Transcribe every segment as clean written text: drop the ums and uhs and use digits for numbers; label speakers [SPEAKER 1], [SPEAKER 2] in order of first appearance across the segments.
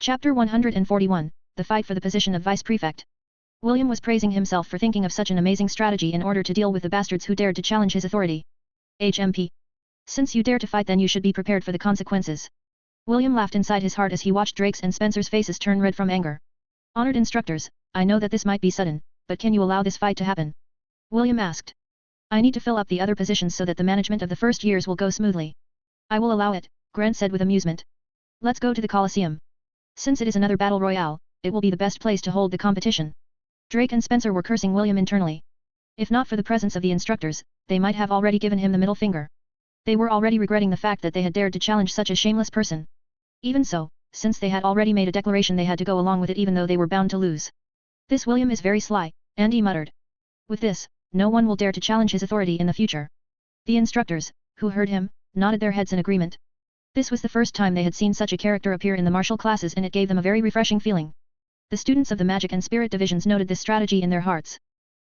[SPEAKER 1] Chapter 141, The Fight for the Position of Vice Prefect. William was praising himself for thinking of such an amazing strategy in order to deal with the bastards who dared to challenge his authority. HMP. Since you dare to fight, then you should be prepared for the consequences. William laughed inside his heart as he watched Drake's and Spencer's faces turn red from anger. Honored instructors, I know that this might be sudden, but can you allow this fight to happen? William asked. I need to fill up the other positions so that the management of the first years will go smoothly. I will allow it, Grant said with amusement. Let's go to the Colosseum. Since it is another battle royale, it will be the best place to hold the competition. Drake and Spencer were cursing William internally. If not for the presence of the instructors, they might have already given him the middle finger. They were already regretting the fact that they had dared to challenge such a shameless person. Even so, since they had already made a declaration, they had to go along with it even though they were bound to lose. This William is very sly, Andy muttered. With this, no one will dare to challenge his authority in the future. The instructors, who heard him, nodded their heads in agreement. This was the first time they had seen such a character appear in the martial classes, and it gave them a very refreshing feeling. The students of the Magic and Spirit divisions noted this strategy in their hearts.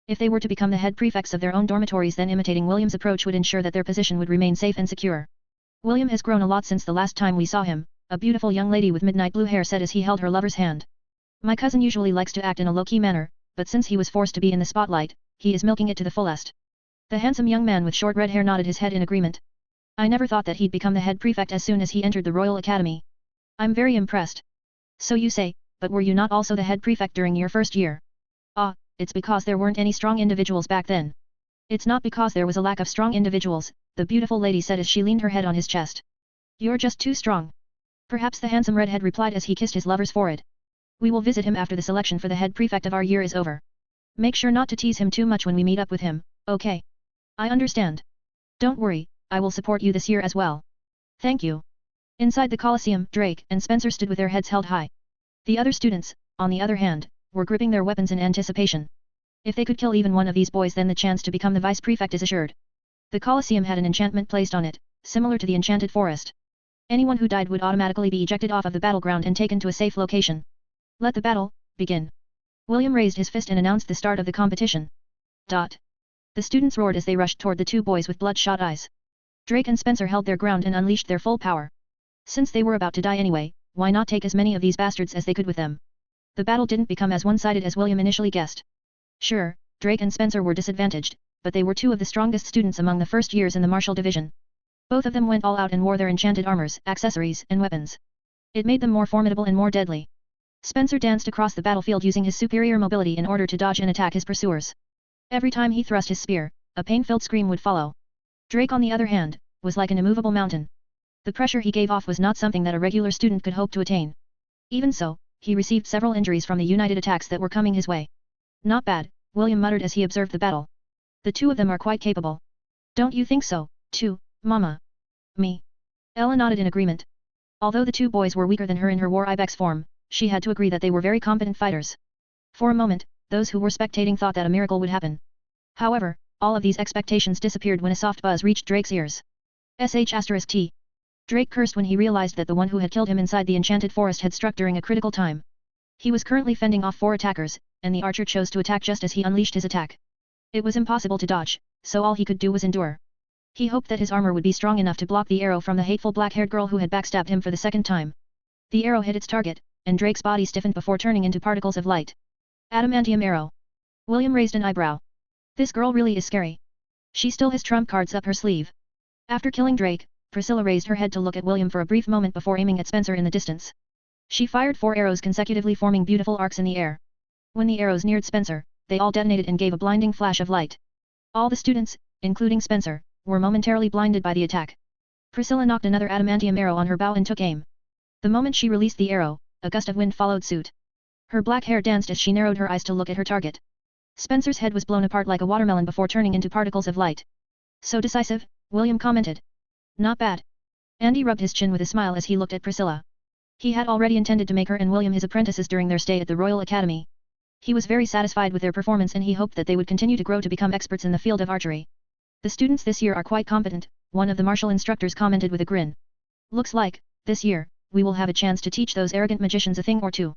[SPEAKER 1] If they were to become the head prefects of their own dormitories, then imitating William's approach would ensure that their position would remain safe and secure. William has grown a lot since the last time we saw him, a beautiful young lady with midnight blue hair said as he held her lover's hand. My cousin usually likes to act in a low-key manner, but since he was forced to be in the spotlight, he is milking it to the fullest. The handsome young man with short red hair nodded his head in agreement. I never thought that he'd become the head prefect as soon as he entered the Royal Academy. I'm very impressed. So you say, but were you not also the head prefect during your first year? Ah, it's because there weren't any strong individuals back then. It's not because there was a lack of strong individuals, the beautiful lady said as she leaned her head on his chest. You're just too strong. Perhaps the handsome redhead replied as he kissed his lover's forehead. We will visit him after the selection for the head prefect of our year is over. Make sure not to tease him too much when we meet up with him, okay? I understand. Don't worry, I will support you this year as well. Thank you. Inside the Colosseum, Drake and Spencer stood with their heads held high. The other students, on the other hand, were gripping their weapons in anticipation. If they could kill even one of these boys, then the chance to become the vice prefect is assured. The Colosseum had an enchantment placed on it, similar to the enchanted forest. Anyone who died would automatically be ejected off of the battleground and taken to a safe location. Let the battle begin. William raised his fist and announced the start of the competition. The students roared as they rushed toward the two boys with bloodshot eyes. Drake and Spencer held their ground and unleashed their full power. Since they were about to die anyway, why not take as many of these bastards as they could with them? The battle didn't become as one-sided as William initially guessed. Sure, Drake and Spencer were disadvantaged, but they were two of the strongest students among the first years in the martial division. Both of them went all out and wore their enchanted armors, accessories, and weapons. It made them more formidable and more deadly. Spencer danced across the battlefield using his superior mobility in order to dodge and attack his pursuers. Every time he thrust his spear, a pain-filled scream would follow. Drake, on the other hand, was like an immovable mountain. The pressure he gave off was not something that a regular student could hope to attain. Even so, he received several injuries from the united attacks that were coming his way. Not bad, William muttered as he observed the battle. The two of them are quite capable. Don't you think so, too, Mama? Me. Ella nodded in agreement. Although the two boys were weaker than her in her war ibex form, she had to agree that they were very competent fighters. For a moment, those who were spectating thought that a miracle would happen. However, all of these expectations disappeared when a soft buzz reached Drake's ears. *T. Drake cursed when he realized that the one who had killed him inside the enchanted forest had struck during a critical time. He was currently fending off 4 attackers, and the archer chose to attack just as he unleashed his attack. It was impossible to dodge, so all he could do was endure. He hoped that his armor would be strong enough to block the arrow from the hateful black-haired girl who had backstabbed him for the second time. The arrow hit its target, and Drake's body stiffened before turning into particles of light. Adamantium arrow. William raised an eyebrow. This girl really is scary. She still has trump cards up her sleeve. After killing Drake, Priscilla raised her head to look at William for a brief moment before aiming at Spencer in the distance. She fired 4 arrows consecutively, forming beautiful arcs in the air. When the arrows neared Spencer, they all detonated and gave a blinding flash of light. All the students, including Spencer, were momentarily blinded by the attack. Priscilla knocked another adamantium arrow on her bow and took aim. The moment she released the arrow, a gust of wind followed suit. Her black hair danced as she narrowed her eyes to look at her target. Spencer's head was blown apart like a watermelon before turning into particles of light. So decisive, William commented. Not bad. Andy rubbed his chin with a smile as he looked at Priscilla. He had already intended to make her and William his apprentices during their stay at the Royal Academy. He was very satisfied with their performance and he hoped that they would continue to grow to become experts in the field of archery. The students this year are quite competent, one of the martial instructors commented with a grin. Looks like, this year, we will have a chance to teach those arrogant magicians a thing or two.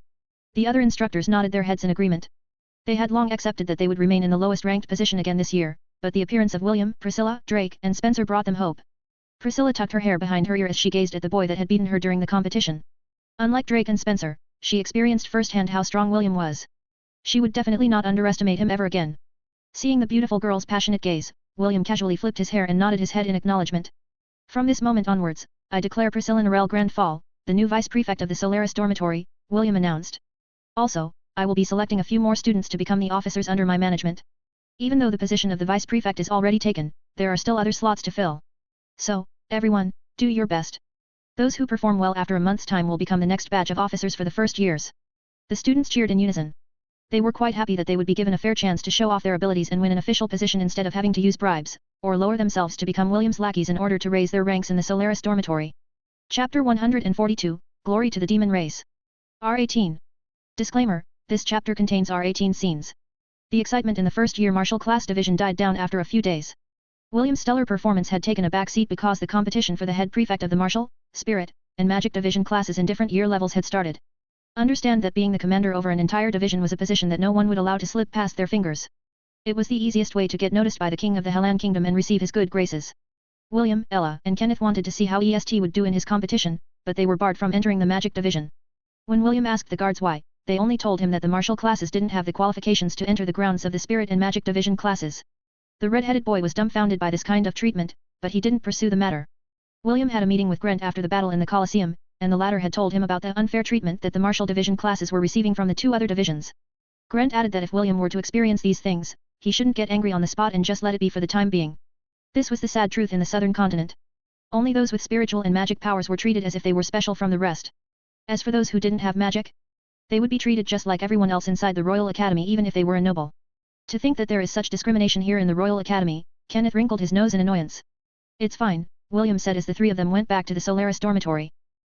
[SPEAKER 1] The other instructors nodded their heads in agreement. They had long accepted that they would remain in the lowest ranked position again this year, but the appearance of William, Priscilla, Drake, and Spencer brought them hope. Priscilla tucked her hair behind her ear as she gazed at the boy that had beaten her during the competition. Unlike Drake and Spencer, she experienced firsthand how strong William was. She would definitely not underestimate him ever again. Seeing the beautiful girl's passionate gaze, William casually flipped his hair and nodded his head in acknowledgement. From this moment onwards, I declare Priscilla Norel Grand Fall, the new vice prefect of the Solaris Dormitory, William announced. Also, I will be selecting a few more students to become the officers under my management. Even though the position of the vice prefect is already taken, there are still other slots to fill. So, everyone, do your best. Those who perform well after a month's time will become the next batch of officers for the first years. The students cheered in unison. They were quite happy that they would be given a fair chance to show off their abilities and win an official position instead of having to use bribes, or lower themselves to become William's lackeys in order to raise their ranks in the Solaris Dormitory. Chapter 142, Glory to the Demon Race. R18. Disclaimer, this chapter contains R18 scenes. The excitement in the first-year martial class division died down after a few days. William's stellar performance had taken a back seat because the competition for the head prefect of the martial, spirit, and magic division classes in different year levels had started. Understand that being the commander over an entire division was a position that no one would allow to slip past their fingers. It was the easiest way to get noticed by the king of the Hellan Kingdom and receive his good graces. William, Ella, and Kenneth wanted to see how EST would do in his competition, but they were barred from entering the magic division. When William asked the guards why, they only told him that the martial classes didn't have the qualifications to enter the grounds of the spirit and magic division classes. The red-headed boy was dumbfounded by this kind of treatment, but he didn't pursue the matter. William had a meeting with Grant after the battle in the Colosseum, and the latter had told him about the unfair treatment that the martial division classes were receiving from the two other divisions. Grant added that if William were to experience these things, he shouldn't get angry on the spot and just let it be for the time being. This was the sad truth in the southern continent. Only those with spiritual and magic powers were treated as if they were special from the rest. As for those who didn't have magic, they would be treated just like everyone else inside the Royal Academy even if they were a noble. To think that there is such discrimination here in the Royal Academy, Kenneth wrinkled his nose in annoyance. It's fine, William said as the three of them went back to the Solaris dormitory.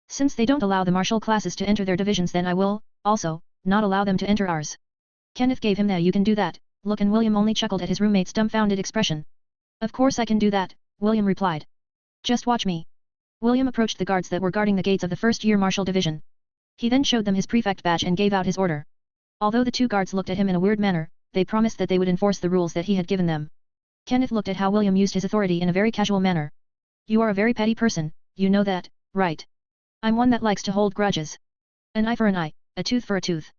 [SPEAKER 1] Since they don't allow the martial classes to enter their divisions, then I will, also, not allow them to enter ours. Kenneth gave him the "you can do that" look, and William only chuckled at his roommate's dumbfounded expression. Of course I can do that, William replied. Just watch me. William approached the guards that were guarding the gates of the first-year martial division. He then showed them his prefect badge and gave out his order. Although the two guards looked at him in a weird manner, they promised that they would enforce the rules that he had given them. Kenneth looked at how William used his authority in a very casual manner. You are a very petty person, you know that, right? I'm one that likes to hold grudges. An eye for an eye, a tooth for a tooth.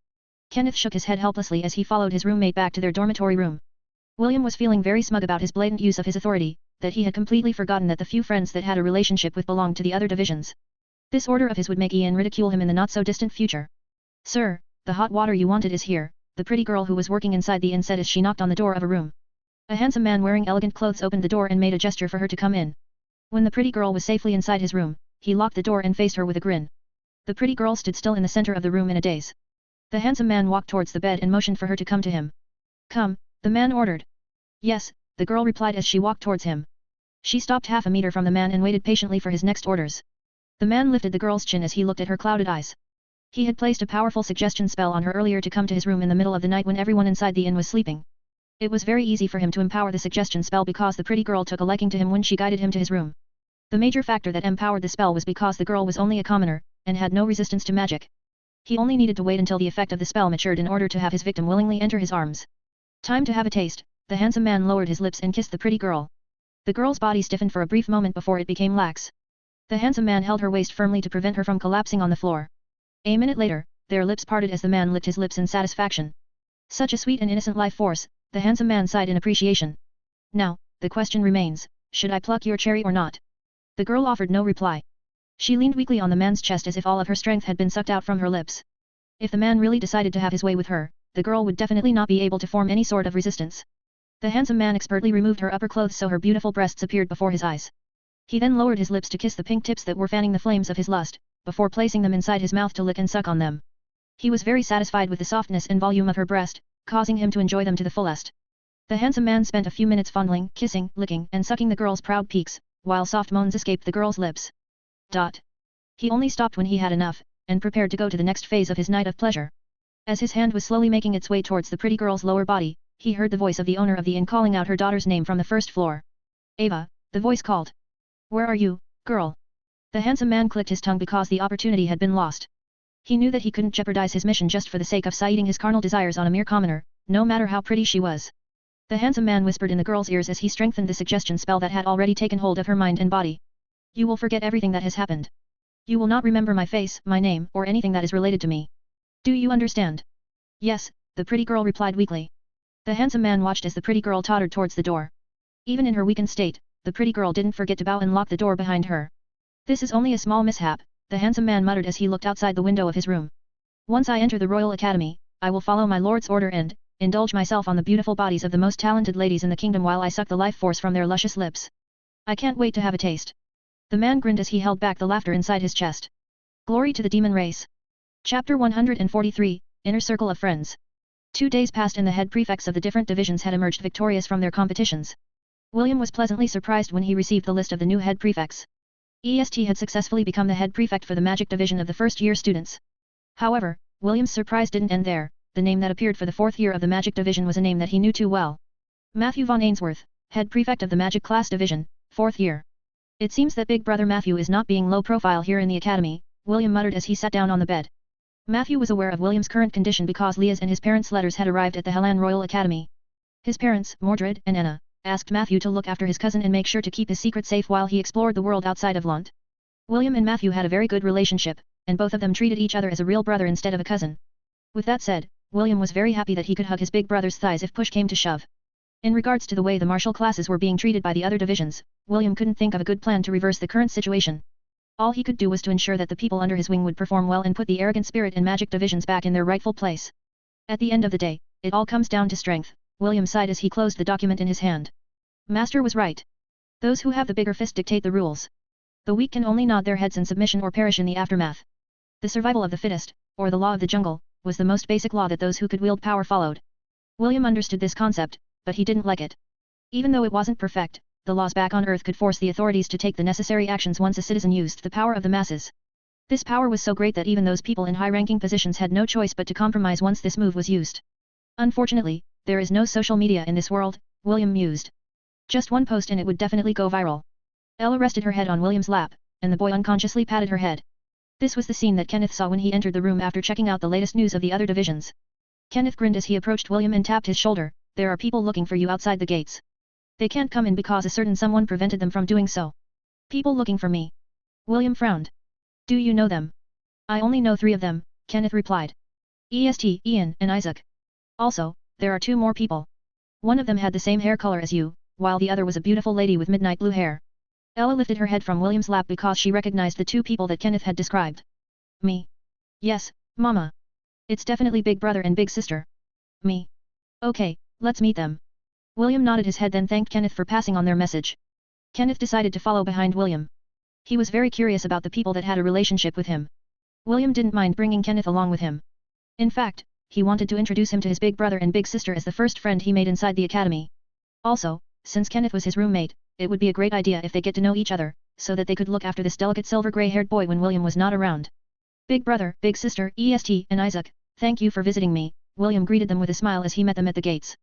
[SPEAKER 1] Kenneth shook his head helplessly as he followed his roommate back to their dormitory room. William was feeling very smug about his blatant use of his authority, that he had completely forgotten that the few friends that had a relationship with belonged to the other divisions. This order of his would make Ian ridicule him in the not-so-distant future. Sir, the hot water you wanted is here, the pretty girl who was working inside the inn said as she knocked on the door of a room. A handsome man wearing elegant clothes opened the door and made a gesture for her to come in. When the pretty girl was safely inside his room, he locked the door and faced her with a grin. The pretty girl stood still in the center of the room in a daze. The handsome man walked towards the bed and motioned for her to come to him. Come, the man ordered. Yes, the girl replied as she walked towards him. She stopped half a meter from the man and waited patiently for his next orders. The man lifted the girl's chin as he looked at her clouded eyes. He had placed a powerful suggestion spell on her earlier to come to his room in the middle of the night when everyone inside the inn was sleeping. It was very easy for him to empower the suggestion spell because the pretty girl took a liking to him when she guided him to his room. The major factor that empowered the spell was because the girl was only a commoner, and had no resistance to magic. He only needed to wait until the effect of the spell matured in order to have his victim willingly enter his arms. Time to have a taste. The handsome man lowered his lips and kissed the pretty girl. The girl's body stiffened for a brief moment before it became lax. The handsome man held her waist firmly to prevent her from collapsing on the floor. A minute later, their lips parted as the man licked his lips in satisfaction. Such a sweet and innocent life force, the handsome man sighed in appreciation. Now, the question remains, should I pluck your cherry or not? The girl offered no reply. She leaned weakly on the man's chest as if all of her strength had been sucked out from her lips. If the man really decided to have his way with her, the girl would definitely not be able to form any sort of resistance. The handsome man expertly removed her upper clothes so her beautiful breasts appeared before his eyes. He then lowered his lips to kiss the pink tips that were fanning the flames of his lust, before placing them inside his mouth to lick and suck on them. He was very satisfied with the softness and volume of her breast, causing him to enjoy them to the fullest. The handsome man spent a few minutes fondling, kissing, licking, and sucking the girl's proud peaks, while soft moans escaped the girl's lips. He only stopped when he had enough, and prepared to go to the next phase of his night of pleasure. As his hand was slowly making its way towards the pretty girl's lower body, he heard the voice of the owner of the inn calling out her daughter's name from the first floor. Ava, the voice called. Where are you, girl? The handsome man clicked his tongue because the opportunity had been lost. He knew that he couldn't jeopardize his mission just for the sake of satisfying his carnal desires on a mere commoner, no matter how pretty she was. The handsome man whispered in the girl's ears as he strengthened the suggestion spell that had already taken hold of her mind and body. You will forget everything that has happened. You will not remember my face, my name, or anything that is related to me. Do you understand? Yes, the pretty girl replied weakly. The handsome man watched as the pretty girl tottered towards the door. Even in her weakened state, the pretty girl didn't forget to bow and lock the door behind her. This is only a small mishap, the handsome man muttered as he looked outside the window of his room. Once I enter the Royal Academy, I will follow my lord's order and indulge myself on the beautiful bodies of the most talented ladies in the kingdom while I suck the life force from their luscious lips. I can't wait to have a taste. The man grinned as he held back the laughter inside his chest. Glory to the demon race. Chapter 143, Inner Circle of Friends. 2 days passed and the head prefects of the different divisions had emerged victorious from their competitions. William was pleasantly surprised when he received the list of the new head prefects. EST had successfully become the head prefect for the magic division of the first-year students. However, William's surprise didn't end there. The name that appeared for the 4th year of the magic division was a name that he knew too well. Matthew von Ainsworth, head prefect of the magic class division, 4th year. It seems that big brother Matthew is not being low profile here in the academy, William muttered as he sat down on the bed. Matthew was aware of William's current condition because Leah's and his parents' letters had arrived at the Hellan Royal Academy. His parents, Mordred and Anna, asked Matthew to look after his cousin and make sure to keep his secret safe while he explored the world outside of Lont. William and Matthew had a very good relationship, and both of them treated each other as a real brother instead of a cousin. With that said, William was very happy that he could hug his big brother's thighs if push came to shove. In regards to the way the martial classes were being treated by the other divisions, William couldn't think of a good plan to reverse the current situation. All he could do was to ensure that the people under his wing would perform well and put the arrogant spirit and magic divisions back in their rightful place. At the end of the day, it all comes down to strength, William sighed as he closed the document in his hand. Master was right. Those who have the bigger fist dictate the rules. The weak can only nod their heads in submission or perish in the aftermath. The survival of the fittest, or the law of the jungle, was the most basic law that those who could wield power followed. William understood this concept, but he didn't like it. Even though it wasn't perfect, the laws back on Earth could force the authorities to take the necessary actions once a citizen used the power of the masses. This power was so great that even those people in high-ranking positions had no choice but to compromise once this move was used. Unfortunately, there is no social media in this world, William mused. Just one post and it would definitely go viral. Ella rested her head on William's lap, and the boy unconsciously patted her head. This was the scene that Kenneth saw when he entered the room after checking out the latest news of the other divisions. Kenneth grinned as he approached William and tapped his shoulder. There are people looking for you outside the gates. They can't come in because a certain someone prevented them from doing so. People looking for me. William frowned. Do you know them? I only know 3 of them, Kenneth replied. EST, Ian, and Isaac. Also, there are 2 more people. One of them had the same hair color as you, while the other was a beautiful lady with midnight blue hair. Ella lifted her head from William's lap because she recognized the 2 people that Kenneth had described. Me. Yes, Mama. It's definitely big brother and big sister. Me. Okay, let's meet them. William nodded his head then thanked Kenneth for passing on their message. Kenneth decided to follow behind William. He was very curious about the people that had a relationship with him. William didn't mind bringing Kenneth along with him. In fact, he wanted to introduce him to his big brother and big sister as the first friend he made inside the academy. Also, since Kenneth was his roommate, it would be a great idea if they get to know each other, so that they could look after this delicate silver-gray-haired boy when William was not around. Big brother, big sister, EST, and Isaac, thank you for visiting me, William greeted them with a smile as he met them at the gates.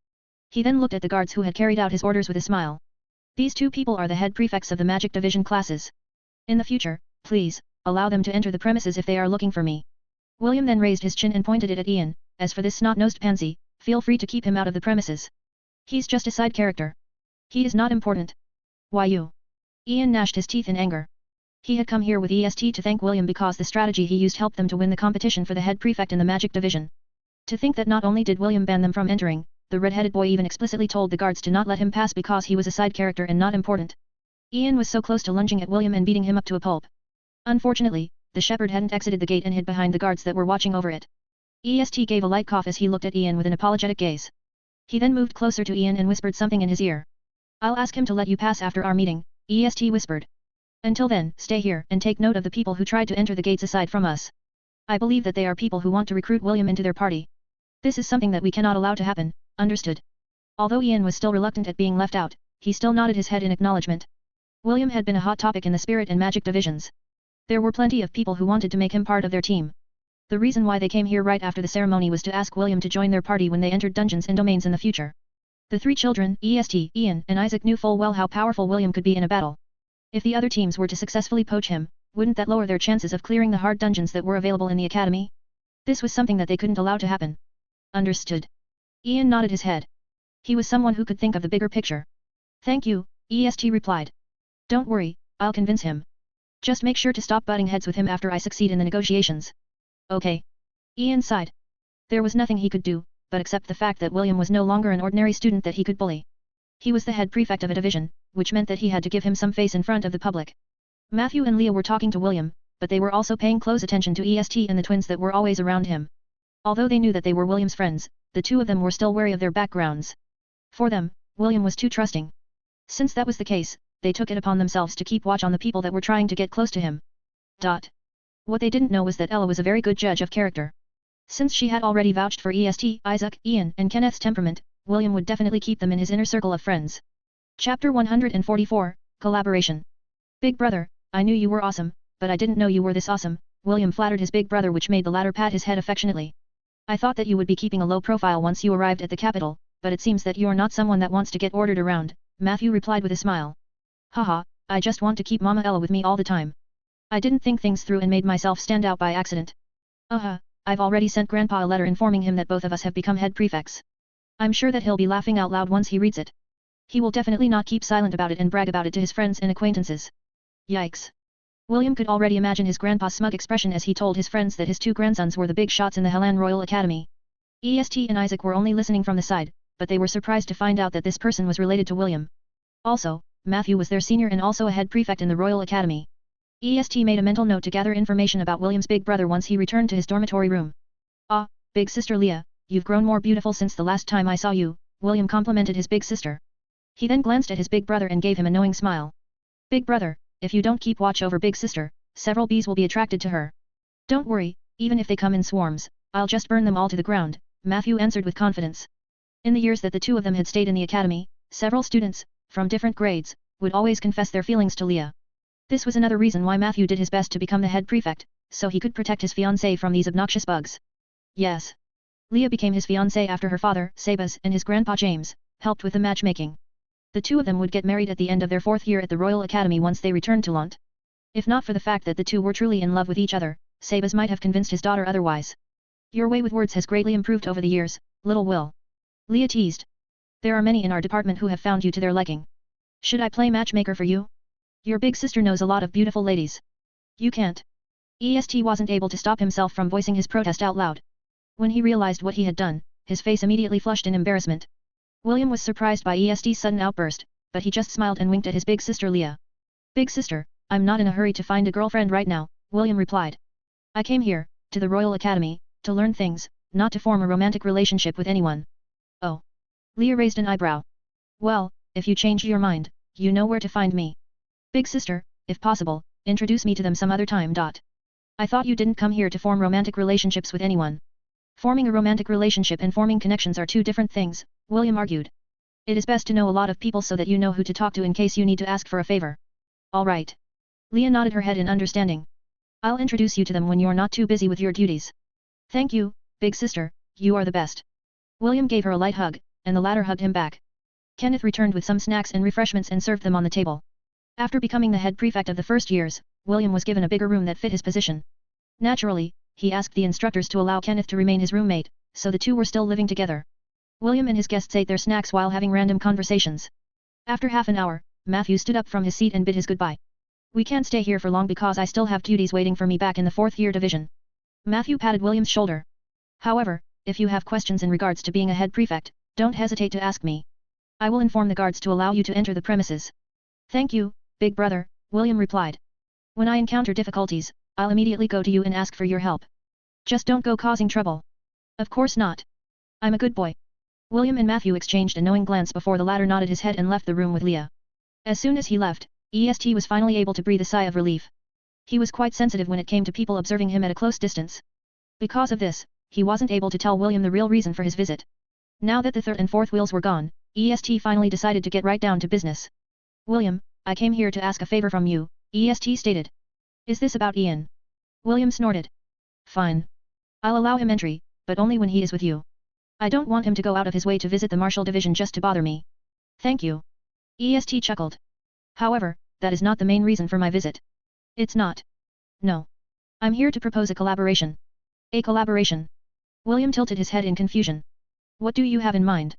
[SPEAKER 1] He then looked at the guards who had carried out his orders with a smile. These 2 people are the head prefects of the magic division classes. In the future, please, allow them to enter the premises if they are looking for me. William then raised his chin and pointed it at Ian. As for this snot-nosed pansy, feel free to keep him out of the premises. He's just a side character. He is not important. Why you? Ian gnashed his teeth in anger. He had come here with EST to thank William because the strategy he used helped them to win the competition for the head prefect in the magic division. To think that not only did William ban them from entering, the red-headed boy even explicitly told the guards to not let him pass because he was a side character and not important. Ian was so close to lunging at William and beating him up to a pulp. Unfortunately, the shepherd hadn't exited the gate and hid behind the guards that were watching over it. EST gave a light cough as he looked at Ian with an apologetic gaze. He then moved closer to Ian and whispered something in his ear. I'll ask him to let you pass after our meeting, EST whispered. Until then, stay here and take note of the people who tried to enter the gates aside from us. I believe that they are people who want to recruit William into their party. This is something that we cannot allow to happen, understood? Although Ian was still reluctant at being left out, he still nodded his head in acknowledgement. William had been a hot topic in the spirit and magic divisions. There were plenty of people who wanted to make him part of their team. The reason why they came here right after the ceremony was to ask William to join their party when they entered dungeons and domains in the future. The 3 children, EST, Ian, and Isaac knew full well how powerful William could be in a battle. If the other teams were to successfully poach him, wouldn't that lower their chances of clearing the hard dungeons that were available in the academy? This was something that they couldn't allow to happen. Understood. Ian nodded his head. He was someone who could think of the bigger picture. Thank you, EST replied. Don't worry, I'll convince him. Just make sure to stop butting heads with him after I succeed in the negotiations. Okay. Ian sighed. There was nothing he could do, but accept the fact that William was no longer an ordinary student that he could bully. He was the head prefect of a division, which meant that he had to give him some face in front of the public. Matthew and Leah were talking to William, but they were also paying close attention to EST and the twins that were always around him. Although they knew that they were William's friends, the two of them were still wary of their backgrounds. For them, William was too trusting. Since that was the case, they took it upon themselves to keep watch on the people that were trying to get close to him. What they didn't know was that Ella was a very good judge of character. Since she had already vouched for EST, Isaac, Ian, and Kenneth's temperament, William would definitely keep them in his inner circle of friends. Chapter 144, Collaboration. Big brother, I knew you were awesome, but I didn't know you were this awesome, William flattered his big brother, which made the latter pat his head affectionately. I thought that you would be keeping a low profile once you arrived at the capital, but it seems that you are not someone that wants to get ordered around, Matthew replied with a smile. Haha, I just want to keep Mama Ella with me all the time. I didn't think things through and made myself stand out by accident. I've already sent Grandpa a letter informing him that both of us have become head prefects. I'm sure that he'll be laughing out loud once he reads it. He will definitely not keep silent about it and brag about it to his friends and acquaintances. Yikes. William could already imagine his grandpa's smug expression as he told his friends that his two grandsons were the big shots in the Helan Royal Academy. EST and Isaac were only listening from the side, but they were surprised to find out that this person was related to William. Also, Matthew was their senior and also a head prefect in the Royal Academy. EST made a mental note to gather information about William's big brother once he returned to his dormitory room. Ah, big sister Leah, you've grown more beautiful since the last time I saw you, William complimented his big sister. He then glanced at his big brother and gave him a knowing smile. Big brother, if you don't keep watch over big sister, several bees will be attracted to her. Don't worry, even if they come in swarms, I'll just burn them all to the ground, Matthew answered with confidence. In the years that the two of them had stayed in the academy, several students, from different grades, would always confess their feelings to Leah. This was another reason why Matthew did his best to become the head prefect, so he could protect his fiancée from these obnoxious bugs. Yes. Leah became his fiancée after her father, Sabas, and his grandpa James, helped with the matchmaking. The two of them would get married at the end of their 4th year at the Royal Academy once they returned to Lant. If not for the fact that the two were truly in love with each other, Sabas might have convinced his daughter otherwise. Your way with words has greatly improved over the years, little Will. Leah teased. There are many in our department who have found you to their liking. Should I play matchmaker for you? Your big sister knows a lot of beautiful ladies. You can't. EST wasn't able to stop himself from voicing his protest out loud. When he realized what he had done, his face immediately flushed in embarrassment. William was surprised by EST's sudden outburst, but he just smiled and winked at his big sister Leah. Big sister, I'm not in a hurry to find a girlfriend right now, William replied. I came here, to the Royal Academy, to learn things, not to form a romantic relationship with anyone. Oh. Leah raised an eyebrow. Well, if you change your mind, you know where to find me. Big sister, if possible, introduce me to them some other time. I thought you didn't come here to form romantic relationships with anyone. Forming a romantic relationship and forming connections are two different things, William argued. It is best to know a lot of people so that you know who to talk to in case you need to ask for a favor. All right. Leah nodded her head in understanding. I'll introduce you to them when you're not too busy with your duties. Thank you, big sister, you are the best. William gave her a light hug, and the latter hugged him back. Kenneth returned with some snacks and refreshments and served them on the table. After becoming the head prefect of the first years, William was given a bigger room that fit his position. Naturally, he asked the instructors to allow Kenneth to remain his roommate, so the two were still living together. William and his guests ate their snacks while having random conversations. After half an hour, Matthew stood up from his seat and bid his goodbye. We can't stay here for long because I still have duties waiting for me back in the 4th year division. Matthew patted William's shoulder. However, if you have questions in regards to being a head prefect, don't hesitate to ask me. I will inform the guards to allow you to enter the premises. Thank you, big brother, William replied. When I encounter difficulties, I'll immediately go to you and ask for your help. Just don't go causing trouble. Of course not. I'm a good boy. William and Matthew exchanged a knowing glance before the latter nodded his head and left the room with Leah. As soon as he left, EST was finally able to breathe a sigh of relief. He was quite sensitive when it came to people observing him at a close distance. Because of this, he wasn't able to tell William the real reason for his visit. Now that the 3rd and 4th wheels were gone, EST finally decided to get right down to business. William, I came here to ask a favor from you, EST stated. Is this about Ian? William snorted. Fine. I'll allow him entry, but only when he is with you. I don't want him to go out of his way to visit the Martial Division just to bother me. Thank you. EST chuckled. However, that is not the main reason for my visit. It's not. No. I'm here to propose a collaboration. A collaboration? William tilted his head in confusion. What do you have in mind?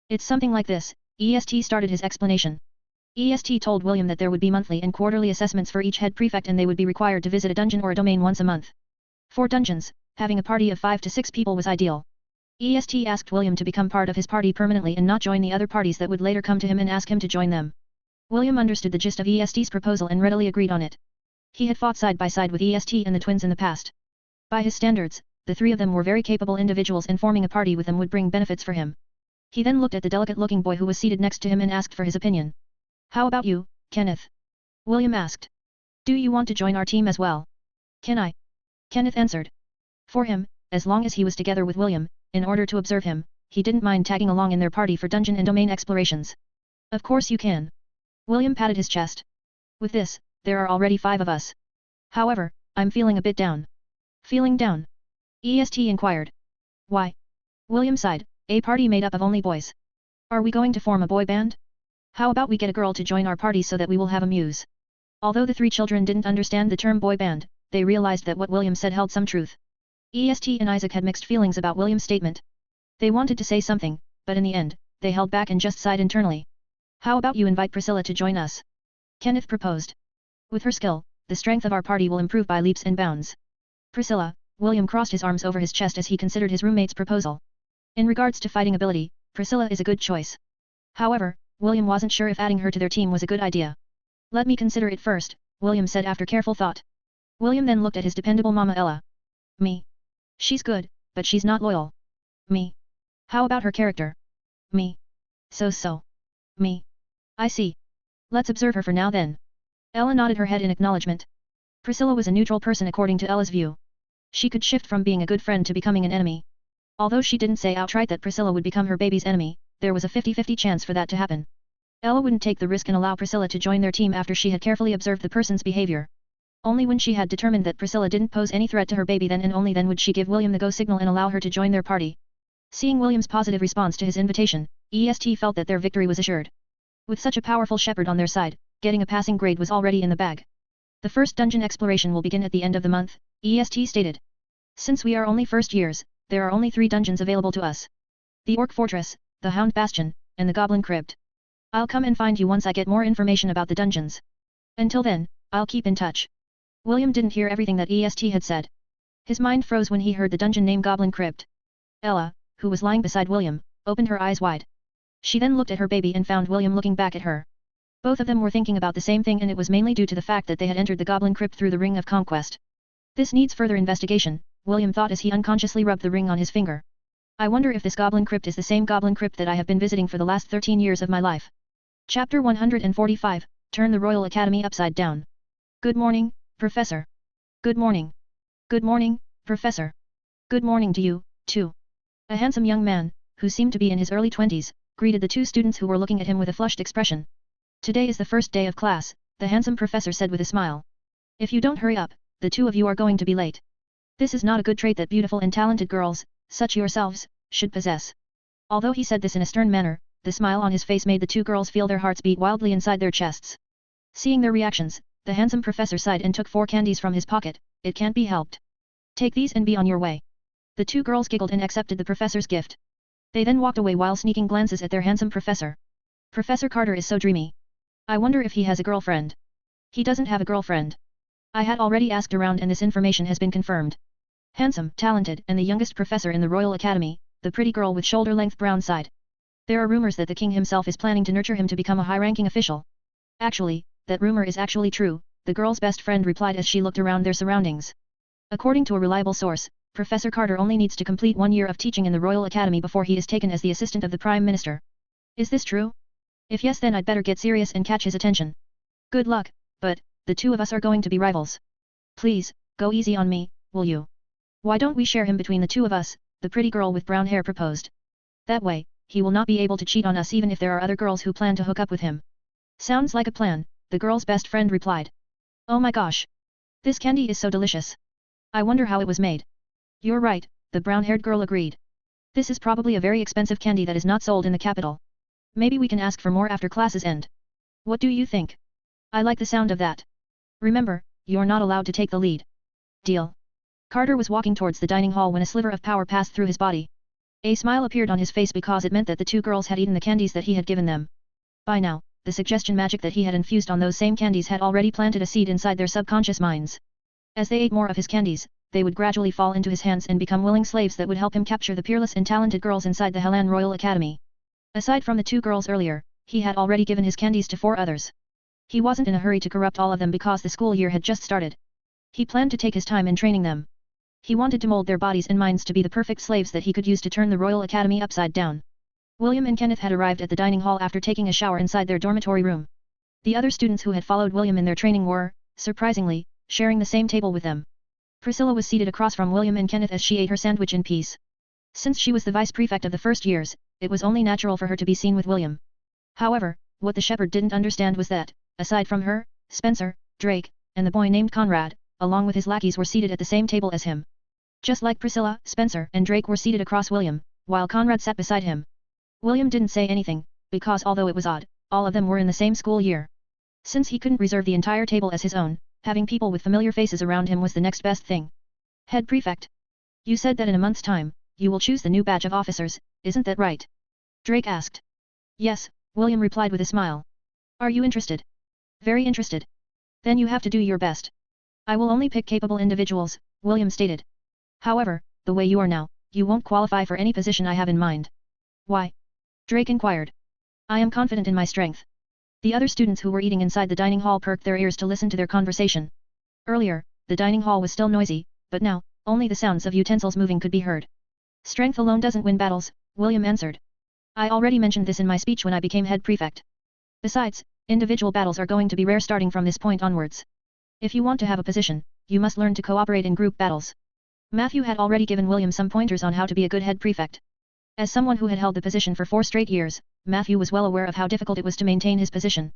[SPEAKER 1] It's something like this, EST started his explanation. EST told William that there would be monthly and quarterly assessments for each head prefect and they would be required to visit a dungeon or a domain once a month. For dungeons, Having a party of 5 to 6 people was ideal. EST asked William to become part of his party permanently and not join the other parties that would later come to him and ask him to join them. William understood the gist of EST's proposal and readily agreed on it. He had fought side by side with EST and the twins in the past. By his standards, the three of them were very capable individuals and forming a party with them would bring benefits for him. He then looked at the delicate-looking boy who was seated next to him and asked for his opinion. How about you, Kenneth? William asked. Do you want to join our team as well? Can I? Kenneth answered. For him, as long as he was together with William, in order to observe him, he didn't mind tagging along in their party for dungeon and domain explorations. Of course you can. William patted his chest. With this, there are already 5 of us. However, I'm feeling a bit down. Feeling down? EST inquired. Why? William sighed, a party made up of only boys. Are we going to form a boy band? How about we get a girl to join our party so that we will have a muse? Although the 3 children didn't understand the term boy band, they realized that what William said held some truth. EST and Isaac had mixed feelings about William's statement. They wanted to say something, but in the end, they held back and just sighed internally. How about you invite Priscilla to join us? Kenneth proposed. With her skill, the strength of our party will improve by leaps and bounds. Priscilla, William crossed his arms over his chest as he considered his roommate's proposal. In regards to fighting ability, Priscilla is a good choice. However, William wasn't sure if adding her to their team was a good idea. Let me consider it first, William said after careful thought. William then looked at his dependable Mama Ella. Me. She's good, but she's not loyal. Me. How about her character? Me. So. Me. I see. Let's observe her for now then. Ella nodded her head in acknowledgement. Priscilla was a neutral person according to Ella's view. She could shift from being a good friend to becoming an enemy. Although she didn't say outright that Priscilla would become her baby's enemy, there was a 50-50 chance for that to happen. Ella wouldn't take the risk and allow Priscilla to join their team after she had carefully observed the person's behavior. Only when she had determined that Priscilla didn't pose any threat to her baby then and only then would she give William the go signal and allow her to join their party. Seeing William's positive response to his invitation, EST felt that their victory was assured. With such a powerful shepherd on their side, getting a passing grade was already in the bag. The first dungeon exploration will begin at the end of the month, EST stated. Since we are only first years, there are only 3 dungeons available to us. The Orc Fortress, the Hound Bastion, and the Goblin Crypt. I'll come and find you once I get more information about the dungeons. Until then, I'll keep in touch. William didn't hear everything that EST had said. His mind froze when he heard the dungeon name Goblin Crypt. Ella, who was lying beside William, opened her eyes wide. She then looked at her baby and found William looking back at her. Both of them were thinking about the same thing and it was mainly due to the fact that they had entered the Goblin Crypt through the Ring of Conquest. This needs further investigation, William thought as he unconsciously rubbed the ring on his finger. I wonder if this Goblin Crypt is the same Goblin Crypt that I have been visiting for the last 13 years of my life. Chapter 145, Turn the Royal Academy Upside Down. Good morning, Professor. Good morning. Good morning, Professor. Good morning to you, too. A handsome young man, who seemed to be in his early 20s, greeted the 2 students who were looking at him with a flushed expression. Today is the first day of class, the handsome professor said with a smile. If you don't hurry up, the 2 of you are going to be late. This is not a good trait that beautiful and talented girls, such yourselves, should possess. Although he said this in a stern manner, the smile on his face made the 2 girls feel their hearts beat wildly inside their chests. Seeing their reactions, the handsome professor sighed and took 4 candies from his pocket. It can't be helped. Take these and be on your way. The 2 girls giggled and accepted the professor's gift. They then walked away while sneaking glances at their handsome professor. Professor Carter is so dreamy. I wonder if he has a girlfriend. He doesn't have a girlfriend. I had already asked around and this information has been confirmed. Handsome, talented, and the youngest professor in the Royal Academy, the pretty girl with shoulder-length brown sighed. There are rumors that the king himself is planning to nurture him to become a high-ranking official. Actually, that rumor is actually true, the girl's best friend replied as she looked around their surroundings. According to a reliable source, Professor Carter only needs to complete 1 year of teaching in the Royal Academy before he is taken as the assistant of the Prime Minister. Is this true? If yes then I'd better get serious and catch his attention. Good luck, but, the 2 of us are going to be rivals. Please, go easy on me, will you? Why don't we share him between the 2 of us, the pretty girl with brown hair proposed. That way, he will not be able to cheat on us even if there are other girls who plan to hook up with him. Sounds like a plan, the girl's best friend replied. Oh my gosh! This candy is so delicious. I wonder how it was made. You're right, the brown-haired girl agreed. This is probably a very expensive candy that is not sold in the capital. Maybe we can ask for more after classes end. What do you think? I like the sound of that. Remember, you're not allowed to take the lead. Deal. Carter was walking towards the dining hall when a sliver of power passed through his body. A smile appeared on his face because it meant that the 2 girls had eaten the candies that he had given them. By now, the suggestion magic that he had infused on those same candies had already planted a seed inside their subconscious minds. As they ate more of his candies, they would gradually fall into his hands and become willing slaves that would help him capture the peerless and talented girls inside the Helan Royal Academy. Aside from the 2 girls earlier, he had already given his candies to 4 others. He wasn't in a hurry to corrupt all of them because the school year had just started. He planned to take his time in training them. He wanted to mold their bodies and minds to be the perfect slaves that he could use to turn the Royal Academy upside down. William and Kenneth had arrived at the dining hall after taking a shower inside their dormitory room. The other students who had followed William in their training were, surprisingly, sharing the same table with them. Priscilla was seated across from William and Kenneth as she ate her sandwich in peace. Since she was the vice prefect of the first years, it was only natural for her to be seen with William. However, what the shepherd didn't understand was that, aside from her, Spencer, Drake, and the boy named Conrad, along with his lackeys were seated at the same table as him. Just like Priscilla, Spencer and Drake were seated across William, while Conrad sat beside him. William didn't say anything, because although it was odd, all of them were in the same school year. Since he couldn't reserve the entire table as his own, having people with familiar faces around him was the next best thing. Head Prefect. You said that in a month's time, you will choose the new batch of officers, isn't that right? Drake asked. Yes, William replied with a smile. Are you interested? Very interested. Then you have to do your best. I will only pick capable individuals, William stated. However, the way you are now, you won't qualify for any position I have in mind. Why? Drake inquired. I am confident in my strength. The other students who were eating inside the dining hall perked their ears to listen to their conversation. Earlier, the dining hall was still noisy, but now, only the sounds of utensils moving could be heard. Strength alone doesn't win battles, William answered. I already mentioned this in my speech when I became head prefect. Besides, individual battles are going to be rare starting from this point onwards. If you want to have a position, you must learn to cooperate in group battles. Matthew had already given William some pointers on how to be a good head prefect. As someone who had held the position for 4 straight years, Matthew was well aware of how difficult it was to maintain his position.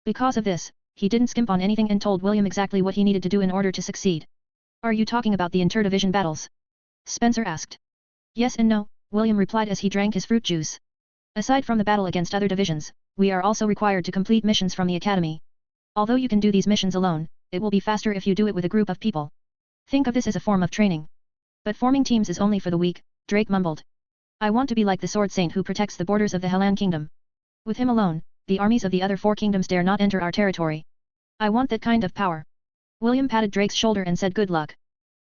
[SPEAKER 1] Because of this, he didn't skimp on anything and told William exactly what he needed to do in order to succeed. Are you talking about the inter-division battles? Spencer asked. Yes and no, William replied as he drank his fruit juice. Aside from the battle against other divisions, we are also required to complete missions from the academy. Although you can do these missions alone, it will be faster if you do it with a group of people. Think of this as a form of training. But forming teams is only for the weak, Drake mumbled. I want to be like the sword saint who protects the borders of the Helan kingdom. With him alone, the armies of the other 4 kingdoms dare not enter our territory. I want that kind of power. William patted Drake's shoulder and said good luck.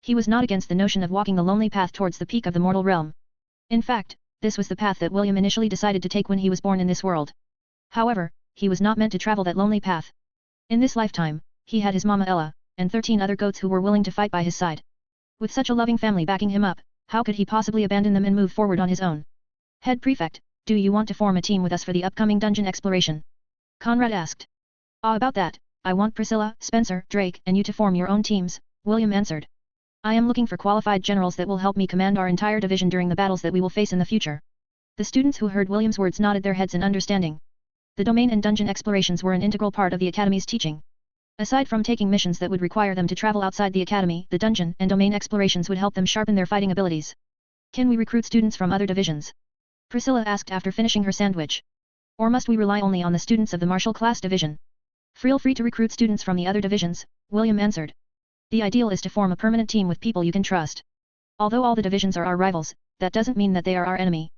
[SPEAKER 1] He was not against the notion of walking the lonely path towards the peak of the mortal realm. In fact, this was the path that William initially decided to take when he was born in this world. However, he was not meant to travel that lonely path. In this lifetime, he had his mama Ella, and 13 other goats who were willing to fight by his side. With such a loving family backing him up, how could he possibly abandon them and move forward on his own? Head Prefect, do you want to form a team with us for the upcoming dungeon exploration? Conrad asked. About that, I want Priscilla, Spencer, Drake and you to form your own teams, William answered. I am looking for qualified generals that will help me command our entire division during the battles that we will face in the future. The students who heard William's words nodded their heads in understanding. The domain and dungeon explorations were an integral part of the academy's teaching. Aside from taking missions that would require them to travel outside the academy, the dungeon and domain explorations would help them sharpen their fighting abilities. Can we recruit students from other divisions? Priscilla asked after finishing her sandwich. Or must we rely only on the students of the martial class division? Feel free to recruit students from the other divisions, William answered. The ideal is to form a permanent team with people you can trust. Although all the divisions are our rivals, that doesn't mean that they are our enemy.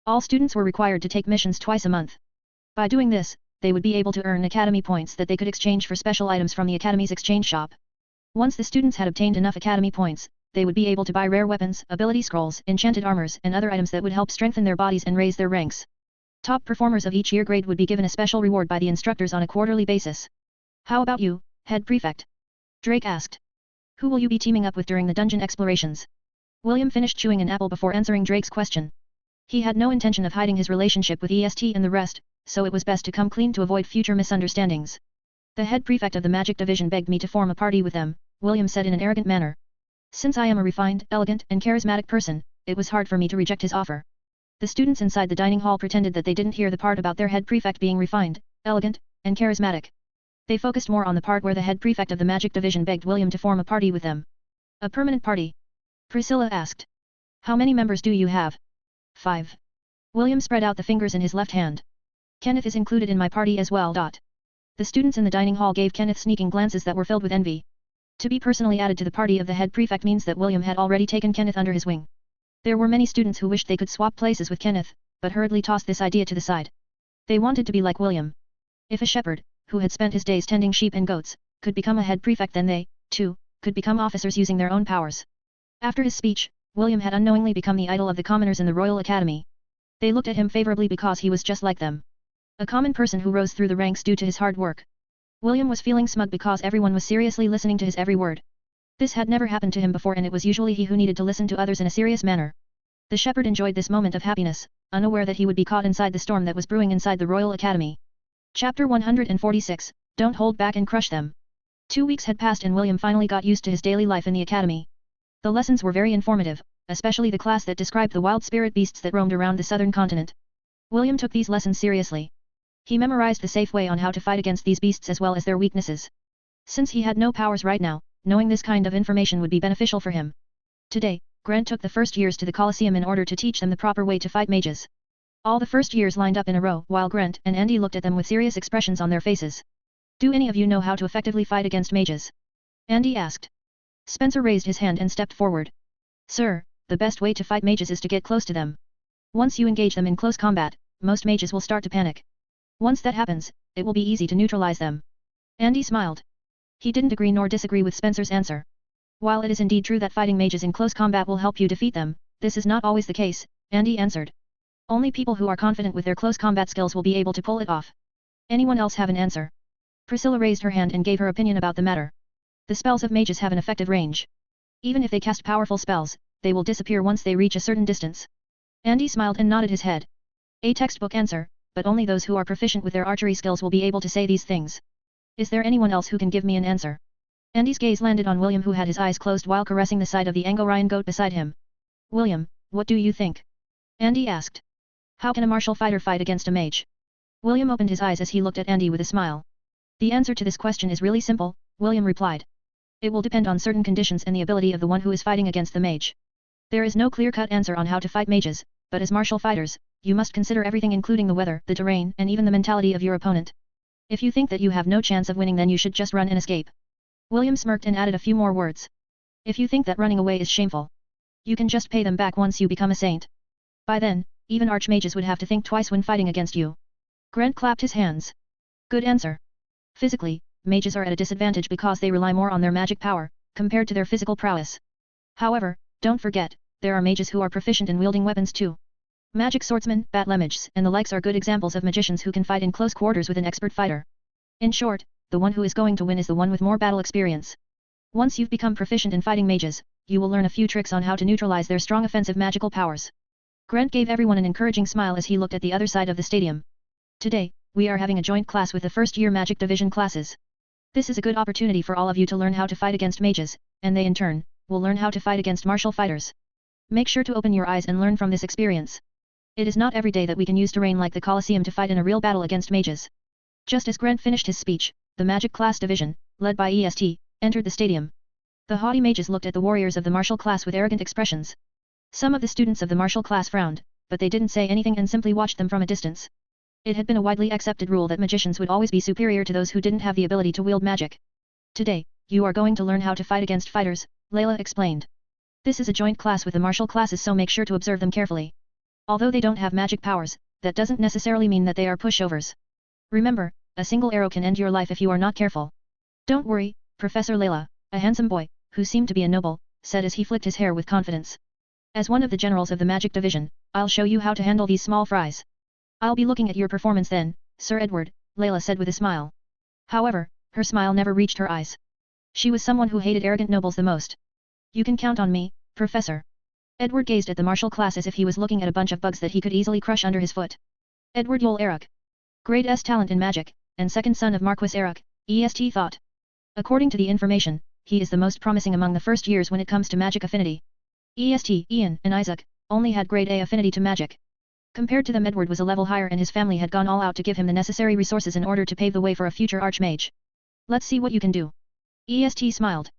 [SPEAKER 1] All students were required to take missions twice a month. By doing this, they would be able to earn academy points that they could exchange for special items from the academy's exchange shop. Once the students had obtained enough academy points, they would be able to buy rare weapons, ability scrolls, enchanted armors and other items that would help strengthen their bodies and raise their ranks. Top performers of each year grade would be given a special reward by the instructors on a quarterly basis. How about you, Head Prefect? Drake asked. Who will you be teaming up with during the dungeon explorations? William finished chewing an apple before answering Drake's question. He had no intention of hiding his relationship with EST and the rest, so it was best to come clean to avoid future misunderstandings. The head prefect of the magic division begged me to form a party with them, William said in an arrogant manner. Since I am a refined, elegant, and charismatic person, it was hard for me to reject his offer. The students inside the dining hall pretended that they didn't hear the part about their head prefect being refined, elegant, and charismatic. They focused more on the part where the head prefect of the magic division begged William to form a party with them. A permanent party? Priscilla asked. How many members do you have? 5. William spread out the fingers in his left hand. Kenneth is included in my party as well. The students in the dining hall gave Kenneth sneaking glances that were filled with envy. To be personally added to the party of the head prefect means that William had already taken Kenneth under his wing. There were many students who wished they could swap places with Kenneth, but hurriedly tossed this idea to the side. They wanted to be like William. If a shepherd, who had spent his days tending sheep and goats, could become a head prefect, then they, too, could become officers using their own powers. After his speech, William had unknowingly become the idol of the commoners in the Royal Academy. They looked at him favorably because he was just like them. A common person who rose through the ranks due to his hard work. William was feeling smug because everyone was seriously listening to his every word. This had never happened to him before, and it was usually he who needed to listen to others in a serious manner. The shepherd enjoyed this moment of happiness, unaware that he would be caught inside the storm that was brewing inside the Royal Academy. Chapter 146, Don't Hold Back and Crush Them. 2 weeks had passed and William finally got used to his daily life in the academy. The lessons were very informative, especially the class that described the wild spirit beasts that roamed around the southern continent. William took these lessons seriously. He memorized the safe way on how to fight against these beasts as well as their weaknesses. Since he had no powers right now, knowing this kind of information would be beneficial for him. Today, Grant took the first years to the Colosseum in order to teach them the proper way to fight mages. All the first years lined up in a row while Grant and Andy looked at them with serious expressions on their faces. Do any of you know how to effectively fight against mages? Andy asked. Spencer raised his hand and stepped forward. Sir, the best way to fight mages is to get close to them. Once you engage them in close combat, most mages will start to panic. Once that happens, it will be easy to neutralize them. Andy smiled. He didn't agree nor disagree with Spencer's answer. While it is indeed true that fighting mages in close combat will help you defeat them, this is not always the case, Andy answered. Only people who are confident with their close combat skills will be able to pull it off. Anyone else have an answer? Priscilla raised her hand and gave her opinion about the matter. The spells of mages have an effective range. Even if they cast powerful spells, they will disappear once they reach a certain distance. Andy smiled and nodded his head. A textbook answer, but only those who are proficient with their archery skills will be able to say these things. Is there anyone else who can give me an answer? Andy's gaze landed on William, who had his eyes closed while caressing the side of the Angorian goat beside him. William, what do you think? Andy asked. How can a martial fighter fight against a mage? William opened his eyes as he looked at Andy with a smile. The answer to this question is really simple, William replied. It will depend on certain conditions and the ability of the one who is fighting against the mage. There is no clear-cut answer on how to fight mages, but as martial fighters, you must consider everything, including the weather, the terrain, and even the mentality of your opponent. If you think that you have no chance of winning, then you should just run and escape. William smirked and added a few more words. If you think that running away is shameful, you can just pay them back once you become a saint. By then, even archmages would have to think twice when fighting against you. Grant clapped his hands. Good answer. Physically, mages are at a disadvantage because they rely more on their magic power, compared to their physical prowess. However, don't forget, there are mages who are proficient in wielding weapons too. Magic swordsmen, bat-lemages, and the likes are good examples of magicians who can fight in close quarters with an expert fighter. In short, the one who is going to win is the one with more battle experience. Once you've become proficient in fighting mages, you will learn a few tricks on how to neutralize their strong offensive magical powers. Grant gave everyone an encouraging smile as he looked at the other side of the stadium. Today, we are having a joint class with the first-year Magic Division classes. This is a good opportunity for all of you to learn how to fight against mages, and they in turn, will learn how to fight against martial fighters. Make sure to open your eyes and learn from this experience. It is not every day that we can use terrain like the Colosseum to fight in a real battle against mages. Just as Grant finished his speech, the Magic Class Division, led by EST, entered the stadium. The haughty mages looked at the warriors of the martial class with arrogant expressions. Some of the students of the martial class frowned, but they didn't say anything and simply watched them from a distance. It had been a widely accepted rule that magicians would always be superior to those who didn't have the ability to wield magic. Today, you are going to learn how to fight against fighters, Layla explained. This is a joint class with the martial classes, so make sure to observe them carefully. Although they don't have magic powers, that doesn't necessarily mean that they are pushovers. Remember, a single arrow can end your life if you are not careful. Don't worry, Professor Layla, a handsome boy, who seemed to be a noble, said as he flicked his hair with confidence. As one of the generals of the Magic Division, I'll show you how to handle these small fries. I'll be looking at your performance then, Sir Edward, Layla said with a smile. However, her smile never reached her eyes. She was someone who hated arrogant nobles the most. You can count on me, Professor. Edward gazed at the martial class as if he was looking at a bunch of bugs that he could easily crush under his foot. Edward Yol Eric. Grade S talent in magic, and second son of Marquis Eric, EST thought. According to the information, he is the most promising among the first years when it comes to magic affinity. EST, Ian, and Isaac, only had grade A affinity to magic. Compared to them, Edward was a level higher and his family had gone all out to give him the necessary resources in order to pave the way for a future archmage. Let's see what you can do. EST smiled.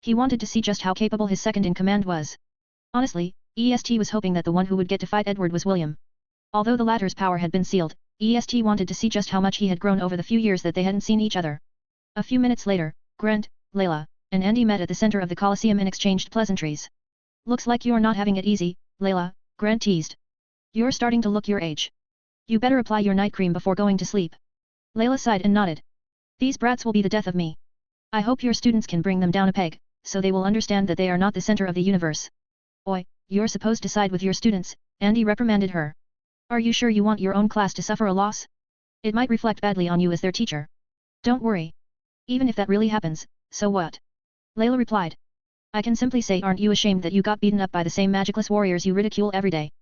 [SPEAKER 1] He wanted to see just how capable his second-in-command was. Honestly, EST was hoping that the one who would get to fight Edward was William. Although the latter's power had been sealed, EST wanted to see just how much he had grown over the few years that they hadn't seen each other. A few minutes later, Grant, Layla, and Andy met at the center of the Colosseum and exchanged pleasantries. Looks like you're not having it easy, Layla, Grant teased. You're starting to look your age. You better apply your night cream before going to sleep. Layla sighed and nodded. These brats will be the death of me. I hope your students can bring them down a peg, so they will understand that they are not the center of the universe. Oi, you're supposed to side with your students, Andy reprimanded her. Are you sure you want your own class to suffer a loss? It might reflect badly on you as their teacher. Don't worry. Even if that really happens, so what? Layla replied. I can simply say, aren't you ashamed that you got beaten up by the same magicless warriors you ridicule every day?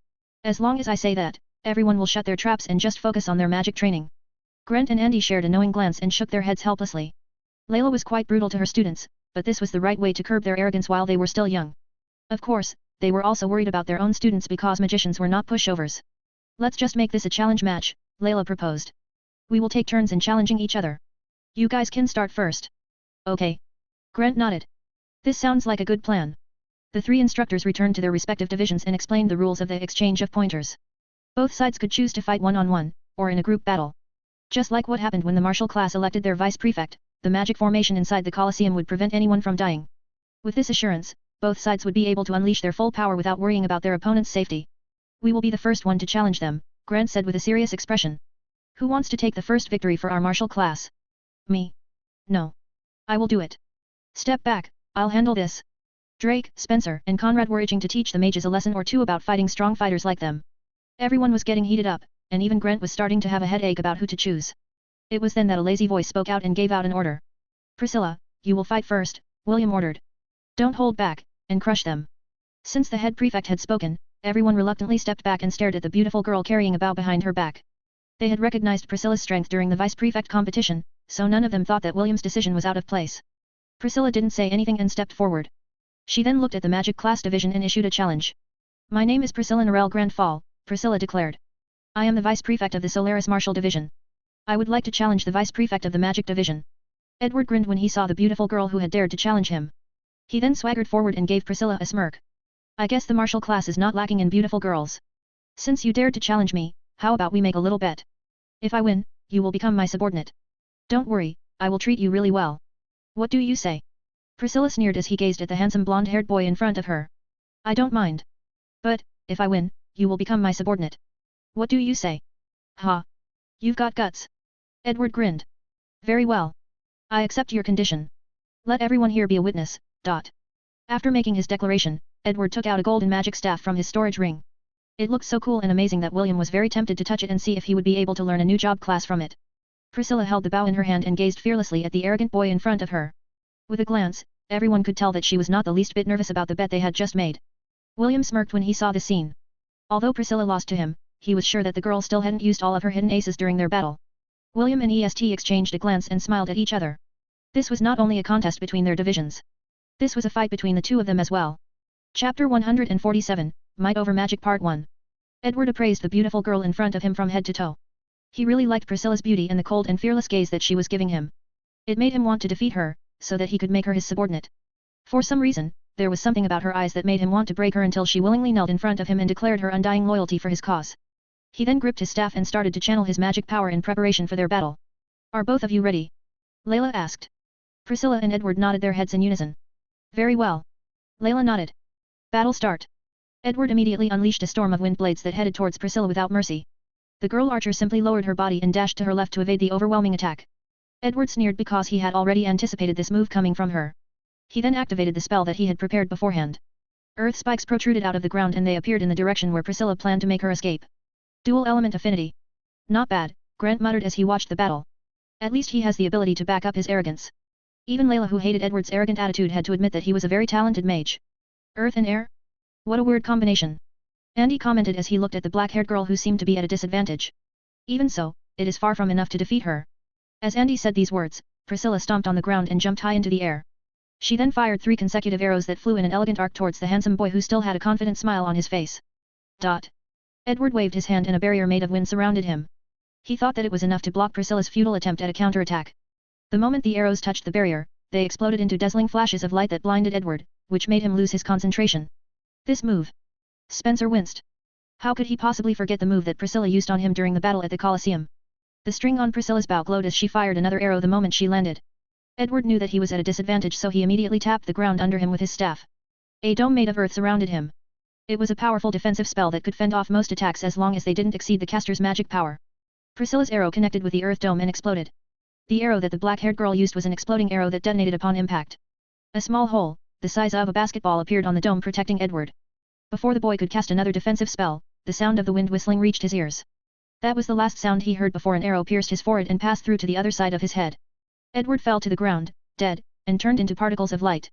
[SPEAKER 1] As long as I say that, everyone will shut their traps and just focus on their magic training. Grant and Andy shared a knowing glance and shook their heads helplessly. Layla was quite brutal to her students, but this was the right way to curb their arrogance while they were still young. Of course, they were also worried about their own students because magicians were not pushovers. Let's just make this a challenge match, Layla proposed. We will take turns in challenging each other. You guys can start first. Okay. Grant nodded. This sounds like a good plan. The three instructors returned to their respective divisions and explained the rules of the exchange of pointers. Both sides could choose to fight one-on-one, or in a group battle. Just like what happened when the martial class elected their vice prefect, the magic formation inside the Colosseum would prevent anyone from dying. With this assurance, both sides would be able to unleash their full power without worrying about their opponent's safety. We will be the first one to challenge them, Grant said with a serious expression. Who wants to take the first victory for our martial class? Me. No. I will do it. Step back, I'll handle this. Drake, Spencer, and Conrad were itching to teach the mages a lesson or two about fighting strong fighters like them. Everyone was getting heated up, and even Grant was starting to have a headache about who to choose. It was then that a lazy voice spoke out and gave out an order. Priscilla, you will fight first, William ordered. Don't hold back, and crush them. Since the head prefect had spoken, everyone reluctantly stepped back and stared at the beautiful girl carrying a bow behind her back. They had recognized Priscilla's strength during the vice prefect competition, so none of them thought that William's decision was out of place. Priscilla didn't say anything and stepped forward. She then looked at the magic class division and issued a challenge. My name is Priscilla Norel Grandfall, Priscilla declared. I am the vice prefect of the Solaris Martial Division. I would like to challenge the vice prefect of the magic division. Edward grinned when he saw the beautiful girl who had dared to challenge him. He then swaggered forward and gave Priscilla a smirk. I guess the martial class is not lacking in beautiful girls. Since you dared to challenge me, how about we make a little bet? If I win, you will become my subordinate. Don't worry, I will treat you really well. What do you say? Priscilla sneered as he gazed at the handsome blonde-haired boy in front of her. I don't mind. But, if I win, you will become my subordinate. What do you say? Ha! You've got guts. Edward grinned. Very well. I accept your condition. Let everyone here be a witness. After making his declaration, Edward took out a golden magic staff from his storage ring. It looked so cool and amazing that William was very tempted to touch it and see if he would be able to learn a new job class from it. Priscilla held the bow in her hand and gazed fearlessly at the arrogant boy in front of her. With a glance, everyone could tell that she was not the least bit nervous about the bet they had just made. William smirked when he saw the scene. Although Priscilla lost to him, he was sure that the girl still hadn't used all of her hidden aces during their battle. William and EST exchanged a glance and smiled at each other. This was not only a contest between their divisions. This was a fight between the two of them as well. Chapter 147, Might Over Magic Part 1. Edward appraised the beautiful girl in front of him from head to toe. He really liked Priscilla's beauty and the cold and fearless gaze that she was giving him. It made him want to defeat her, so that he could make her his subordinate. For some reason, there was something about her eyes that made him want to break her until she willingly knelt in front of him and declared her undying loyalty for his cause. He then gripped his staff and started to channel his magic power in preparation for their battle. Are both of you ready? Layla asked. Priscilla and Edward nodded their heads in unison. Very well. Layla nodded. Battle start. Edward immediately unleashed a storm of wind blades that headed towards Priscilla without mercy. The girl archer simply lowered her body and dashed to her left to evade the overwhelming attack. Edward sneered because he had already anticipated this move coming from her. He then activated the spell that he had prepared beforehand. Earth spikes protruded out of the ground and they appeared in the direction where Priscilla planned to make her escape. Dual element affinity. Not bad, Grant muttered as he watched the battle. At least he has the ability to back up his arrogance. Even Layla, who hated Edward's arrogant attitude, had to admit that he was a very talented mage. Earth and air? What a weird combination. Andy commented as he looked at the black-haired girl who seemed to be at a disadvantage. Even so, it is far from enough to defeat her. As Andy said these words, Priscilla stomped on the ground and jumped high into the air. She then fired 3 consecutive arrows that flew in an elegant arc towards the handsome boy who still had a confident smile on his face. Edward waved his hand and a barrier made of wind surrounded him. He thought that it was enough to block Priscilla's futile attempt at a counterattack. The moment the arrows touched the barrier, they exploded into dazzling flashes of light that blinded Edward, which made him lose his concentration. This move. Spencer winced. How could he possibly forget the move that Priscilla used on him during the battle at the Colosseum? The string on Priscilla's bow glowed as she fired another arrow the moment she landed. Edward knew that he was at a disadvantage, so he immediately tapped the ground under him with his staff. A dome made of earth surrounded him. It was a powerful defensive spell that could fend off most attacks as long as they didn't exceed the caster's magic power. Priscilla's arrow connected with the earth dome and exploded. The arrow that the black-haired girl used was an exploding arrow that detonated upon impact. A small hole, the size of a basketball appeared on the dome protecting Edward. Before the boy could cast another defensive spell, the sound of the wind whistling reached his ears. That was the last sound he heard before an arrow pierced his forehead and passed through to the other side of his head. Edward fell to the ground, dead, and turned into particles of light.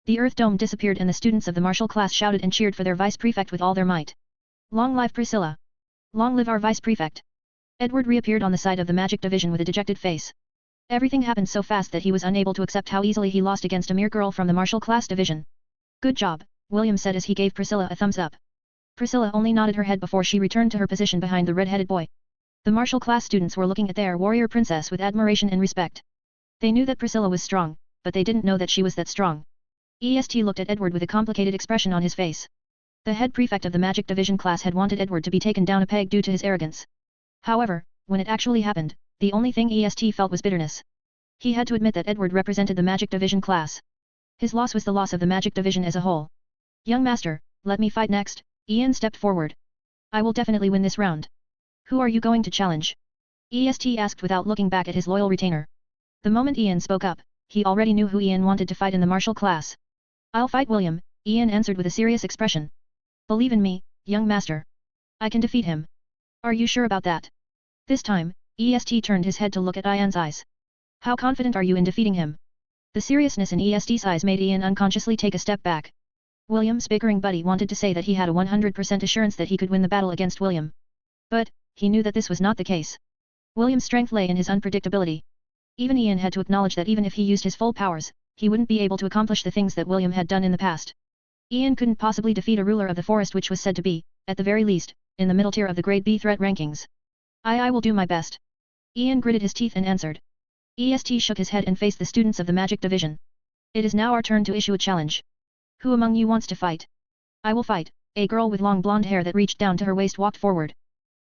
[SPEAKER 1] The earth dome disappeared and the students of the martial class shouted and cheered for their vice prefect with all their might. Long live Priscilla! Long live our vice prefect! Edward reappeared on the side of the magic division with a dejected face. Everything happened so fast that he was unable to accept how easily he lost against a mere girl from the martial class division. Good job, William said as he gave Priscilla a thumbs up. Priscilla only nodded her head before she returned to her position behind the red-headed boy. The martial class students were looking at their warrior princess with admiration and respect. They knew that Priscilla was strong, but they didn't know that she was that strong. EST looked at Edward with a complicated expression on his face. The head prefect of the magic division class had wanted Edward to be taken down a peg due to his arrogance. However, when it actually happened, the only thing EST felt was bitterness. He had to admit that Edward represented the magic division class. His loss was the loss of the magic division as a whole. Young master, let me fight next. Ian stepped forward. I will definitely win this round. Who are you going to challenge? EST asked without looking back at his loyal retainer. The moment Ian spoke up, he already knew who Ian wanted to fight in the martial class. I'll fight William, Ian answered with a serious expression. Believe in me, young master. I can defeat him. Are you sure about that? This time, EST turned his head to look at Ian's eyes. How confident are you in defeating him? The seriousness in EST's eyes made Ian unconsciously take a step back. William's bickering buddy wanted to say that he had a 100% assurance that he could win the battle against William. But, he knew that this was not the case. William's strength lay in his unpredictability. Even Ian had to acknowledge that even if he used his full powers, he wouldn't be able to accomplish the things that William had done in the past. Ian couldn't possibly defeat a ruler of the forest which was said to be, at the very least, in the middle tier of the grade B threat rankings. I will do my best. Ian gritted his teeth and answered. EST shook his head and faced the students of the magic division. It is now our turn to issue a challenge. Who among you wants to fight? I will fight. A girl with long blonde hair that reached down to her waist walked forward.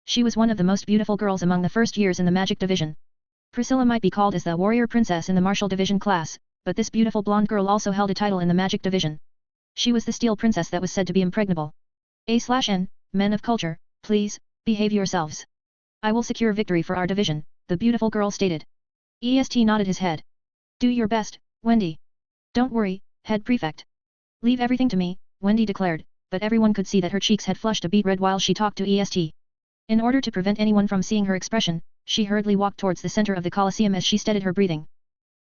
[SPEAKER 1] She was one of the most beautiful girls among the first years in the magic division. Priscilla might be called as the warrior princess in the martial division class, but this beautiful blonde girl also held a title in the magic division. She was the steel princess that was said to be impregnable. A/N, men of culture, please, behave yourselves. I will secure victory for our division, the beautiful girl stated. EST nodded his head. Do your best, Wendy. Don't worry, head prefect. Leave everything to me, Wendy declared, but everyone could see that her cheeks had flushed a beet red while she talked to EST. In order to prevent anyone from seeing her expression, she hurriedly walked towards the center of the Colosseum as she steadied her breathing.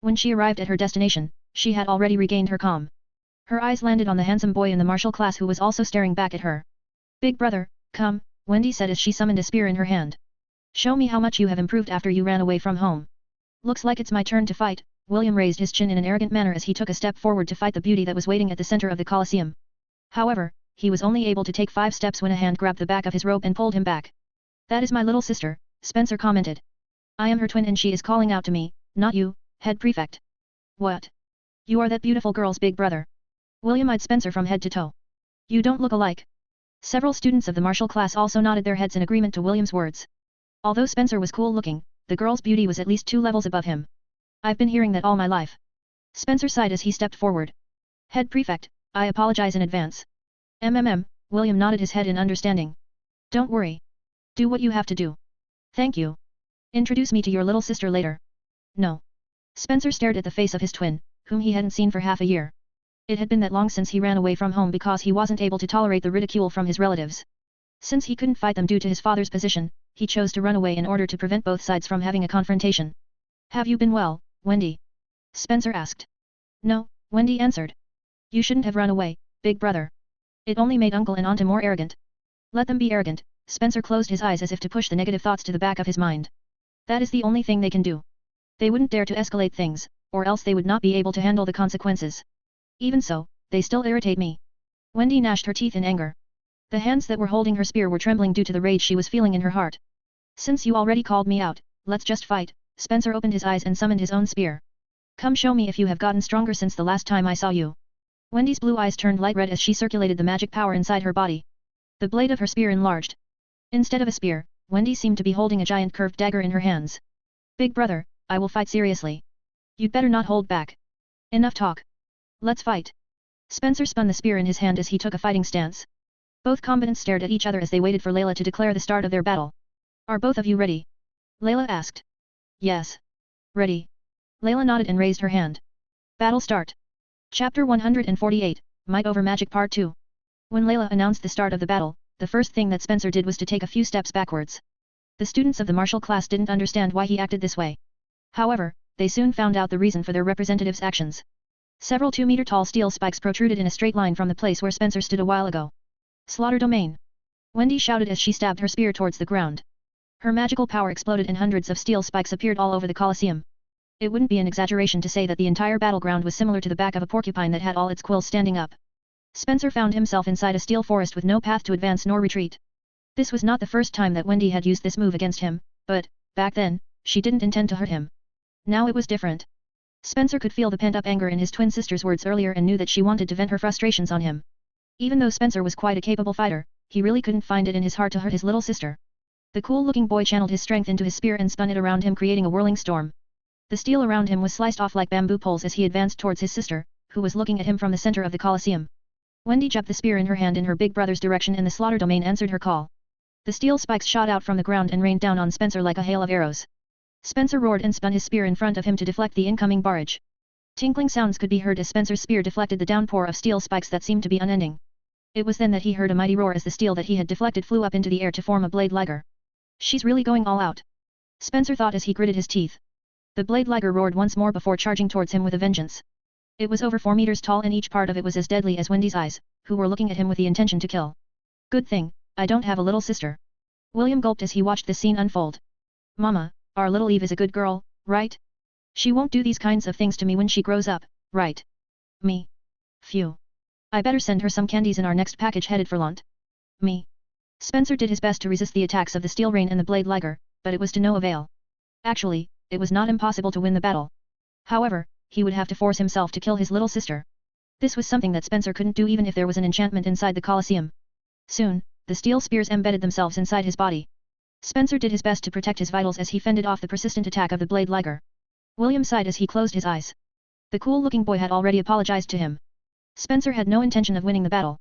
[SPEAKER 1] When she arrived at her destination, she had already regained her calm. Her eyes landed on the handsome boy in the martial class who was also staring back at her. Big brother, come, Wendy said as she summoned a spear in her hand. Show me how much you have improved after you ran away from home. Looks like it's my turn to fight. William raised his chin in an arrogant manner as he took a step forward to fight the beauty that was waiting at the center of the Colosseum. However, he was only able to take 5 steps when a hand grabbed the back of his robe and pulled him back. That is my little sister, Spencer commented. I am her twin and she is calling out to me, not you, head prefect. What? You are that beautiful girl's big brother. William eyed Spencer from head to toe. You don't look alike. Several students of the martial class also nodded their heads in agreement to William's words. Although Spencer was cool looking, the girl's beauty was at least 2 levels above him. I've been hearing that all my life. Spencer sighed as he stepped forward. Head prefect, I apologize in advance. William nodded his head in understanding. Don't worry. Do what you have to do. Thank you. Introduce me to your little sister later. No. Spencer stared at the face of his twin, whom he hadn't seen for half a year. It had been that long since he ran away from home because he wasn't able to tolerate the ridicule from his relatives. Since he couldn't fight them due to his father's position, he chose to run away in order to prevent both sides from having a confrontation. Have you been well, Wendy? Spencer asked. No, Wendy answered. You shouldn't have run away, big brother. It only made uncle and auntie more arrogant. Let them be arrogant. Spencer closed his eyes as if to push the negative thoughts to the back of his mind. That is the only thing they can do. They wouldn't dare to escalate things, or else they would not be able to handle the consequences. Even so, they still irritate me. Wendy gnashed her teeth in anger. The hands that were holding her spear were trembling due to the rage she was feeling in her heart. Since you already called me out, let's just fight. Spencer opened his eyes and summoned his own spear. Come show me if you have gotten stronger since the last time I saw you. Wendy's blue eyes turned light red as she circulated the magic power inside her body. The blade of her spear enlarged. Instead of a spear, Wendy seemed to be holding a giant curved dagger in her hands. Big brother, I will fight seriously. You'd better not hold back. Enough talk. Let's fight. Spencer spun the spear in his hand as he took a fighting stance. Both combatants stared at each other as they waited for Layla to declare the start of their battle. Are both of you ready? Layla asked. Yes. Ready. Layla nodded and raised her hand. Battle start. Chapter 148, Might Over Magic Part 2. When Layla announced the start of the battle, the first thing that Spencer did was to take a few steps backwards. The students of the martial class didn't understand why he acted this way. However, they soon found out the reason for their representative's actions. Several 2-meter-tall steel spikes protruded in a straight line from the place where Spencer stood a while ago. Slaughter domain! Wendy shouted as she stabbed her spear towards the ground. Her magical power exploded and hundreds of steel spikes appeared all over the Colosseum. It wouldn't be an exaggeration to say that the entire battleground was similar to the back of a porcupine that had all its quills standing up. Spencer found himself inside a steel forest with no path to advance nor retreat. This was not the first time that Wendy had used this move against him, but, back then, she didn't intend to hurt him. Now it was different. Spencer could feel the pent-up anger in his twin sister's words earlier and knew that she wanted to vent her frustrations on him. Even though Spencer was quite a capable fighter, he really couldn't find it in his heart to hurt his little sister. The cool-looking boy channeled his strength into his spear and spun it around him, creating a whirling storm. The steel around him was sliced off like bamboo poles as he advanced towards his sister, who was looking at him from the center of the Colosseum. Wendy jabbed the spear in her hand in her big brother's direction and the slaughter domain answered her call. The steel spikes shot out from the ground and rained down on Spencer like a hail of arrows. Spencer roared and spun his spear in front of him to deflect the incoming barrage. Tinkling sounds could be heard as Spencer's spear deflected the downpour of steel spikes that seemed to be unending. It was then that he heard a mighty roar as the steel that he had deflected flew up into the air to form a blade liger. She's really going all out. Spencer thought as he gritted his teeth. The blade liger roared once more before charging towards him with a vengeance. It was over 4 meters tall and each part of it was as deadly as Wendy's eyes, who were looking at him with the intention to kill. Good thing, I don't have a little sister. William gulped as he watched the scene unfold. Mama, our little Eve is a good girl, right? She won't do these kinds of things to me when she grows up, right? Me. Phew. I better send her some candies in our next package headed for Lant. Me. Spencer did his best to resist the attacks of the steel rain and the blade liger, but it was to no avail. Actually, it was not impossible to win the battle. However, he would have to force himself to kill his little sister. This was something that Spencer couldn't do even if there was an enchantment inside the Colosseum. Soon, the steel spears embedded themselves inside his body. Spencer did his best to protect his vitals as he fended off the persistent attack of the blade liger. William sighed as he closed his eyes. The cool-looking boy had already apologized to him. Spencer had no intention of winning the battle.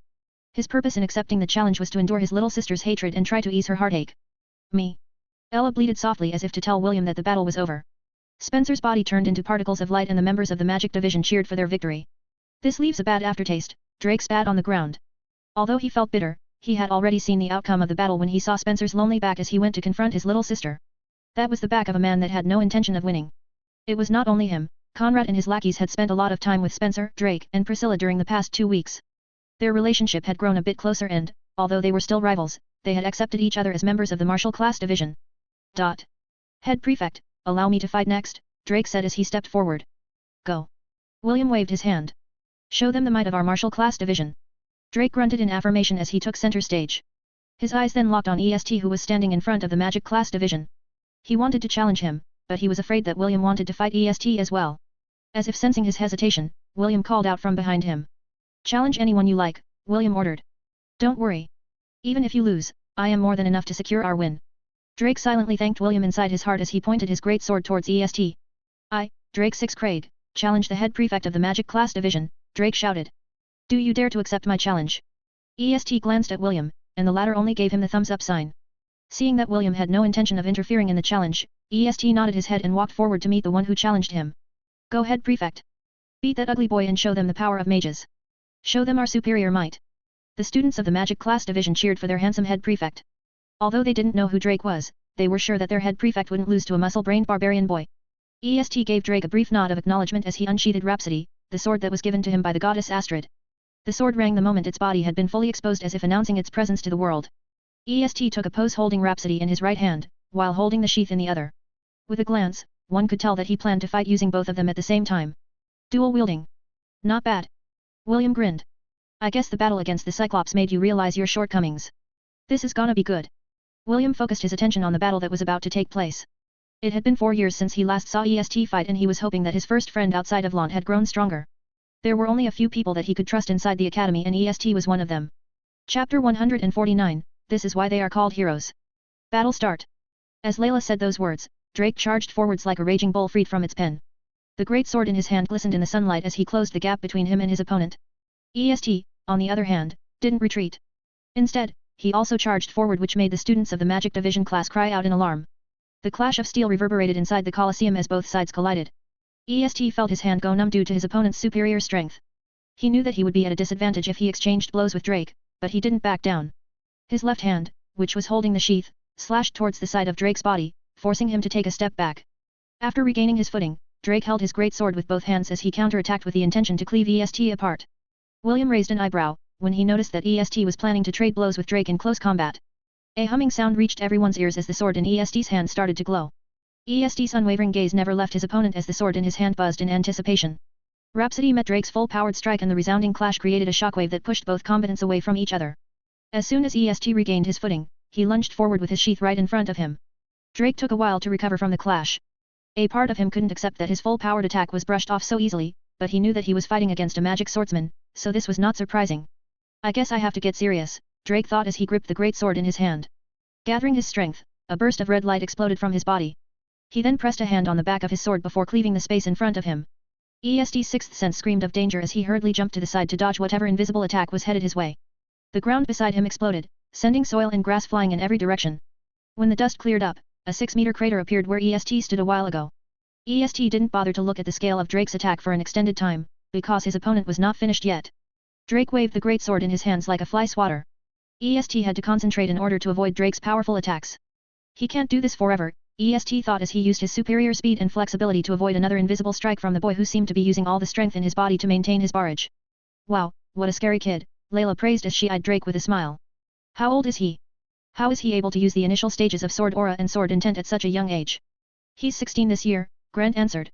[SPEAKER 1] His purpose in accepting the challenge was to endure his little sister's hatred and try to ease her heartache. Me. Ella bleated softly as if to tell William that the battle was over. Spencer's body turned into particles of light and the members of the magic division cheered for their victory. This leaves a bad aftertaste, Drake spat on the ground. Although he felt bitter, he had already seen the outcome of the battle when he saw Spencer's lonely back as he went to confront his little sister. That was the back of a man that had no intention of winning. It was not only him, Conrad and his lackeys had spent a lot of time with Spencer, Drake, and Priscilla during the past 2 weeks. Their relationship had grown a bit closer and, although they were still rivals, they had accepted each other as members of the martial class division. Head Prefect, allow me to fight next, Drake said as he stepped forward. Go. William waved his hand. Show them the might of our martial class division. Drake grunted in affirmation as he took center stage. His eyes then locked on EST who was standing in front of the magic class division. He wanted to challenge him, but he was afraid that William wanted to fight EST as well. As if sensing his hesitation, William called out from behind him. Challenge anyone you like, William ordered. Don't worry. Even if you lose, I am more than enough to secure our win. Drake silently thanked William inside his heart as he pointed his great sword towards EST. I, Drake 6 Craig, challenge the head prefect of the magic class division, Drake shouted. Do you dare to accept my challenge? EST glanced at William, and the latter only gave him the thumbs up sign. Seeing that William had no intention of interfering in the challenge, EST nodded his head and walked forward to meet the one who challenged him. Go head prefect. Beat that ugly boy and show them the power of mages. Show them our superior might. The students of the magic class division cheered for their handsome head prefect. Although they didn't know who Drake was, they were sure that their head prefect wouldn't lose to a muscle-brained barbarian boy. EST gave Drake a brief nod of acknowledgement as he unsheathed Rhapsody, the sword that was given to him by the goddess Astrid. The sword rang the moment its body had been fully exposed as if announcing its presence to the world. EST took a pose holding Rhapsody in his right hand, while holding the sheath in the other. With a glance, one could tell that he planned to fight using both of them at the same time. Dual wielding. Not bad. William grinned. I guess the battle against the Cyclops made you realize your shortcomings. This is gonna be good. William focused his attention on the battle that was about to take place. It had been 4 years since he last saw EST fight and he was hoping that his first friend outside of Lant had grown stronger. There were only a few people that he could trust inside the academy and EST was one of them. Chapter 149, This is why they are called heroes. Battle start. As Layla said those words, Drake charged forwards like a raging bull freed from its pen. The great sword in his hand glistened in the sunlight as he closed the gap between him and his opponent. EST, on the other hand, didn't retreat. Instead, he also charged forward which made the students of the Magic Division class cry out in alarm. The clash of steel reverberated inside the Colosseum as both sides collided. EST felt his hand go numb due to his opponent's superior strength. He knew that he would be at a disadvantage if he exchanged blows with Drake, but he didn't back down. His left hand, which was holding the sheath, slashed towards the side of Drake's body, forcing him to take a step back. After regaining his footing, Drake held his great sword with both hands as he counterattacked with the intention to cleave EST apart. William raised an eyebrow, when he noticed that EST was planning to trade blows with Drake in close combat. A humming sound reached everyone's ears as the sword in EST's hand started to glow. EST's unwavering gaze never left his opponent as the sword in his hand buzzed in anticipation. Rhapsody met Drake's full-powered strike and the resounding clash created a shockwave that pushed both combatants away from each other. As soon as EST regained his footing, he lunged forward with his sheath right in front of him. Drake took a while to recover from the clash. A part of him couldn't accept that his full-powered attack was brushed off so easily, but he knew that he was fighting against a magic swordsman, so this was not surprising. I guess I have to get serious, Drake thought as he gripped the great sword in his hand. Gathering his strength, a burst of red light exploded from his body. He then pressed a hand on the back of his sword before cleaving the space in front of him. EST's sixth sense screamed of danger as he hurriedly jumped to the side to dodge whatever invisible attack was headed his way. The ground beside him exploded, sending soil and grass flying in every direction. When the dust cleared up, a 6-meter crater appeared where EST stood a while ago. EST didn't bother to look at the scale of Drake's attack for an extended time, because his opponent was not finished yet. Drake waved the great sword in his hands like a fly swatter. EST had to concentrate in order to avoid Drake's powerful attacks. He can't do this forever, EST thought as he used his superior speed and flexibility to avoid another invisible strike from the boy who seemed to be using all the strength in his body to maintain his barrage. Wow, what a scary kid, Layla praised as she eyed Drake with a smile. How old is he? How is he able to use the initial stages of sword aura and sword intent at such a young age? He's 16 this year, Grant answered.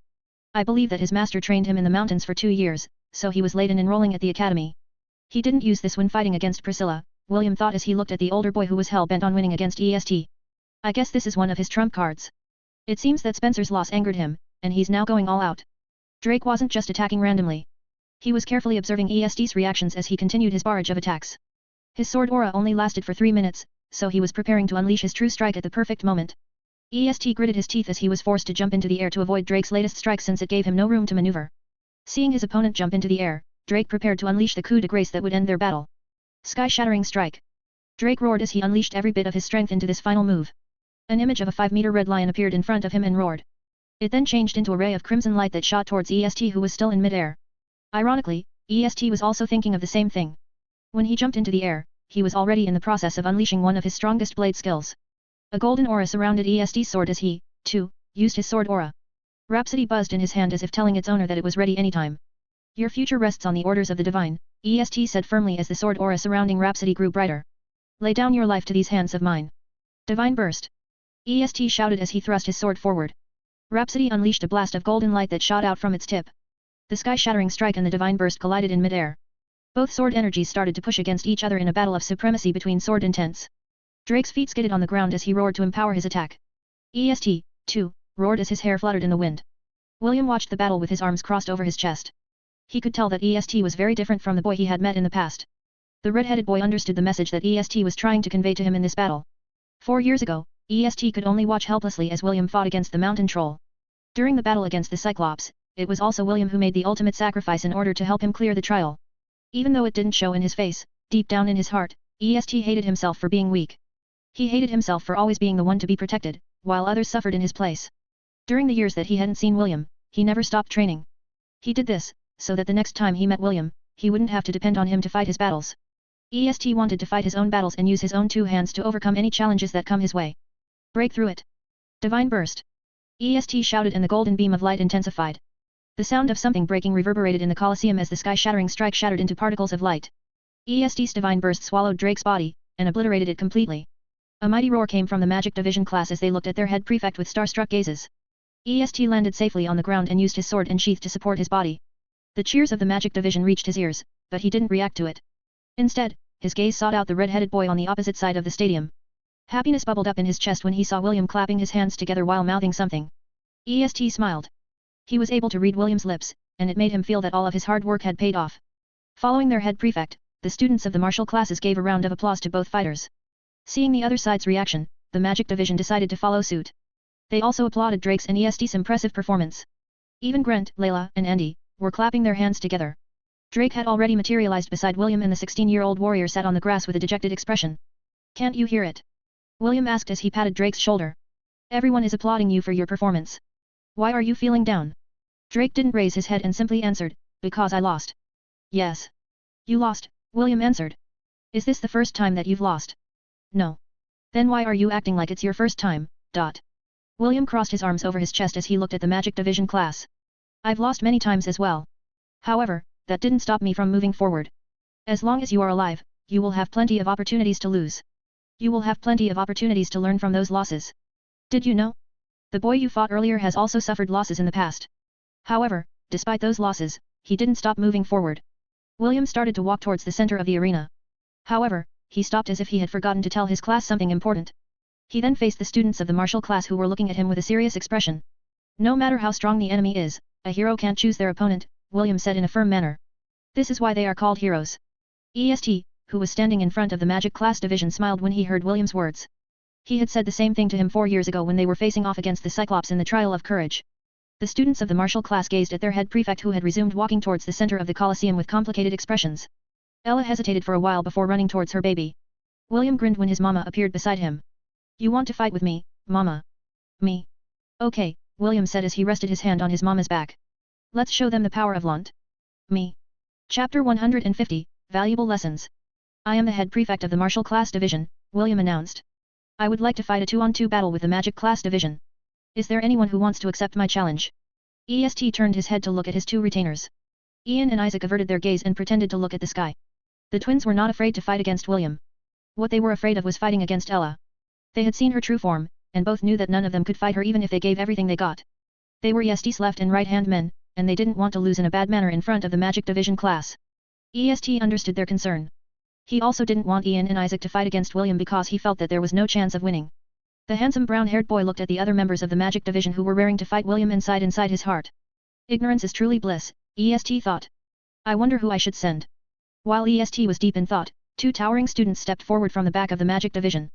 [SPEAKER 1] I believe that his master trained him in the mountains for 2 years, so he was late in enrolling at the academy. He didn't use this when fighting against Priscilla, William thought as he looked at the older boy who was hell-bent on winning against EST. I guess this is one of his trump cards. It seems that Spencer's loss angered him, and he's now going all out. Drake wasn't just attacking randomly. He was carefully observing EST's reactions as he continued his barrage of attacks. His sword aura only lasted for 3 minutes, so he was preparing to unleash his true strike at the perfect moment. EST gritted his teeth as he was forced to jump into the air to avoid Drake's latest strike since it gave him no room to maneuver. Seeing his opponent jump into the air, Drake prepared to unleash the coup de grace that would end their battle. Sky-shattering strike. Drake roared as he unleashed every bit of his strength into this final move. An image of a 5-meter red lion appeared in front of him and roared. It then changed into a ray of crimson light that shot towards EST who was still in mid-air. Ironically, EST was also thinking of the same thing. When he jumped into the air, he was already in the process of unleashing one of his strongest blade skills. A golden aura surrounded EST's sword as he, too, used his sword aura. Rhapsody buzzed in his hand as if telling its owner that it was ready anytime. Your future rests on the orders of the divine, EST said firmly as the sword aura surrounding Rhapsody grew brighter. Lay down your life to these hands of mine. Divine burst. EST shouted as he thrust his sword forward. Rhapsody unleashed a blast of golden light that shot out from its tip. The sky-shattering strike and the divine burst collided in mid-air. Both sword energies started to push against each other in a battle of supremacy between sword intents. Drake's feet skidded on the ground as he roared to empower his attack. EST, too, roared as his hair fluttered in the wind. William watched the battle with his arms crossed over his chest. He could tell that EST was very different from the boy he had met in the past. The red-headed boy understood the message that EST was trying to convey to him in this battle. 4 years ago, EST could only watch helplessly as William fought against the mountain troll. During the battle against the Cyclops, it was also William who made the ultimate sacrifice in order to help him clear the trial. Even though it didn't show in his face, deep down in his heart, EST hated himself for being weak. He hated himself for always being the one to be protected, while others suffered in his place. During the years that he hadn't seen William, he never stopped training. He did this, so that the next time he met William, he wouldn't have to depend on him to fight his battles. EST wanted to fight his own battles and use his own 2 hands to overcome any challenges that come his way. Break through it. Divine burst. EST shouted and the golden beam of light intensified. The sound of something breaking reverberated in the Colosseum as the sky-shattering strike shattered into particles of light. EST's divine burst swallowed Drake's body, and obliterated it completely. A mighty roar came from the Magic Division class as they looked at their head prefect with starstruck gazes. EST landed safely on the ground and used his sword and sheath to support his body. The cheers of the Magic Division reached his ears, but he didn't react to it. Instead, his gaze sought out the red-headed boy on the opposite side of the stadium. Happiness bubbled up in his chest when he saw William clapping his hands together while mouthing something. EST smiled. He was able to read William's lips, and it made him feel that all of his hard work had paid off. Following their head prefect, the students of the martial classes gave a round of applause to both fighters. Seeing the other side's reaction, the Magic Division decided to follow suit. They also applauded Drake's and EST's impressive performance. Even Grant, Layla, and Andy were clapping their hands together. Drake had already materialized beside William and the 16-year-old warrior sat on the grass with a dejected expression. Can't you hear it? William asked as he patted Drake's shoulder. Everyone is applauding you for your performance. Why are you feeling down? Drake didn't raise his head and simply answered, because I lost. Yes. You lost, William answered. Is this the first time that you've lost? No. Then why are you acting like it's your first time, dot. William crossed his arms over his chest as he looked at the Magic Division class. I've lost many times as well. However, that didn't stop me from moving forward. As long as you are alive, you will have plenty of opportunities to lose. You will have plenty of opportunities to learn from those losses. Did you know? The boy you fought earlier has also suffered losses in the past. However, despite those losses, he didn't stop moving forward. William started to walk towards the center of the arena. However, he stopped as if he had forgotten to tell his class something important. He then faced the students of the martial class who were looking at him with a serious expression. No matter how strong the enemy is, a hero can't choose their opponent, William said in a firm manner. This is why they are called heroes. EST, who was standing in front of the magic class division, smiled when he heard William's words. He had said the same thing to him 4 years ago when they were facing off against the Cyclops in the Trial of Courage. The students of the martial class gazed at their head prefect who had resumed walking towards the center of the Colosseum with complicated expressions. Ella hesitated for a while before running towards her baby. William grinned when his mama appeared beside him. You want to fight with me, mama? Me? Okay, William said as he rested his hand on his mama's back. Let's show them the power of Lant. Me. Chapter 150, Valuable Lessons. I am the head prefect of the martial class division, William announced. I would like to fight a 2-on-2 battle with the magic class division. Is there anyone who wants to accept my challenge? EST turned his head to look at his 2 retainers. Ian and Isaac averted their gaze and pretended to look at the sky. The twins were not afraid to fight against William. What they were afraid of was fighting against Ella. They had seen her true form, and both knew that none of them could fight her even if they gave everything they got. They were EST's left and right-hand men, and they didn't want to lose in a bad manner in front of the magic division class. EST understood their concern. He also didn't want Ian and Isaac to fight against William because he felt that there was no chance of winning. The handsome brown-haired boy looked at the other members of the magic division who were raring to fight William and sighed inside his heart. Ignorance is truly bliss, EST thought. I wonder who I should send. While EST was deep in thought, 2 towering students stepped forward from the back of the magic division.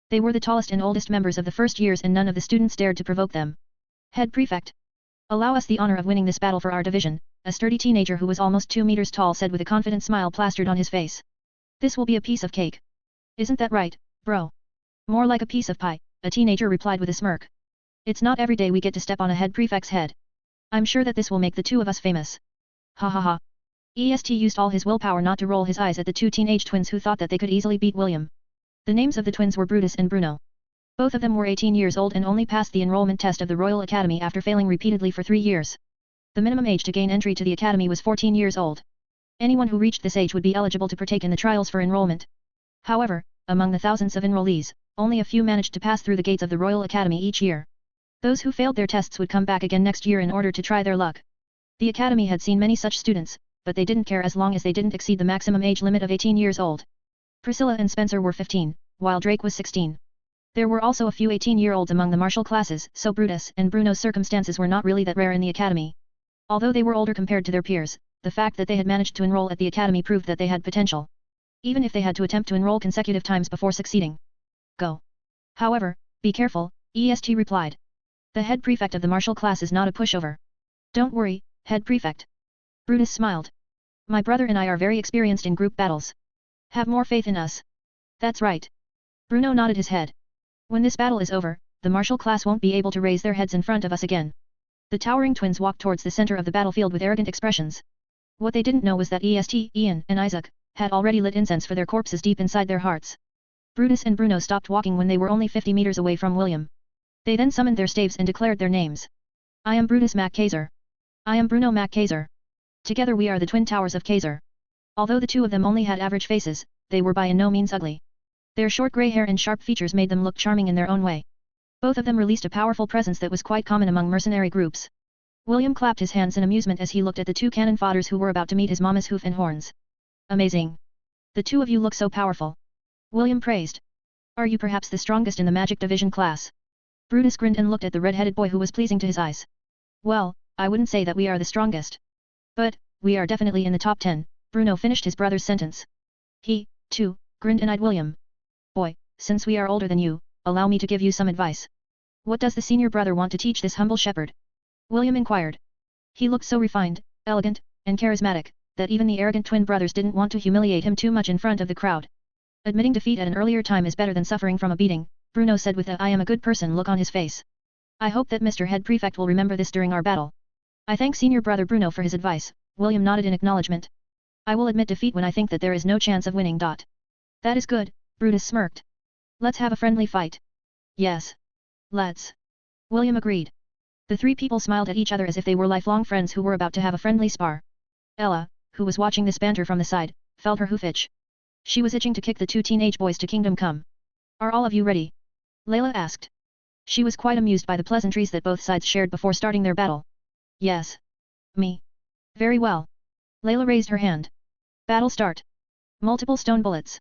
[SPEAKER 1] They were the tallest and oldest members of the first years and none of the students dared to provoke them. Head Prefect. Allow us the honor of winning this battle for our division, a sturdy teenager who was almost 2 meters tall said with a confident smile plastered on his face. This will be a piece of cake. Isn't that right, bro? More like a piece of pie, a teenager replied with a smirk. It's not every day we get to step on a head prefect's head. I'm sure that this will make the 2 of us famous. Ha ha ha. EST used all his willpower not to roll his eyes at the 2 teenage twins who thought that they could easily beat William. The names of the twins were Brutus and Bruno. Both of them were 18 years old and only passed the enrollment test of the Royal Academy after failing repeatedly for 3 years. The minimum age to gain entry to the academy was 14 years old. Anyone who reached this age would be eligible to partake in the trials for enrollment. However, among the thousands of enrollees, only a few managed to pass through the gates of the Royal Academy each year. Those who failed their tests would come back again next year in order to try their luck. The academy had seen many such students, but they didn't care as long as they didn't exceed the maximum age limit of 18 years old. Priscilla and Spencer were 15, while Drake was 16. There were also a few 18-year-olds among the martial classes, so Brutus and Bruno's circumstances were not really that rare in the academy. Although they were older compared to their peers, the fact that they had managed to enroll at the academy proved that they had potential. Even if they had to attempt to enroll consecutive times before succeeding. Go. However, be careful, EST replied. The head prefect of the martial class is not a pushover. Don't worry, head prefect. Brutus smiled. My brother and I are very experienced in group battles. Have more faith in us. That's right. Bruno nodded his head. When this battle is over, the martial class won't be able to raise their heads in front of us again. The towering twins walked towards the center of the battlefield with arrogant expressions. What they didn't know was that EST, Ian, and Isaac, had already lit incense for their corpses deep inside their hearts. Brutus and Bruno stopped walking when they were only 50 meters away from William. They then summoned their staves and declared their names. I am Brutus Mac Kaiser. I am Bruno Mac Kaiser. Together we are the Twin Towers of Kaiser. Although the 2 of them only had average faces, they were by no means ugly. Their short grey hair and sharp features made them look charming in their own way. Both of them released a powerful presence that was quite common among mercenary groups. William clapped his hands in amusement as he looked at the 2 cannon fodders who were about to meet his mama's hoof and horns. Amazing. The 2 of you look so powerful. William praised. Are you perhaps the strongest in the magic division class? Brutus grinned and looked at the red-headed boy who was pleasing to his eyes. Well, I wouldn't say that we are the strongest. But, we are definitely in the top 10, Bruno finished his brother's sentence. He, too, grinned and eyed William. Boy, since we are older than you, allow me to give you some advice. What does the senior brother want to teach this humble shepherd? William inquired. He looked so refined, elegant, and charismatic, that even the arrogant twin brothers didn't want to humiliate him too much in front of the crowd. Admitting defeat at an earlier time is better than suffering from a beating, Bruno said with a I am a good person look on his face. I hope that Mr. Head Prefect will remember this during our battle. I thank senior brother Bruno for his advice, William nodded in acknowledgement. I will admit defeat when I think that there is no chance of winning. That is good, Brutus smirked. Let's have a friendly fight. Yes. Let's. William agreed. The three people smiled at each other as if they were lifelong friends who were about to have a friendly spar. Ella, who was watching this banter from the side, felt her hoof itch. She was itching to kick the two teenage boys to Kingdom Come. Are all of you ready? Layla asked. She was quite amused by the pleasantries that both sides shared before starting their battle. Yes. Me. Very well. Layla raised her hand. Battle start. Multiple stone bullets.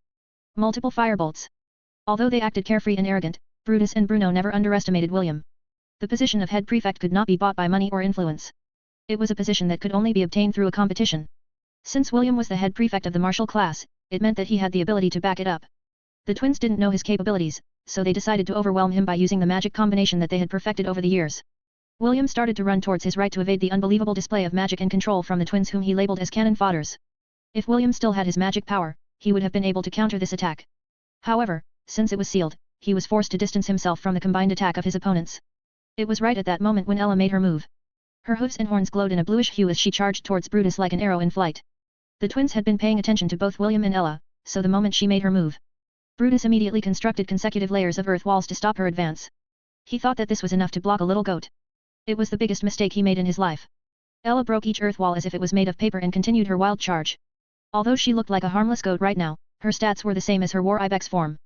[SPEAKER 1] Multiple firebolts. Although they acted carefree and arrogant, Brutus and Bruno never underestimated William. The position of head prefect could not be bought by money or influence. It was a position that could only be obtained through a competition. Since William was the head prefect of the martial class, it meant that he had the ability to back it up. The twins didn't know his capabilities, so they decided to overwhelm him by using the magic combination that they had perfected over the years. William started to run towards his right to evade the unbelievable display of magic and control from the twins whom he labeled as cannon fodders. If William still had his magic power, he would have been able to counter this attack. However, since it was sealed, he was forced to distance himself from the combined attack of his opponents. It was right at that moment when Ella made her move. Her hooves and horns glowed in a bluish hue as she charged towards Brutus like an arrow in flight. The twins had been paying attention to both William and Ella, so the moment she made her move, Brutus immediately constructed consecutive layers of earth walls to stop her advance. He thought that this was enough to block a little goat. It was the biggest mistake he made in his life. Ella broke each earth wall as if it was made of paper and continued her wild charge. Although she looked like a harmless goat right now, her stats were the same as her war ibex form.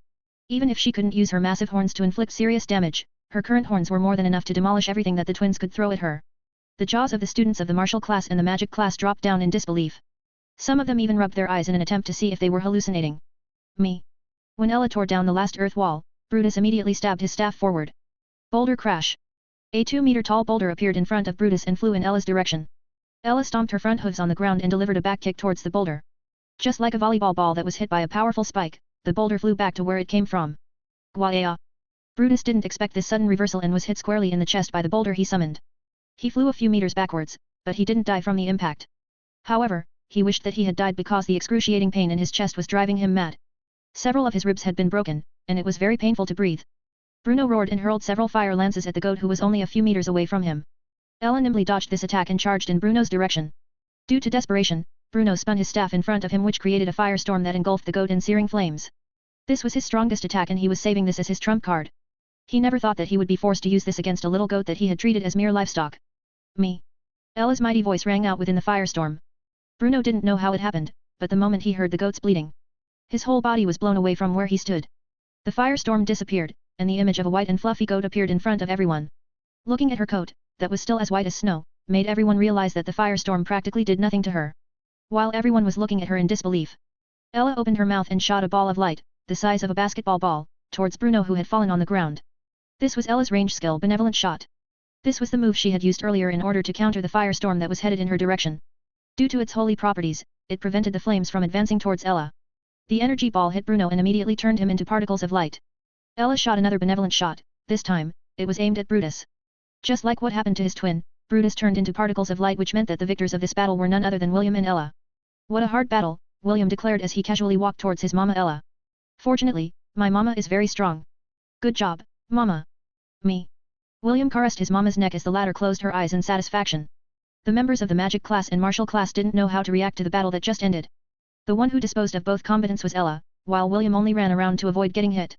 [SPEAKER 1] Even if she couldn't use her massive horns to inflict serious damage, her current horns were more than enough to demolish everything that the twins could throw at her. The jaws of the students of the martial class and the magic class dropped down in disbelief. Some of them even rubbed their eyes in an attempt to see if they were hallucinating. Me. When Ella tore down the last earth wall, Brutus immediately stabbed his staff forward. Boulder crash. A 2-meter-tall boulder appeared in front of Brutus and flew in Ella's direction. Ella stomped her front hooves on the ground and delivered a back kick towards the boulder. Just like a volleyball ball that was hit by a powerful spike, the boulder flew back to where it came from. Gwaya. Brutus didn't expect this sudden reversal and was hit squarely in the chest by the boulder he summoned. He flew a few meters backwards, but he didn't die from the impact. However, he wished that he had died because the excruciating pain in his chest was driving him mad. Several of his ribs had been broken, and it was very painful to breathe. Bruno roared and hurled several fire lances at the goat who was only a few meters away from him. Ella nimbly dodged this attack and charged in Bruno's direction. Due to desperation, Bruno spun his staff in front of him, which created a firestorm that engulfed the goat in searing flames. This was his strongest attack and he was saving this as his trump card. He never thought that he would be forced to use this against a little goat that he had treated as mere livestock. Me. Ella's mighty voice rang out within the firestorm. Bruno didn't know how it happened, but the moment he heard the goat's bleating, his whole body was blown away from where he stood. The firestorm disappeared, and the image of a white and fluffy goat appeared in front of everyone. Looking at her coat, that was still as white as snow, made everyone realize that the firestorm practically did nothing to her. While everyone was looking at her in disbelief, Ella opened her mouth and shot a ball of light, the size of a basketball ball, towards Bruno who had fallen on the ground. This was Ella's range skill benevolent shot. This was the move she had used earlier in order to counter the firestorm that was headed in her direction. Due to its holy properties, it prevented the flames from advancing towards Ella. The energy ball hit Bruno and immediately turned him into particles of light. Ella shot another benevolent shot, this time, it was aimed at Brutus. Just like what happened to his twin, Brutus turned into particles of light, which meant that the victors of this battle were none other than William and Ella. What a hard battle, William declared as he casually walked towards his mama Ella. Fortunately, my mama is very strong. Good job, mama. Me. William caressed his mama's neck as the latter closed her eyes in satisfaction. The members of the magic class and martial class didn't know how to react to the battle that just ended. The one who disposed of both combatants was Ella, while William only ran around to avoid getting hit.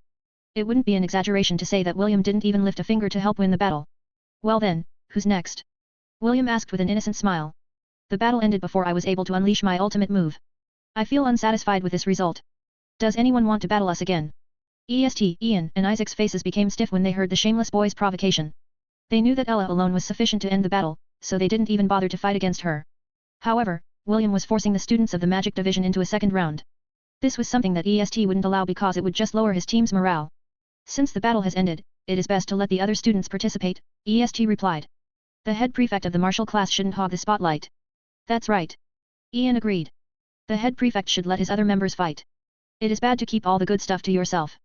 [SPEAKER 1] It wouldn't be an exaggeration to say that William didn't even lift a finger to help win the battle. Well then, who's next? William asked with an innocent smile. The battle ended before I was able to unleash my ultimate move. I feel unsatisfied with this result. Does anyone want to battle us again? Ian and Isaac's faces became stiff when they heard the shameless boy's provocation. They knew that Ella alone was sufficient to end the battle, so they didn't even bother to fight against her. However, William was forcing the students of the magic division into a second round. This was something that EST wouldn't allow because it would just lower his team's morale. Since the battle has ended, it is best to let the other students participate, EST replied. The head prefect of the martial class shouldn't hog the spotlight. That's right. Ian agreed. The head prefect should let his other members fight. It is bad to keep all the good stuff to yourself.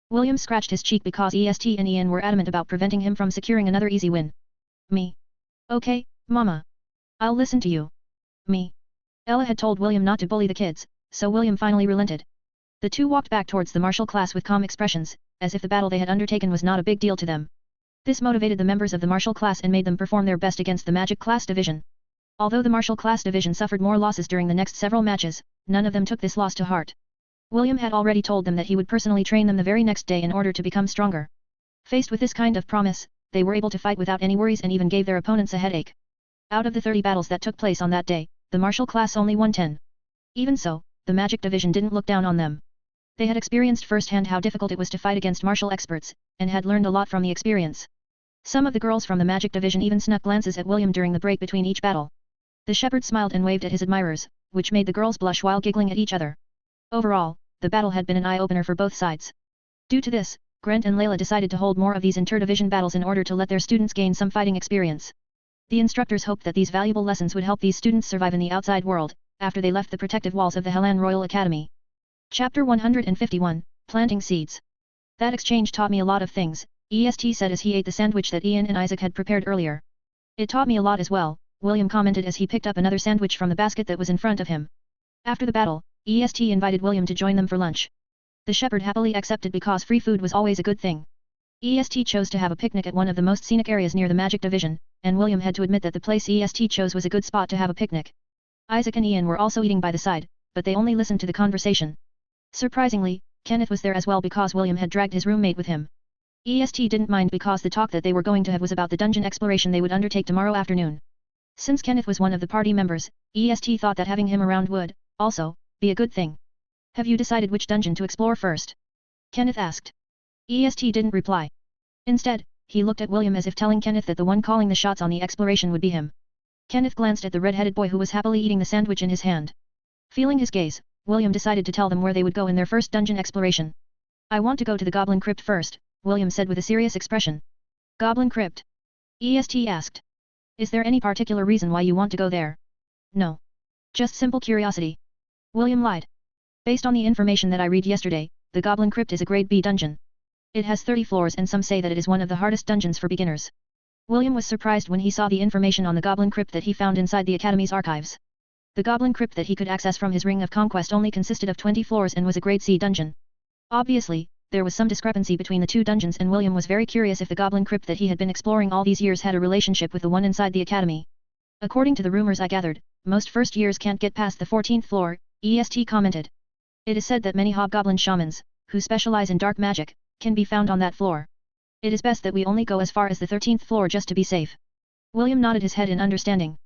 [SPEAKER 1] William scratched his cheek because EST and Ian were adamant about preventing him from securing another easy win. Me. Okay, mama. I'll listen to you. Me. Ella had told William not to bully the kids, so William finally relented. The two walked back towards the martial class with calm expressions, as if the battle they had undertaken was not a big deal to them. This motivated the members of the martial class and made them perform their best against the magic class division. Although the martial class division suffered more losses during the next several matches, none of them took this loss to heart. William had already told them that he would personally train them the very next day in order to become stronger. Faced with this kind of promise, they were able to fight without any worries and even gave their opponents a headache. Out of the 30 battles that took place on that day, the martial class only won 10. Even so, the magic division didn't look down on them. They had experienced firsthand how difficult it was to fight against martial experts, and had learned a lot from the experience. Some of the girls from the magic division even snuck glances at William during the break between each battle. The shepherd smiled and waved at his admirers, which made the girls blush while giggling at each other. Overall, the battle had been an eye-opener for both sides. Due to this, Grant and Layla decided to hold more of these inter-division battles in order to let their students gain some fighting experience. The instructors hoped that these valuable lessons would help these students survive in the outside world, after they left the protective walls of the Helan Royal Academy. Chapter 151, Planting Seeds. That exchange taught me a lot of things, EST said as he ate the sandwich that Ian and Isaac had prepared earlier. It taught me a lot as well, William commented as he picked up another sandwich from the basket that was in front of him. After the battle, EST invited William to join them for lunch. The shepherd happily accepted because free food was always a good thing. EST chose to have a picnic at one of the most scenic areas near the magic division, and William had to admit that the place EST chose was a good spot to have a picnic. Isaac and Ian were also eating by the side, but they only listened to the conversation. Surprisingly, Kenneth was there as well because William had dragged his roommate with him. EST didn't mind because the talk that they were going to have was about the dungeon exploration they would undertake tomorrow afternoon. Since Kenneth was one of the party members, EST thought that having him around would, also, be a good thing. Have you decided which dungeon to explore first? Kenneth asked. EST didn't reply. Instead, he looked at William as if telling Kenneth that the one calling the shots on the exploration would be him. Kenneth glanced at the red-headed boy who was happily eating the sandwich in his hand. Feeling his gaze, William decided to tell them where they would go in their first dungeon exploration. I want to go to the Goblin Crypt first, William said with a serious expression. Goblin Crypt? EST asked. Is there any particular reason why you want to go there? No. Just simple curiosity. William lied. Based on the information that I read yesterday, the Goblin Crypt is a grade B dungeon. It has 30 floors and some say that it is one of the hardest dungeons for beginners. William was surprised when he saw the information on the Goblin Crypt that he found inside the Academy's archives. The Goblin Crypt that he could access from his Ring of Conquest only consisted of 20 floors and was a grade C dungeon. Obviously, there was some discrepancy between the two dungeons and William was very curious if the Goblin Crypt that he had been exploring all these years had a relationship with the one inside the Academy. According to the rumors I gathered, most first years can't get past the 14th floor, EST commented. It is said that many hobgoblin shamans, who specialize in dark magic, can be found on that floor. It is best that we only go as far as the 13th floor just to be safe. William nodded his head in understanding.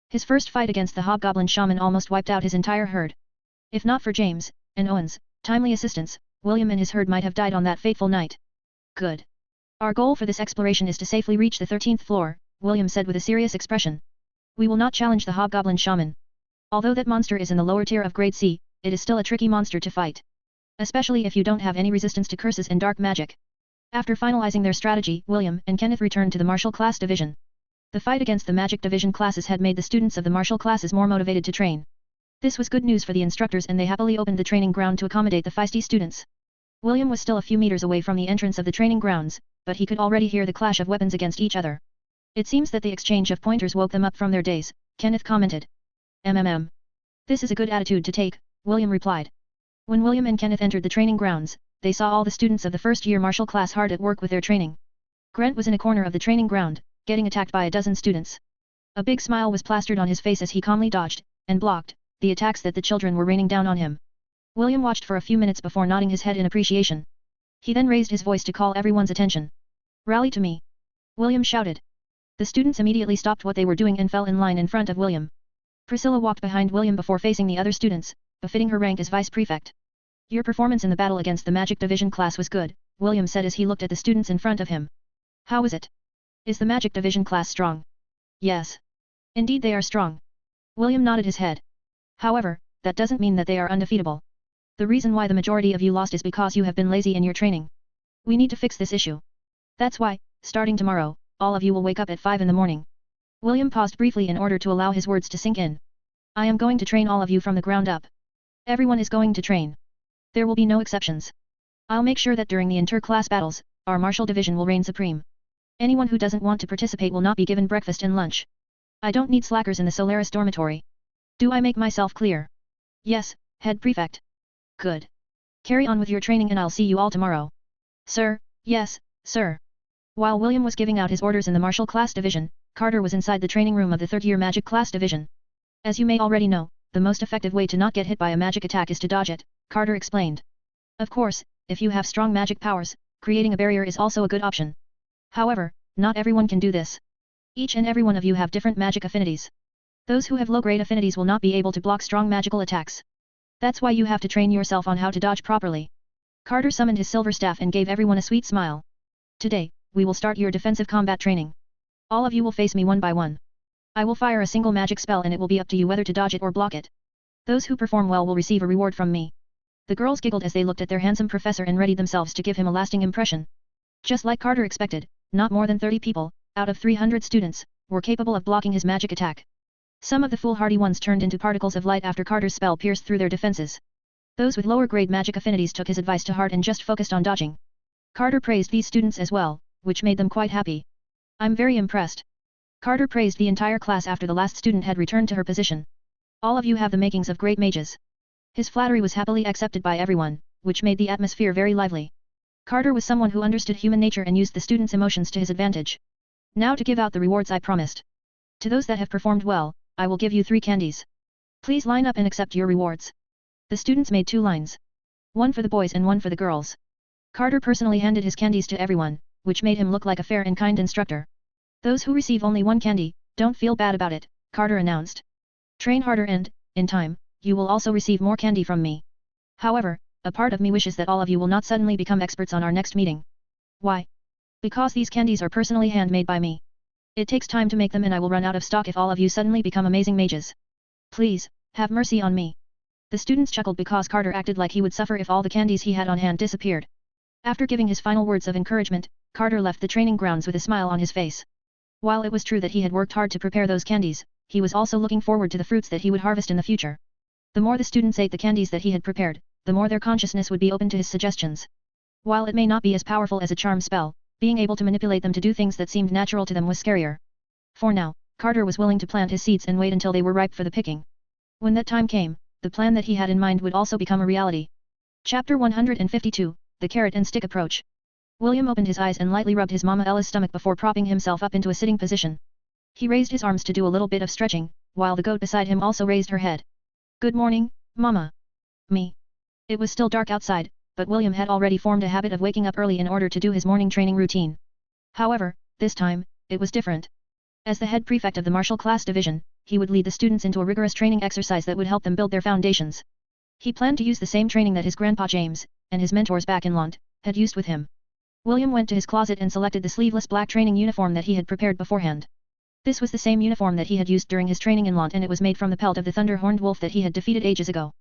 [SPEAKER 1] His first fight against the hobgoblin shaman almost wiped out his entire herd. If not for James and Owen's timely assistance, William and his herd might have died on that fateful night. Good. Our goal for this exploration is to safely reach the 13th floor, William said with a serious expression. We will not challenge the hobgoblin shaman. Although that monster is in the lower tier of grade C, it is still a tricky monster to fight. Especially if you don't have any resistance to curses and dark magic. After finalizing their strategy, William and Kenneth returned to the martial class division. The fight against the magic division classes had made the students of the martial classes more motivated to train. This was good news for the instructors and they happily opened the training ground to accommodate the feisty students. William was still a few meters away from the entrance of the training grounds, but he could already hear the clash of weapons against each other. It seems that the exchange of pointers woke them up from their daze, Kenneth commented. This is a good attitude to take, William replied. When William and Kenneth entered the training grounds, they saw all the students of the first-year martial class hard at work with their training. Grant was in a corner of the training ground, getting attacked by a dozen students. A big smile was plastered on his face as he calmly dodged, and blocked, the attacks that the children were raining down on him. William watched for a few minutes before nodding his head in appreciation. He then raised his voice to call everyone's attention. Rally to me! William shouted. The students immediately stopped what they were doing and fell in line in front of William. Priscilla walked behind William before facing the other students, befitting her rank as vice prefect. Your performance in the battle against the magic division class was good, William said as he looked at the students in front of him. How was it? Is the magic division class strong? Yes. Indeed they are strong. William nodded his head. However, that doesn't mean that they are undefeatable. The reason why the majority of you lost is because you have been lazy in your training. We need to fix this issue. That's why, starting tomorrow, all of you will wake up at 5 in the morning. William paused briefly in order to allow his words to sink in. I am going to train all of you from the ground up. Everyone is going to train. There will be no exceptions. I'll make sure that during the inter-class battles, our martial division will reign supreme. Anyone who doesn't want to participate will not be given breakfast and lunch. I don't need slackers in the Solaris dormitory. Do I make myself clear? Yes, head prefect. Good. Carry on with your training and I'll see you all tomorrow. Sir, yes, sir. While William was giving out his orders in the martial class division, Carter was inside the training room of the third-year magic class division. As you may already know, the most effective way to not get hit by a magic attack is to dodge it, Carter explained. Of course, if you have strong magic powers, creating a barrier is also a good option. However, not everyone can do this. Each and every one of you have different magic affinities. Those who have low-grade affinities will not be able to block strong magical attacks. That's why you have to train yourself on how to dodge properly. Carter summoned his silver staff and gave everyone a sweet smile. Today, we will start your defensive combat training. All of you will face me one by one. I will fire a single magic spell and it will be up to you whether to dodge it or block it. Those who perform well will receive a reward from me. The girls giggled as they looked at their handsome professor and readied themselves to give him a lasting impression. Just like Carter expected, not more than 30 people, out of 300 students, were capable of blocking his magic attack. Some of the foolhardy ones turned into particles of light after Carter's spell pierced through their defenses. Those with lower-grade magic affinities took his advice to heart and just focused on dodging. Carter praised these students as well, which made them quite happy. I'm very impressed. Carter praised the entire class after the last student had returned to her position. All of you have the makings of great mages. His flattery was happily accepted by everyone, which made the atmosphere very lively. Carter was someone who understood human nature and used the students' emotions to his advantage. Now to give out the rewards I promised. To those that have performed well, I will give you 3 candies. Please line up and accept your rewards. The students made 2 lines. One for the boys and one for the girls. Carter personally handed his candies to everyone, which made him look like a fair and kind instructor. Those who receive only 1 candy, don't feel bad about it, Carter announced. Train harder and, in time, you will also receive more candy from me. However, a part of me wishes that all of you will not suddenly become experts on our next meeting. Why? Because these candies are personally handmade by me. It takes time to make them and I will run out of stock if all of you suddenly become amazing mages. Please, have mercy on me. The students chuckled because Carter acted like he would suffer if all the candies he had on hand disappeared. After giving his final words of encouragement, Carter left the training grounds with a smile on his face. While it was true that he had worked hard to prepare those candies, he was also looking forward to the fruits that he would harvest in the future. The more the students ate the candies that he had prepared, the more their consciousness would be open to his suggestions. While it may not be as powerful as a charm spell, being able to manipulate them to do things that seemed natural to them was scarier. For now, Carter was willing to plant his seeds and wait until they were ripe for the picking. When that time came, the plan that he had in mind would also become a reality. Chapter 152, The Carrot and Stick Approach. William opened his eyes and lightly rubbed his Mama Ella's stomach before propping himself up into a sitting position. He raised his arms to do a little bit of stretching, while the goat beside him also raised her head. Good morning, Mama. Me. It was still dark outside, but William had already formed a habit of waking up early in order to do his morning training routine. However, this time, it was different. As the head prefect of the martial class division, he would lead the students into a rigorous training exercise that would help them build their foundations. He planned to use the same training that his grandpa James, and his mentors back in Lont, had used with him. William went to his closet and selected the sleeveless black training uniform that he had prepared beforehand. This was the same uniform that he had used during his training in Lont and it was made from the pelt of the thunder-horned wolf that he had defeated ages ago.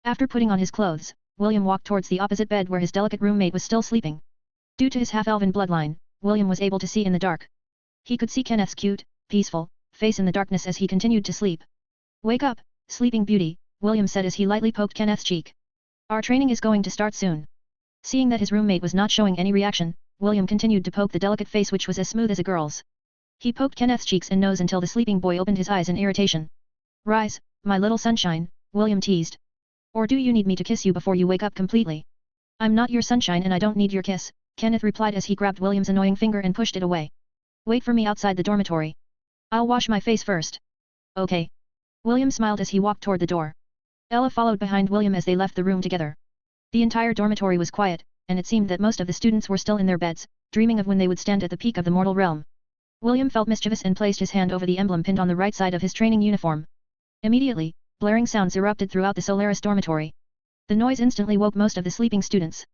[SPEAKER 1] After putting on his clothes, William walked towards the opposite bed where his delicate roommate was still sleeping. Due to his half-elven bloodline, William was able to see in the dark. He could see Kenneth's cute, peaceful, face in the darkness as he continued to sleep. Wake up, sleeping beauty, William said as he lightly poked Kenneth's cheek. Our training is going to start soon. Seeing that his roommate was not showing any reaction, William continued to poke the delicate face which was as smooth as a girl's. He poked Kenneth's cheeks and nose until the sleeping boy opened his eyes in irritation. Rise, my little sunshine, William teased. Or do you need me to kiss you before you wake up completely? I'm not your sunshine and I don't need your kiss, Kenneth replied as he grabbed William's annoying finger and pushed it away. Wait for me outside the dormitory. I'll wash my face first. Okay. William smiled as he walked toward the door. Ella followed behind William as they left the room together. The entire dormitory was quiet, and it seemed that most of the students were still in their beds, dreaming of when they would stand at the peak of the mortal realm. William felt mischievous and placed his hand over the emblem pinned on the right side of his training uniform. Immediately, blaring sounds erupted throughout the Solaris dormitory. The noise instantly woke most of the sleeping students.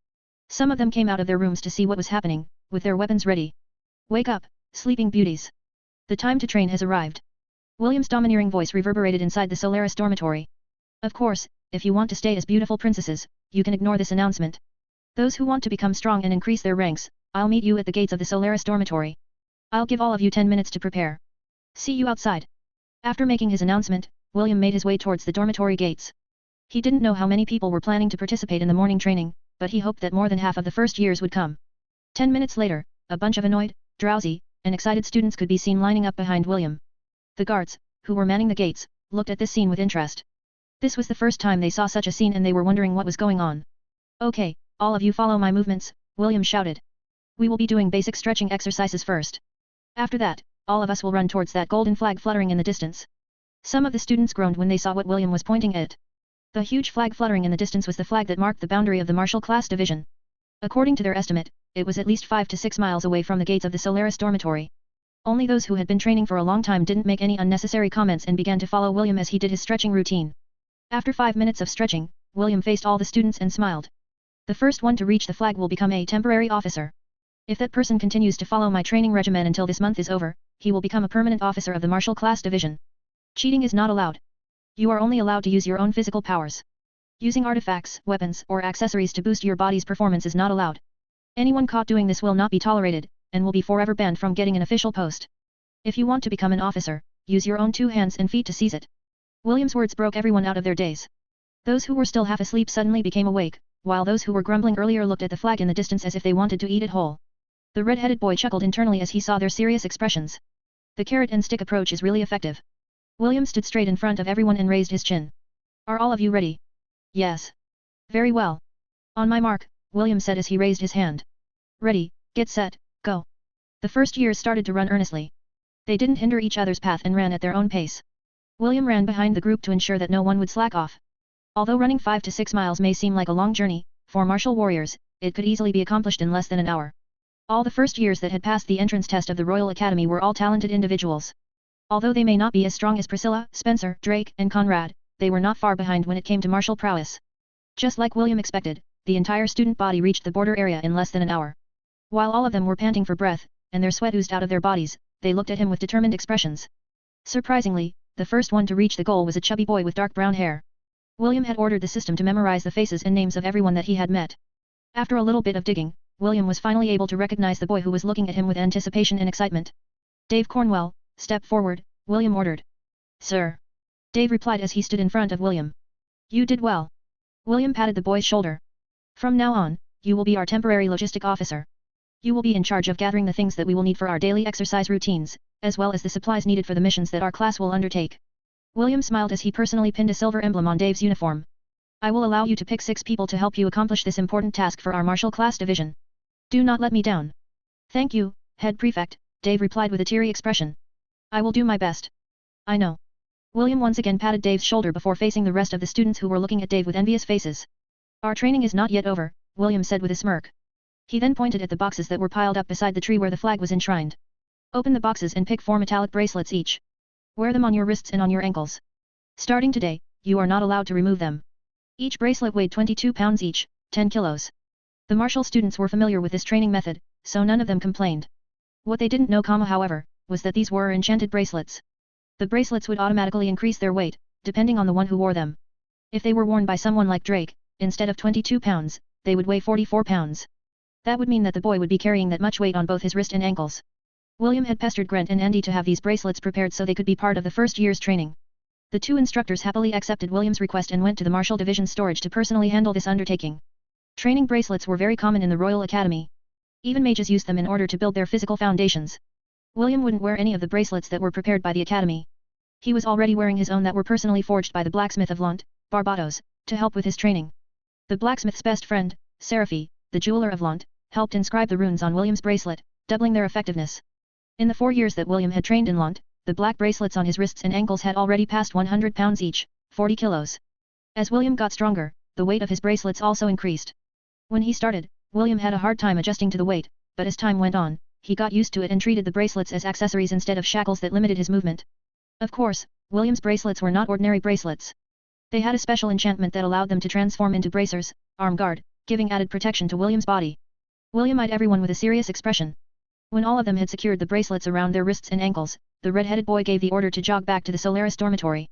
[SPEAKER 1] Some of them came out of their rooms to see what was happening, with their weapons ready. Wake up, sleeping beauties. The time to train has arrived. William's domineering voice reverberated inside the Solaris dormitory. Of course, if you want to stay as beautiful princesses, you can ignore this announcement. Those who want to become strong and increase their ranks, I'll meet you at the gates of the Solaris dormitory. I'll give all of you 10 minutes to prepare. See you outside. After making his announcement, William made his way towards the dormitory gates. He didn't know how many people were planning to participate in the morning training, but he hoped that more than half of the first years would come. 10 minutes later, a bunch of annoyed, drowsy, and excited students could be seen lining up behind William. The guards, who were manning the gates, looked at this scene with interest. This was the first time they saw such a scene and they were wondering what was going on. Okay, all of you follow my movements, William shouted. We will be doing basic stretching exercises first. After that, All of us will run towards that golden flag fluttering in the distance. Some of the students groaned when they saw what William was pointing at. The huge flag fluttering in the distance was the flag that marked the boundary of the martial class division. According to their estimate, it was at least 5 to 6 miles away from the gates of the Solaris dormitory. Only those who had been training for a long time didn't make any unnecessary comments and began to follow William as he did his stretching routine. After 5 minutes of stretching, William faced all the students and smiled. The first one to reach the flag will become a temporary officer. If that person continues to follow my training regimen until this month is over, he will become a permanent officer of the martial class division. Cheating is not allowed. You are only allowed to use your own physical powers. Using artifacts, weapons, or accessories to boost your body's performance is not allowed. Anyone caught doing this will not be tolerated, and will be forever banned from getting an official post. If you want to become an officer, use your own 2 hands and feet to seize it. William's words broke everyone out of their daze. Those who were still half asleep suddenly became awake, while those who were grumbling earlier looked at the flag in the distance as if they wanted to eat it whole. The red-headed boy chuckled internally as he saw their serious expressions. The carrot and stick approach is really effective. William stood straight in front of everyone and raised his chin. Are all of you ready? Yes. Very well. On my mark, William said as he raised his hand. Ready, get set, go. The first years started to run earnestly. They didn't hinder each other's path and ran at their own pace. William ran behind the group to ensure that no one would slack off. Although running 5 to 6 miles may seem like a long journey, for martial warriors, it could easily be accomplished in less than an hour. All the first years that had passed the entrance test of the Royal Academy were all talented individuals. Although they may not be as strong as Priscilla, Spencer, Drake, and Conrad, they were not far behind when it came to martial prowess. Just like William expected, the entire student body reached the border area in less than an hour. While all of them were panting for breath, and their sweat oozed out of their bodies, they looked at him with determined expressions. Surprisingly, the first one to reach the goal was a chubby boy with dark brown hair. William had ordered the system to memorize the faces and names of everyone that he had met. After a little bit of digging, William was finally able to recognize the boy who was looking at him with anticipation and excitement. Dave Cornwell, step forward, William ordered. Sir. Dave replied as he stood in front of William. You did well. William patted the boy's shoulder. From now on, you will be our temporary logistic officer. You will be in charge of gathering the things that we will need for our daily exercise routines, as well as the supplies needed for the missions that our class will undertake. William smiled as he personally pinned a silver emblem on Dave's uniform. I will allow you to pick 6 people to help you accomplish this important task for our martial class division. Do not let me down. Thank you, Head Prefect, Dave replied with a teary expression. I will do my best. I know. William once again patted Dave's shoulder before facing the rest of the students who were looking at Dave with envious faces. Our training is not yet over, William said with a smirk. He then pointed at the boxes that were piled up beside the tree where the flag was enshrined. Open the boxes and pick 4 metallic bracelets each. Wear them on your wrists and on your ankles. Starting today, you are not allowed to remove them. Each bracelet weighed 22 pounds each, 10 kilos. The martial students were familiar with this training method, so none of them complained. What they didn't know, however, was that these were enchanted bracelets. The bracelets would automatically increase their weight, depending on the one who wore them. If they were worn by someone like Drake, instead of 22 pounds, they would weigh 44 pounds. That would mean that the boy would be carrying that much weight on both his wrist and ankles. William had pestered Grant and Andy to have these bracelets prepared so they could be part of the first year's training. The 2 instructors happily accepted William's request and went to the Martial Division storage to personally handle this undertaking. Training bracelets were very common in the Royal Academy. Even mages used them in order to build their physical foundations. William wouldn't wear any of the bracelets that were prepared by the Academy. He was already wearing his own that were personally forged by the blacksmith of Lont, Barbados, to help with his training. The blacksmith's best friend, Seraphi, the jeweler of Lont, helped inscribe the runes on William's bracelet, doubling their effectiveness. In the 4 years that William had trained in Lont, the black bracelets on his wrists and ankles had already passed 100 pounds each, 40 kilos. As William got stronger, the weight of his bracelets also increased. When he started, William had a hard time adjusting to the weight, but as time went on, he got used to it and treated the bracelets as accessories instead of shackles that limited his movement. Of course, William's bracelets were not ordinary bracelets. They had a special enchantment that allowed them to transform into bracers, arm guard, giving added protection to William's body. William eyed everyone with a serious expression. When all of them had secured the bracelets around their wrists and ankles, the red-headed boy gave the order to jog back to the Solaris dormitory.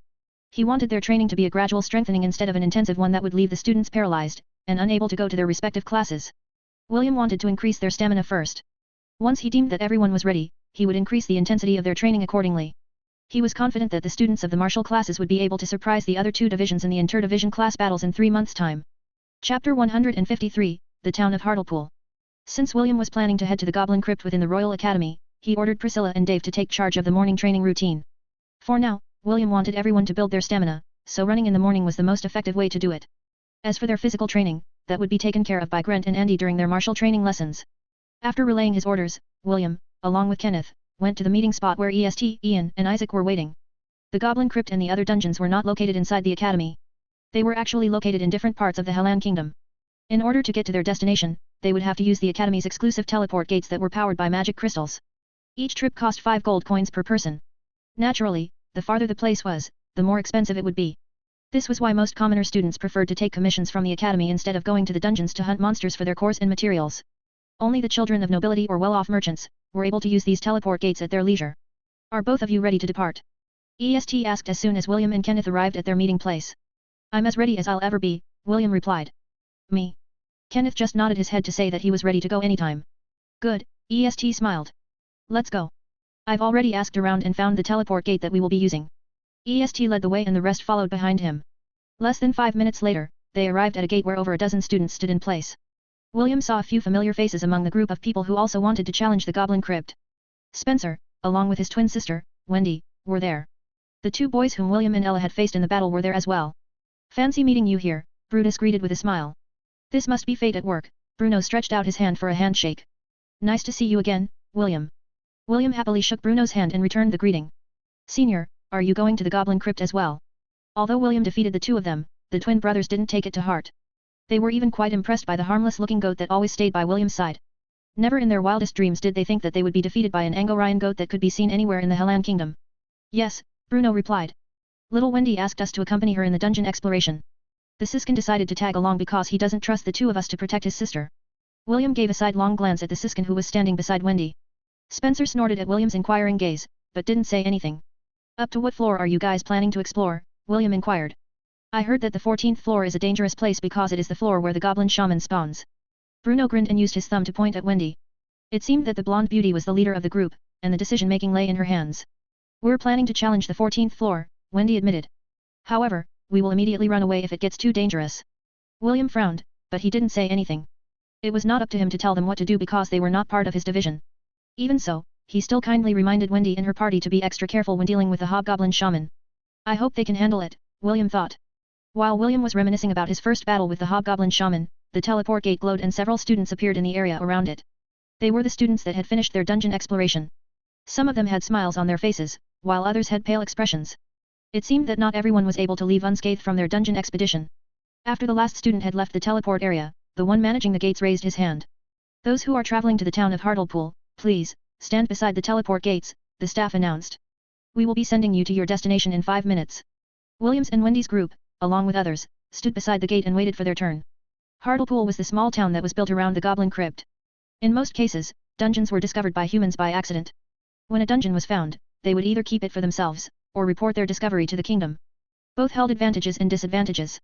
[SPEAKER 1] He wanted their training to be a gradual strengthening instead of an intensive one that would leave the students paralyzed, and unable to go to their respective classes. William wanted to increase their stamina first. Once he deemed that everyone was ready, he would increase the intensity of their training accordingly. He was confident that the students of the martial classes would be able to surprise the other 2 divisions in the inter-division class battles in 3 months' time. Chapter 153, The Town of Hartlepool. Since William was planning to head to the Goblin Crypt within the Royal Academy, he ordered Priscilla and Dave to take charge of the morning training routine. For now, William wanted everyone to build their stamina, so running in the morning was the most effective way to do it. As for their physical training, that would be taken care of by Grant and Andy during their martial training lessons. After relaying his orders, William, along with Kenneth, went to the meeting spot where Ian, and Isaac were waiting. The Goblin Crypt and the other dungeons were not located inside the academy. They were actually located in different parts of the Hellan Kingdom. In order to get to their destination, they would have to use the academy's exclusive teleport gates that were powered by magic crystals. Each trip cost 5 gold coins per person. Naturally, the farther the place was, the more expensive it would be. This was why most commoner students preferred to take commissions from the academy instead of going to the dungeons to hunt monsters for their cores and materials. Only the children of nobility or well-off merchants were able to use these teleport gates at their leisure. Are both of you ready to depart? EST asked as soon as William and Kenneth arrived at their meeting place. I'm as ready as I'll ever be, William replied. Me? Kenneth just nodded his head to say that he was ready to go anytime. Good, EST smiled. Let's go. I've already asked around and found the teleport gate that we will be using. EST led the way and the rest followed behind him. Less than 5 minutes later, they arrived at a gate where over a dozen students stood in place. William saw a few familiar faces among the group of people who also wanted to challenge the Goblin Crypt. Spencer, along with his twin sister, Wendy, were there. The 2 boys whom William and Ella had faced in the battle were there as well. Fancy meeting you here, Brutus greeted with a smile. This must be fate at work. Bruno stretched out his hand for a handshake. Nice to see you again, William. William happily shook Bruno's hand and returned the greeting. Senior, are you going to the Goblin Crypt as well? Although William defeated the 2 of them, the twin brothers didn't take it to heart. They were even quite impressed by the harmless-looking goat that always stayed by William's side. Never in their wildest dreams did they think that they would be defeated by an Angorian goat that could be seen anywhere in the Hellan Kingdom. Yes, Bruno replied. Little Wendy asked us to accompany her in the dungeon exploration. The Siskin decided to tag along because he doesn't trust the 2 of us to protect his sister. William gave a sidelong glance at the Siskin who was standing beside Wendy. Spencer snorted at William's inquiring gaze, but didn't say anything. Up to what floor are you guys planning to explore? William inquired. I heard that the 14th floor is a dangerous place because it is the floor where the goblin shaman spawns. Bruno grinned and used his thumb to point at Wendy. It seemed that the blonde beauty was the leader of the group, and the decision-making lay in her hands. We're planning to challenge the 14th floor, Wendy admitted. However, we will immediately run away if it gets too dangerous. William frowned, but he didn't say anything. It was not up to him to tell them what to do because they were not part of his division. Even so, he still kindly reminded Wendy and her party to be extra careful when dealing with the hobgoblin shaman. I hope they can handle it, William thought. While William was reminiscing about his first battle with the hobgoblin shaman, the teleport gate glowed and several students appeared in the area around it. They were the students that had finished their dungeon exploration. Some of them had smiles on their faces, while others had pale expressions. It seemed that not everyone was able to leave unscathed from their dungeon expedition. After the last student had left the teleport area, the one managing the gates raised his hand. Those who are traveling to the town of Hartlepool, please, stand beside the teleport gates, the staff announced. We will be sending you to your destination in 5 minutes. Williams and Wendy's group, along with others, stood beside the gate and waited for their turn. Hartlepool was the small town that was built around the Goblin Crypt. In most cases, dungeons were discovered by humans by accident. When a dungeon was found, they would either keep it for themselves, or report their discovery to the kingdom. Both held advantages and disadvantages.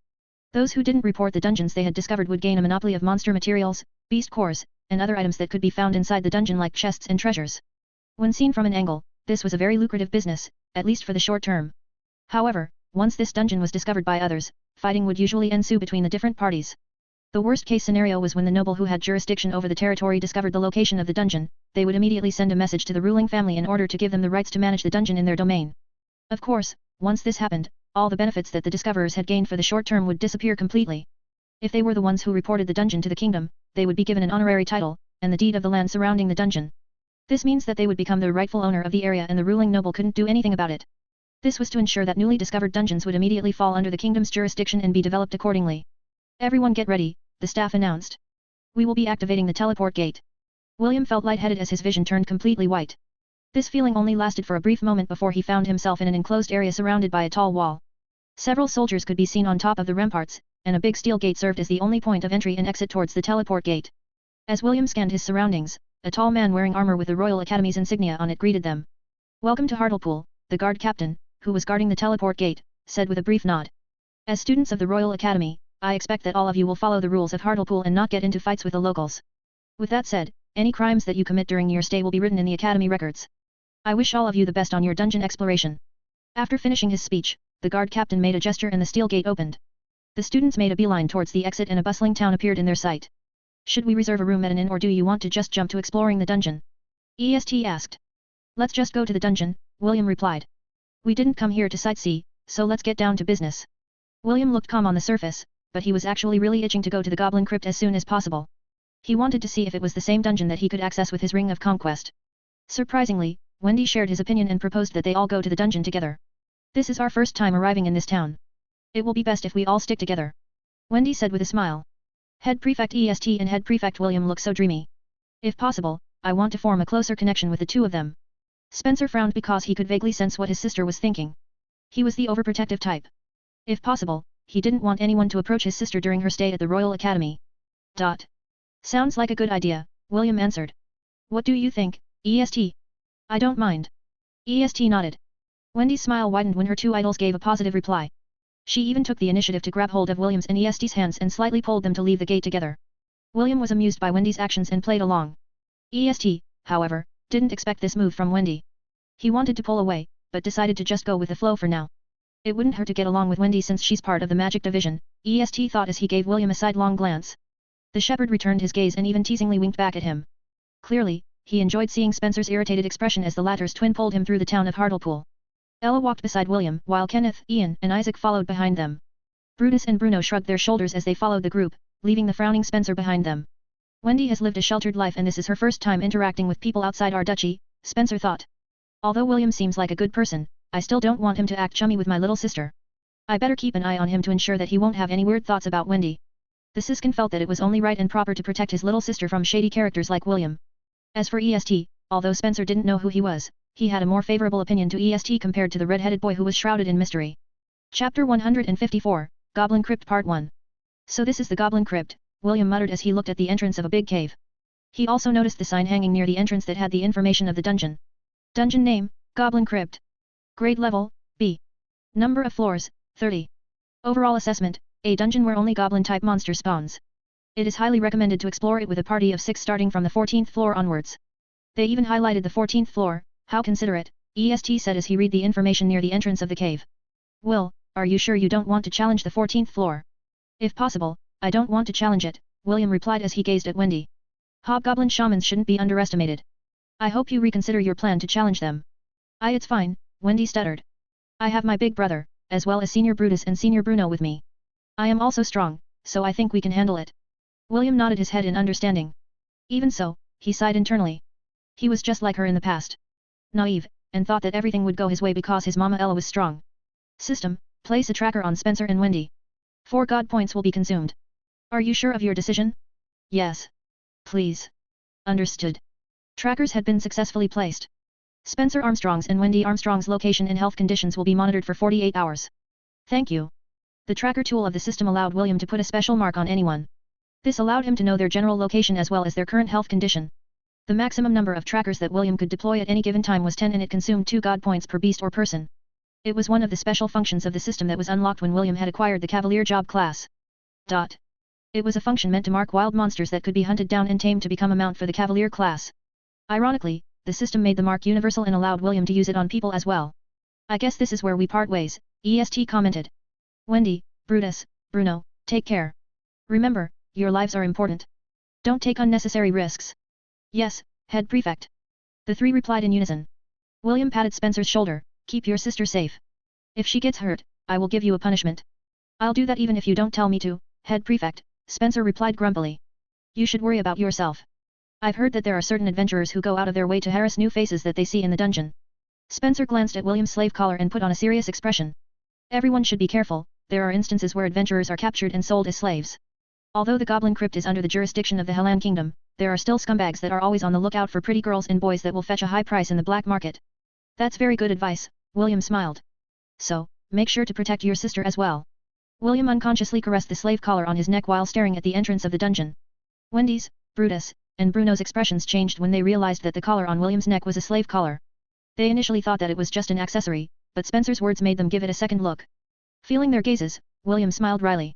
[SPEAKER 1] Those who didn't report the dungeons they had discovered would gain a monopoly of monster materials, beast cores, and other items that could be found inside the dungeon like chests and treasures. When seen from an angle, this was a very lucrative business, at least for the short term. However, once this dungeon was discovered by others, fighting would usually ensue between the different parties. The worst-case scenario was when the noble who had jurisdiction over the territory discovered the location of the dungeon, they would immediately send a message to the ruling family in order to give them the rights to manage the dungeon in their domain. Of course, once this happened, all the benefits that the discoverers had gained for the short term would disappear completely. If they were the ones who reported the dungeon to the kingdom, they would be given an honorary title, and the deed of the land surrounding the dungeon. This means that they would become the rightful owner of the area and the ruling noble couldn't do anything about it. This was to ensure that newly discovered dungeons would immediately fall under the kingdom's jurisdiction and be developed accordingly. Everyone get ready, the staff announced. We will be activating the teleport gate. William felt lightheaded as his vision turned completely white. This feeling only lasted for a brief moment before he found himself in an enclosed area surrounded by a tall wall. Several soldiers could be seen on top of the ramparts, and a big steel gate served as the only point of entry and exit towards the teleport gate. As William scanned his surroundings, a tall man wearing armor with the Royal Academy's insignia on it greeted them. Welcome to Hartlepool, the guard captain, who was guarding the teleport gate, said with a brief nod. As students of the Royal Academy, I expect that all of you will follow the rules of Hartlepool and not get into fights with the locals. With that said, any crimes that you commit during your stay will be written in the Academy records. I wish all of you the best on your dungeon exploration. After finishing his speech, the guard captain made a gesture and the steel gate opened. The students made a beeline towards the exit and a bustling town appeared in their sight. Should we reserve a room at an inn or do you want to just jump to exploring the dungeon? EST asked. Let's just go to the dungeon, William replied. We didn't come here to sightsee, so let's get down to business. William looked calm on the surface, but he was actually really itching to go to the Goblin Crypt as soon as possible. He wanted to see if it was the same dungeon that he could access with his Ring of Conquest. Surprisingly, Wendy shared his opinion and proposed that they all go to the dungeon together. This is our first time arriving in this town. It will be best if we all stick together. Wendy said with a smile. Head Prefect EST and Head Prefect William look so dreamy. If possible, I want to form a closer connection with the two of them. Spencer frowned because he could vaguely sense what his sister was thinking. He was the overprotective type. If possible, he didn't want anyone to approach his sister during her stay at the Royal Academy. Sounds like a good idea, William answered. What do you think, EST? I don't mind. EST nodded. Wendy's smile widened when her two idols gave a positive reply. She even took the initiative to grab hold of William's and EST's hands and slightly pulled them to leave the gate together. William was amused by Wendy's actions and played along. EST, however, didn't expect this move from Wendy. He wanted to pull away, but decided to just go with the flow for now. It wouldn't hurt to get along with Wendy since she's part of the magic division, EST thought as he gave William a sidelong glance. The shepherd returned his gaze and even teasingly winked back at him. Clearly, he enjoyed seeing Spencer's irritated expression as the latter's twin pulled him through the town of Hartlepool. Ella walked beside William, while Kenneth, Ian, and Isaac followed behind them. Brutus and Bruno shrugged their shoulders as they followed the group, leaving the frowning Spencer behind them. Wendy has lived a sheltered life and this is her first time interacting with people outside our duchy, Spencer thought. Although William seems like a good person, I still don't want him to act chummy with my little sister. I better keep an eye on him to ensure that he won't have any weird thoughts about Wendy. The Siskin felt that it was only right and proper to protect his little sister from shady characters like William. As for EST, although Spencer didn't know who he was, he had a more favorable opinion to EST compared to the red-headed boy who was shrouded in mystery. Chapter 154, Goblin Crypt Part 1. So this is the Goblin Crypt, William muttered as he looked at the entrance of a big cave. He also noticed the sign hanging near the entrance that had the information of the dungeon. Dungeon name, Goblin Crypt. Grade level, B. Number of floors, 30. Overall assessment, a dungeon where only goblin-type monster spawns. It is highly recommended to explore it with a party of 6 starting from the 14th floor onwards. They even highlighted the 14th floor, how considerate, EST said as he read the information near the entrance of the cave. Will, are you sure you don't want to challenge the 14th floor? If possible, I don't want to challenge it, William replied as he gazed at Wendy. Hobgoblin shamans shouldn't be underestimated. I hope you reconsider your plan to challenge them. It's fine, Wendy stuttered. I have my big brother, as well as Senior Brutus and Senior Bruno with me. I am also strong, so I think we can handle it. William nodded his head in understanding. Even so, he sighed internally. He was just like her in the past. Naive, and thought that everything would go his way because his mama Ella was strong. System, place a tracker on Spencer and Wendy. 4 god points will be consumed. Are you sure of your decision? Yes. Please. Understood. Trackers had been successfully placed. Spencer Armstrong's and Wendy Armstrong's location and health conditions will be monitored for 48 hours. Thank you. The tracker tool of the system allowed William to put a special mark on anyone. This allowed him to know their general location as well as their current health condition. The maximum number of trackers that William could deploy at any given time was 10 and it consumed 2 god points per beast or person. It was one of the special functions of the system that was unlocked when William had acquired the Cavalier job class. It was a function meant to mark wild monsters that could be hunted down and tamed to become a mount for the Cavalier class. Ironically, the system made the mark universal and allowed William to use it on people as well. I guess this is where we part ways, EST commented. Wendy, Brutus, Bruno, take care. Remember, your lives are important. Don't take unnecessary risks. Yes, Head Prefect. The 3 replied in unison. William patted Spencer's shoulder, keep your sister safe. If she gets hurt, I will give you a punishment. I'll do that even if you don't tell me to, Head Prefect, Spencer replied grumpily. You should worry about yourself. I've heard that there are certain adventurers who go out of their way to harass new faces that they see in the dungeon. Spencer glanced at William's slave collar and put on a serious expression. Everyone should be careful, there are instances where adventurers are captured and sold as slaves. Although the Goblin Crypt is under the jurisdiction of the Hellan Kingdom, there are still scumbags that are always on the lookout for pretty girls and boys that will fetch a high price in the black market. That's very good advice, William smiled. So, make sure to protect your sister as well. William unconsciously caressed the slave collar on his neck while staring at the entrance of the dungeon. Wendy's, Brutus, and Bruno's expressions changed when they realized that the collar on William's neck was a slave collar. They initially thought that it was just an accessory, but Spencer's words made them give it a second look. Feeling their gazes, William smiled wryly.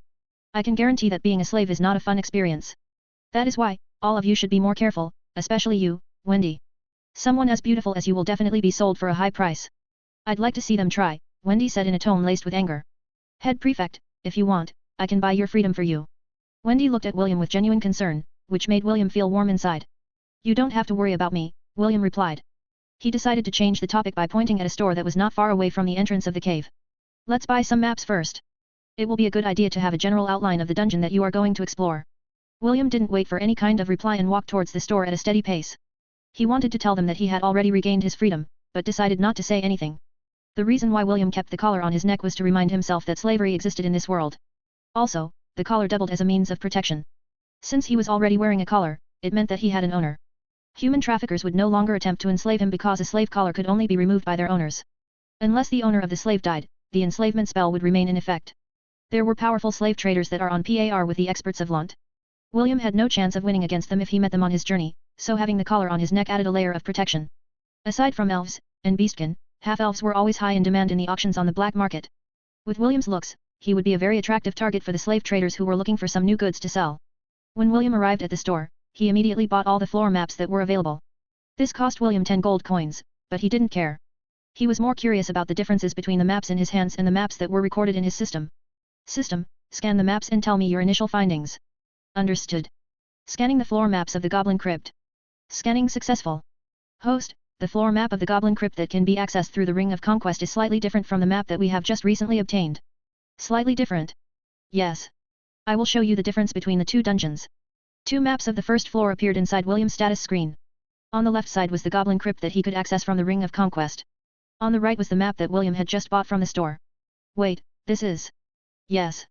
[SPEAKER 1] I can guarantee that being a slave is not a fun experience. That is why, all of you should be more careful, especially you, Wendy. Someone as beautiful as you will definitely be sold for a high price. I'd like to see them try, Wendy said in a tone laced with anger. Head Prefect, if you want, I can buy your freedom for you. Wendy looked at William with genuine concern, which made William feel warm inside. You don't have to worry about me, William replied. He decided to change the topic by pointing at a store that was not far away from the entrance of the cave. Let's buy some maps first. It will be a good idea to have a general outline of the dungeon that you are going to explore. William didn't wait for any kind of reply and walked towards the store at a steady pace. He wanted to tell them that he had already regained his freedom, but decided not to say anything. The reason why William kept the collar on his neck was to remind himself that slavery existed in this world. Also, the collar doubled as a means of protection. Since he was already wearing a collar, it meant that he had an owner. Human traffickers would no longer attempt to enslave him because a slave collar could only be removed by their owners. Unless the owner of the slave died, the enslavement spell would remain in effect. There were powerful slave traders that are on par with the experts of Lant. William had no chance of winning against them if he met them on his journey, so having the collar on his neck added a layer of protection. Aside from elves and beastkin, half-elves were always high in demand in the auctions on the black market. With William's looks, he would be a very attractive target for the slave traders who were looking for some new goods to sell. When William arrived at the store, he immediately bought all the floor maps that were available. This cost William 10 gold coins, but he didn't care. He was more curious about the differences between the maps in his hands and the maps that were recorded in his system. System, scan the maps and tell me your initial findings. Understood. Scanning the floor maps of the Goblin Crypt. Scanning successful. Host, the floor map of the Goblin Crypt that can be accessed through the Ring of Conquest is slightly different from the map that we have just recently obtained. Slightly different? Yes. I will show you the difference between the two dungeons. Two maps of the first floor appeared inside William's status screen. On the left side was the Goblin Crypt that he could access from the Ring of Conquest. On the right was the map that William had just bought from the store. Wait, this is... Yes.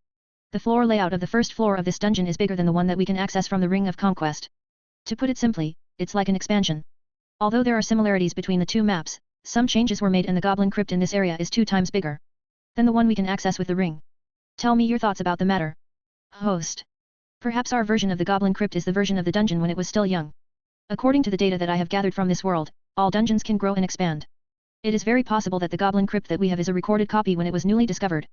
[SPEAKER 1] The floor layout of the first floor of this dungeon is bigger than the one that we can access from the Ring of Conquest. To put it simply, it's like an expansion. Although there are similarities between the two maps, some changes were made and the Goblin Crypt in this area is 2 times bigger than the one we can access with the ring. Tell me your thoughts about the matter. Host. Perhaps our version of the Goblin Crypt is the version of the dungeon when it was still young. According to the data that I have gathered from this world, all dungeons can grow and expand. It is very possible that the Goblin Crypt that we have is a recorded copy when it was newly discovered.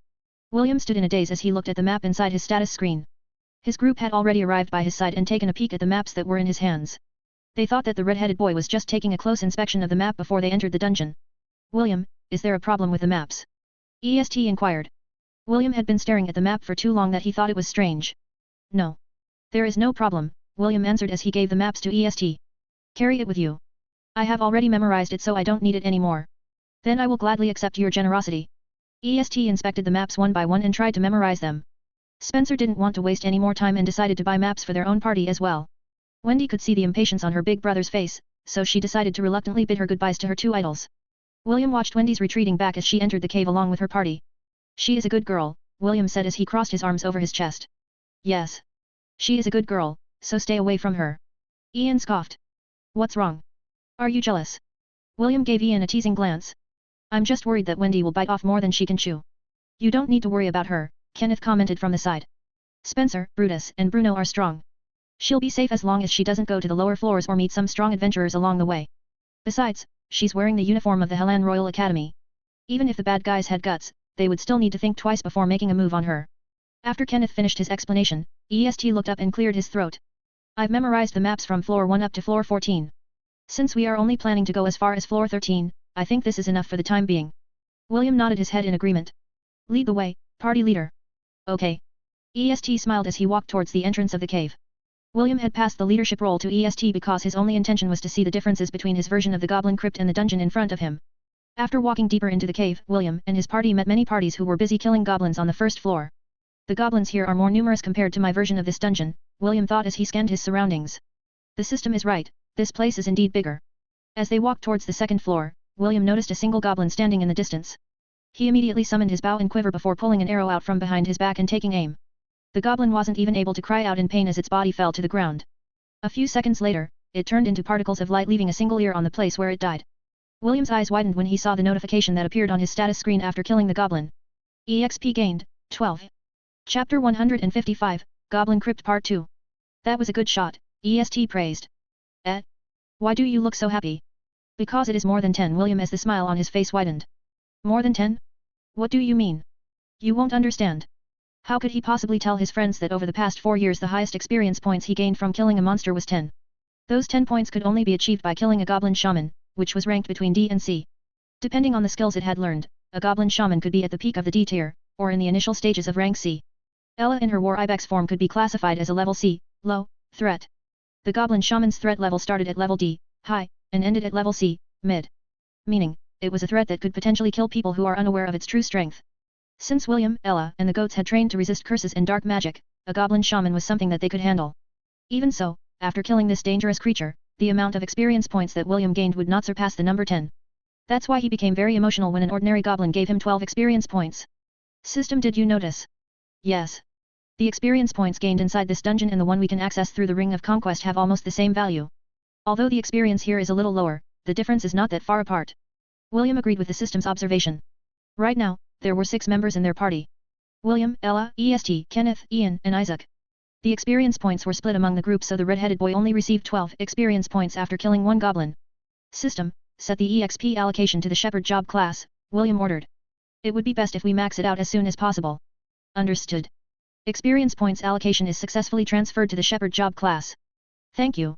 [SPEAKER 1] William stood in a daze as he looked at the map inside his status screen. His group had already arrived by his side and taken a peek at the maps that were in his hands. They thought that the red-headed boy was just taking a close inspection of the map before they entered the dungeon. William, is there a problem with the maps? EST inquired. William had been staring at the map for too long that he thought it was strange. No. There is no problem, William answered as he gave the maps to EST. Carry it with you. I have already memorized it so I don't need it anymore. Then I will gladly accept your generosity. EST inspected the maps one by one and tried to memorize them. Spencer didn't want to waste any more time and decided to buy maps for their own party as well. Wendy could see the impatience on her big brother's face, so she decided to reluctantly bid her goodbyes to her 2 idols. William watched Wendy's retreating back as she entered the cave along with her party. She is a good girl, William said as he crossed his arms over his chest. Yes. She is a good girl, so stay away from her. Ian scoffed. What's wrong? Are you jealous? William gave Ian a teasing glance. I'm just worried that Wendy will bite off more than she can chew. You don't need to worry about her, Kenneth commented from the side. Spencer, Brutus and Bruno are strong. She'll be safe as long as she doesn't go to the lower floors or meet some strong adventurers along the way. Besides, she's wearing the uniform of the Helan Royal Academy. Even if the bad guys had guts, they would still need to think twice before making a move on her. After Kenneth finished his explanation, EST looked up and cleared his throat. I've memorized the maps from floor 1 up to floor 14. Since we are only planning to go as far as floor 13, I think this is enough for the time being. William nodded his head in agreement. Lead the way, party leader. Okay. EST smiled as he walked towards the entrance of the cave. William had passed the leadership role to EST because his only intention was to see the differences between his version of the Goblin Crypt and the dungeon in front of him. After walking deeper into the cave, William and his party met many parties who were busy killing goblins on the first floor. The goblins here are more numerous compared to my version of this dungeon, William thought as he scanned his surroundings. The system is right, this place is indeed bigger. As they walked towards the second floor, William noticed a single goblin standing in the distance. He immediately summoned his bow and quiver before pulling an arrow out from behind his back and taking aim. The goblin wasn't even able to cry out in pain as its body fell to the ground. A few seconds later, it turned into particles of light leaving a single ear on the place where it died. William's eyes widened when he saw the notification that appeared on his status screen after killing the goblin. EXP gained, 12. Chapter 155, Goblin Crypt Part 2. That was a good shot, EST praised. Why do you look so happy? Because it is more than 10, William, as the smile on his face widened. More than 10? What do you mean? You won't understand. How could he possibly tell his friends that over the past 4 years the highest experience points he gained from killing a monster was 10? Those 10 points could only be achieved by killing a goblin shaman, which was ranked between D and C. Depending on the skills it had learned, a goblin shaman could be at the peak of the D tier, or in the initial stages of rank C. Ella in her war ibex form could be classified as a level C, low, threat. The goblin shaman's threat level started at level D, high, and ended at level C, mid. Meaning, it was a threat that could potentially kill people who are unaware of its true strength. Since William, Ella, and the goats had trained to resist curses and dark magic, a goblin shaman was something that they could handle. Even so, after killing this dangerous creature, the amount of experience points that William gained would not surpass the number 10. That's why he became very emotional when an ordinary goblin gave him 12 experience points. System, did you notice? Yes. The experience points gained inside this dungeon and the one we can access through the Ring of Conquest have almost the same value. Although the experience here is a little lower, the difference is not that far apart. William agreed with the system's observation. Right now, there were 6 members in their party. William, Ella, EST, Kenneth, Ian, and Isaac. The experience points were split among the group, so the red-headed boy only received 12 experience points after killing 1 goblin. System, set the EXP allocation to the shepherd job class, William ordered. It would be best if we max it out as soon as possible. Understood. Experience points allocation is successfully transferred to the shepherd job class. Thank you.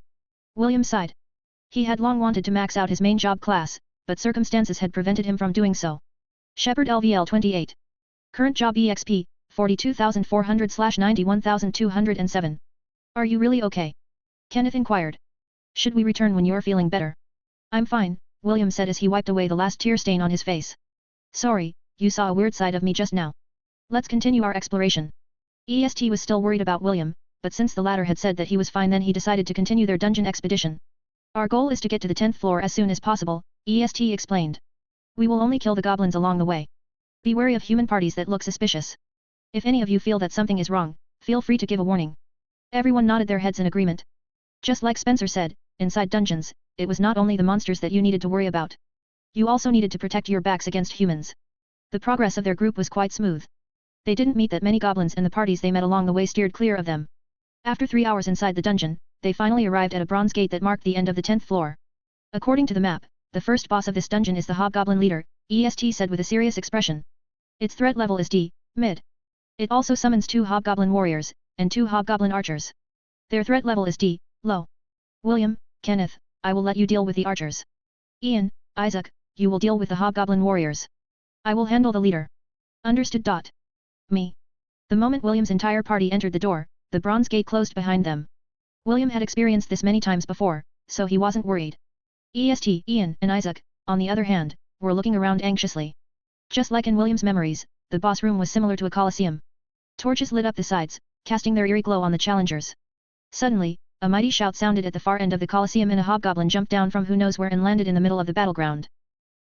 [SPEAKER 1] William sighed. He had long wanted to max out his main job class, but circumstances had prevented him from doing so. Shepherd LVL 28. Current job EXP, 42,400/91,207. Are you really okay? Kenneth inquired. Should we return when you're feeling better? I'm fine, William said as he wiped away the last tear stain on his face. Sorry, you saw a weird side of me just now. Let's continue our exploration. EST was still worried about William, but since the latter had said that he was fine, then he decided to continue their dungeon expedition. Our goal is to get to the 10th floor as soon as possible, EST explained. We will only kill the goblins along the way. Be wary of human parties that look suspicious. If any of you feel that something is wrong, feel free to give a warning. Everyone nodded their heads in agreement. Just like Spencer said, inside dungeons, it was not only the monsters that you needed to worry about. You also needed to protect your backs against humans. The progress of their group was quite smooth. They didn't meet that many goblins, and the parties they met along the way steered clear of them. After 3 hours inside the dungeon, they finally arrived at a bronze gate that marked the end of the 10th floor. According to the map, the first boss of this dungeon is the Hobgoblin leader, EST said with a serious expression. Its threat level is D, mid. It also summons 2 Hobgoblin warriors, and 2 Hobgoblin archers. Their threat level is D, low. William, Kenneth, I will let you deal with the archers. Ian, Isaac, you will deal with the Hobgoblin warriors. I will handle the leader. Understood. Me. The moment William's entire party entered the door, the bronze gate closed behind them. William had experienced this many times before, so he wasn't worried. EST, Ian, and Isaac, on the other hand, were looking around anxiously. Just like in William's memories, the boss room was similar to a coliseum. Torches lit up the sides, casting their eerie glow on the challengers. Suddenly, a mighty shout sounded at the far end of the coliseum and a hobgoblin jumped down from who knows where and landed in the middle of the battleground.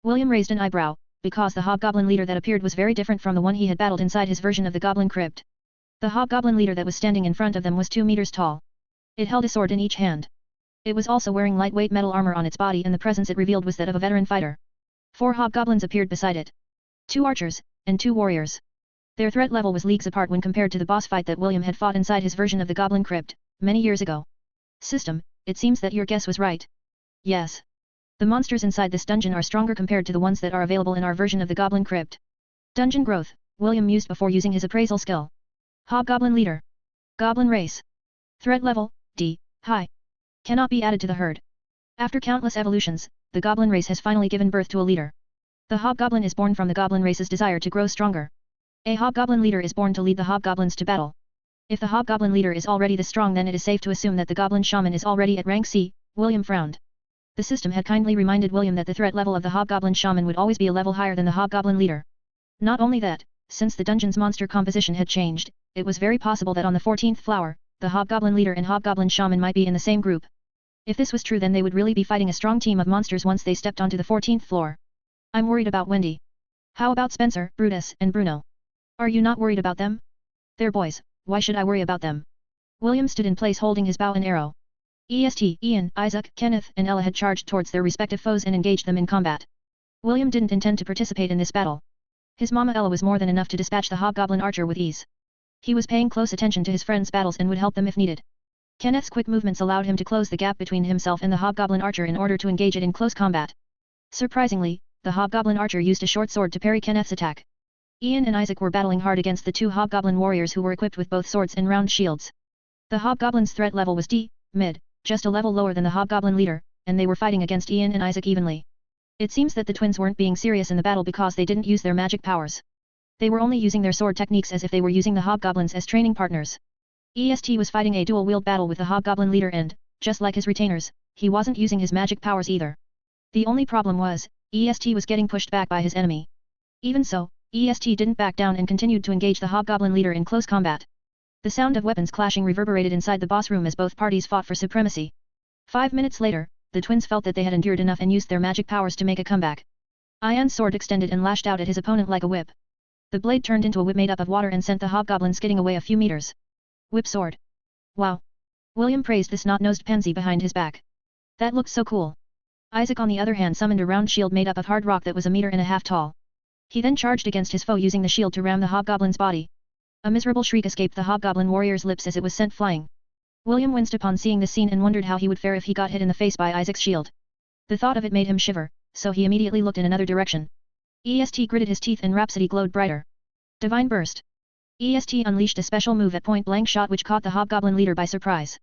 [SPEAKER 1] William raised an eyebrow, because the hobgoblin leader that appeared was very different from the one he had battled inside his version of the goblin crypt. The hobgoblin leader that was standing in front of them was 2 meters tall. It held a sword in each hand. It was also wearing lightweight metal armor on its body, and the presence it revealed was that of a veteran fighter. 4 hobgoblins appeared beside it. 2 archers, and 2 warriors. Their threat level was leagues apart when compared to the boss fight that William had fought inside his version of the goblin crypt, many years ago. System, it seems that your guess was right. Yes. The monsters inside this dungeon are stronger compared to the ones that are available in our version of the goblin crypt. Dungeon growth, William mused before using his appraisal skill. Hobgoblin leader. Goblin race. Threat level, D, high. Cannot be added to the herd. After countless evolutions, the goblin race has finally given birth to a leader. The hobgoblin is born from the goblin race's desire to grow stronger. A hobgoblin leader is born to lead the hobgoblins to battle. If the hobgoblin leader is already this strong, then it is safe to assume that the goblin shaman is already at rank C, William frowned. The system had kindly reminded William that the threat level of the hobgoblin shaman would always be a level higher than the hobgoblin leader. Not only that, since the dungeon's monster composition had changed, it was very possible that on the 14th floor, the hobgoblin leader and hobgoblin shaman might be in the same group. If this was true, then they would really be fighting a strong team of monsters once they stepped onto the 14th floor. I'm worried about Wendy. How about Spencer, Brutus, and Bruno? Are you not worried about them? They're boys, why should I worry about them? William stood in place holding his bow and arrow. EST, Ian, Isaac, Kenneth, and Ella had charged towards their respective foes and engaged them in combat. William didn't intend to participate in this battle. His mama Ella was more than enough to dispatch the hobgoblin archer with ease. He was paying close attention to his friends' battles and would help them if needed. Kenneth's quick movements allowed him to close the gap between himself and the hobgoblin archer in order to engage it in close combat. Surprisingly, the hobgoblin archer used a short sword to parry Kenneth's attack. Ian and Isaac were battling hard against the 2 hobgoblin warriors who were equipped with both swords and round shields. The hobgoblin's threat level was D, mid, just a level lower than the hobgoblin leader, and they were fighting against Ian and Isaac evenly. It seems that the twins weren't being serious in the battle because they didn't use their magic powers. They were only using their sword techniques as if they were using the hobgoblins as training partners. EST was fighting a dual-wield battle with the hobgoblin leader and, just like his retainers, he wasn't using his magic powers either. The only problem was, EST was getting pushed back by his enemy. Even so, EST didn't back down and continued to engage the hobgoblin leader in close combat. The sound of weapons clashing reverberated inside the boss room as both parties fought for supremacy. 5 minutes later, the twins felt that they had endured enough and used their magic powers to make a comeback. Ian's sword extended and lashed out at his opponent like a whip. The blade turned into a whip made up of water and sent the hobgoblin skidding away a few meters. Whip sword. Wow! William praised the snot-nosed pansy behind his back. That looked so cool. Isaac on the other hand summoned a round shield made up of hard rock that was 1.5 meters tall. He then charged against his foe using the shield to ram the hobgoblin's body. A miserable shriek escaped the hobgoblin warrior's lips as it was sent flying. William winced upon seeing the scene and wondered how he would fare if he got hit in the face by Isaac's shield. The thought of it made him shiver, so he immediately looked in another direction. EST gritted his teeth and Rhapsody glowed brighter. Divine Burst. EST unleashed a special move at point-blank shot which caught the hobgoblin leader by surprise.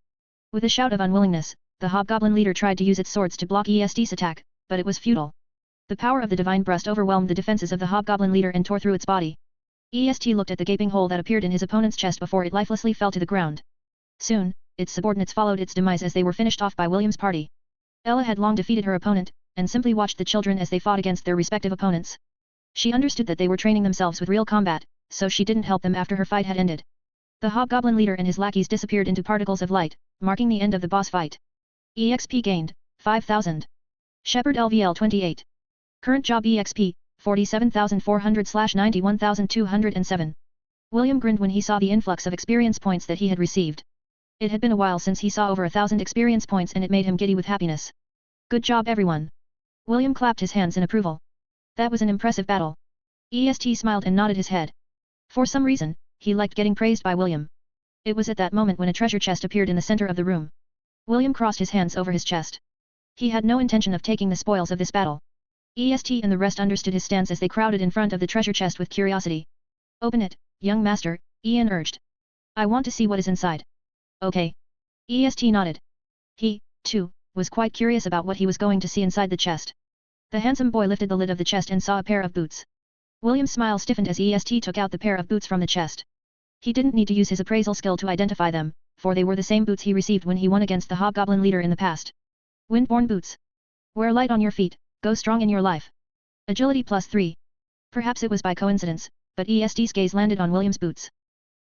[SPEAKER 1] With a shout of unwillingness, the hobgoblin leader tried to use its swords to block EST's attack, but it was futile. The power of the Divine Burst overwhelmed the defenses of the hobgoblin leader and tore through its body. EST looked at the gaping hole that appeared in his opponent's chest before it lifelessly fell to the ground. Soon, its subordinates followed its demise as they were finished off by William's party. Ella had long defeated her opponent, and simply watched the children as they fought against their respective opponents. She understood that they were training themselves with real combat, so she didn't help them after her fight had ended. The hobgoblin leader and his lackeys disappeared into particles of light, marking the end of the boss fight. EXP gained, 5,000. Shepherd LVL 28. Current job EXP, 47,400/91,207. William grinned when he saw the influx of experience points that he had received. It had been a while since he saw over 1,000 experience points and it made him giddy with happiness. Good job everyone. William clapped his hands in approval. That was an impressive battle. EST smiled and nodded his head. For some reason, he liked getting praised by William. It was at that moment when a treasure chest appeared in the center of the room. William crossed his hands over his chest. He had no intention of taking the spoils of this battle. EST and the rest understood his stance as they crowded in front of the treasure chest with curiosity. Open it, young master, Ian urged. I want to see what is inside. Okay. EST nodded. He, too, was quite curious about what he was going to see inside the chest. The handsome boy lifted the lid of the chest and saw a pair of boots. William's smile stiffened as EST took out the pair of boots from the chest. He didn't need to use his appraisal skill to identify them, for they were the same boots he received when he won against the hobgoblin leader in the past. Windborne boots. Wear light on your feet, go strong in your life. Agility +3. Perhaps it was by coincidence, but EST's gaze landed on William's boots.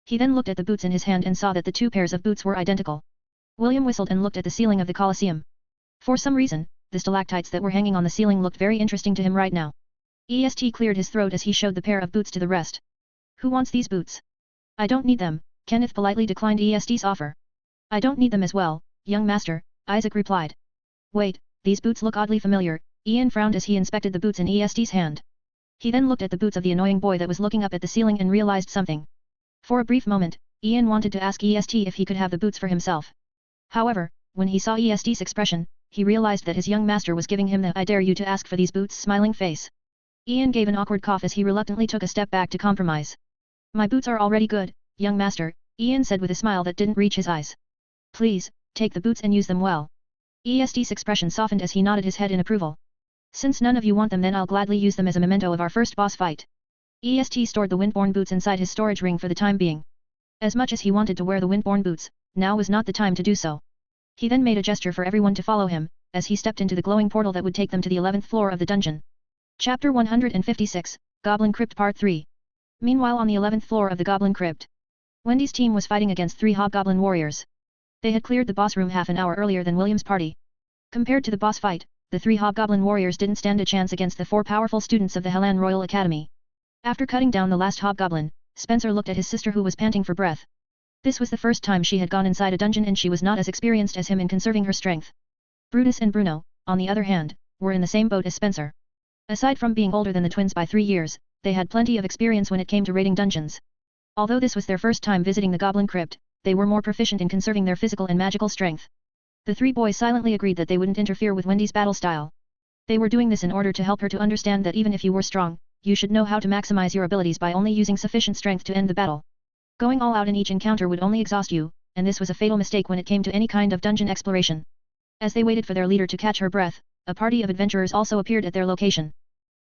[SPEAKER 1] He then looked at the boots in his hand and saw that the two pairs of boots were identical. William whistled and looked at the ceiling of the Colosseum. For some reason, the stalactites that were hanging on the ceiling looked very interesting to him right now. EST cleared his throat as he showed the pair of boots to the rest. Who wants these boots? I don't need them, Kenneth politely declined EST's offer. I don't need them as well, young master, Isaac replied. Wait, these boots look oddly familiar, Ian frowned as he inspected the boots in EST's hand. He then looked at the boots of the annoying boy that was looking up at the ceiling and realized something. For a brief moment, Ian wanted to ask EST if he could have the boots for himself. However, when he saw EST's expression, he realized that his young master was giving him the "I dare you to ask for these boots" smiling face. Ian gave an awkward cough as he reluctantly took a step back to compromise. My boots are already good, young master, Ian said with a smile that didn't reach his eyes. Please, take the boots and use them well. EST's expression softened as he nodded his head in approval. Since none of you want them, then I'll gladly use them as a memento of our first boss fight. EST stored the Windborne boots inside his storage ring for the time being. As much as he wanted to wear the Windborne boots, now was not the time to do so. He then made a gesture for everyone to follow him, as he stepped into the glowing portal that would take them to the 11th floor of the dungeon. Chapter 156, Goblin Crypt Part 3. Meanwhile on the 11th floor of the Goblin Crypt, Wendy's team was fighting against 3 hobgoblin warriors. They had cleared the boss room half an hour earlier than William's party. Compared to the boss fight, the 3 hobgoblin warriors didn't stand a chance against the 4 powerful students of the Hellan Royal Academy. After cutting down the last hobgoblin, Spencer looked at his sister who was panting for breath. This was the first time she had gone inside a dungeon and she was not as experienced as him in conserving her strength. Brutus and Bruno, on the other hand, were in the same boat as Spencer. Aside from being older than the twins by 3 years, they had plenty of experience when it came to raiding dungeons. Although this was their first time visiting the Goblin Crypt, they were more proficient in conserving their physical and magical strength. The 3 boys silently agreed that they wouldn't interfere with Wendy's battle style. They were doing this in order to help her to understand that even if you were strong, you should know how to maximize your abilities by only using sufficient strength to end the battle. Going all out in each encounter would only exhaust you, and this was a fatal mistake when it came to any kind of dungeon exploration. As they waited for their leader to catch her breath, a party of adventurers also appeared at their location.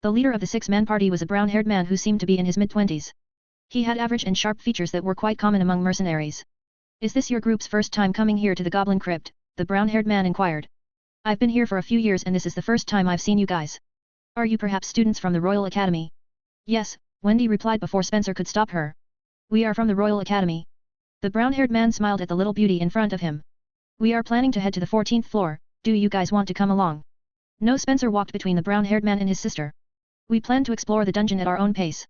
[SPEAKER 1] The leader of the 6-man party was a brown-haired man who seemed to be in his mid-20s. He had average and sharp features that were quite common among mercenaries. Is this your group's first time coming here to the Goblin Crypt? The brown-haired man inquired. I've been here for a few years and this is the first time I've seen you guys. Are you perhaps students from the Royal Academy? Yes, Wendy replied before Spencer could stop her. We are from the Royal Academy. The brown-haired man smiled at the little beauty in front of him. We are planning to head to the 14th floor, Do you guys want to come along? No, Spencer walked between the brown-haired man and his sister. We plan to explore the dungeon at our own pace.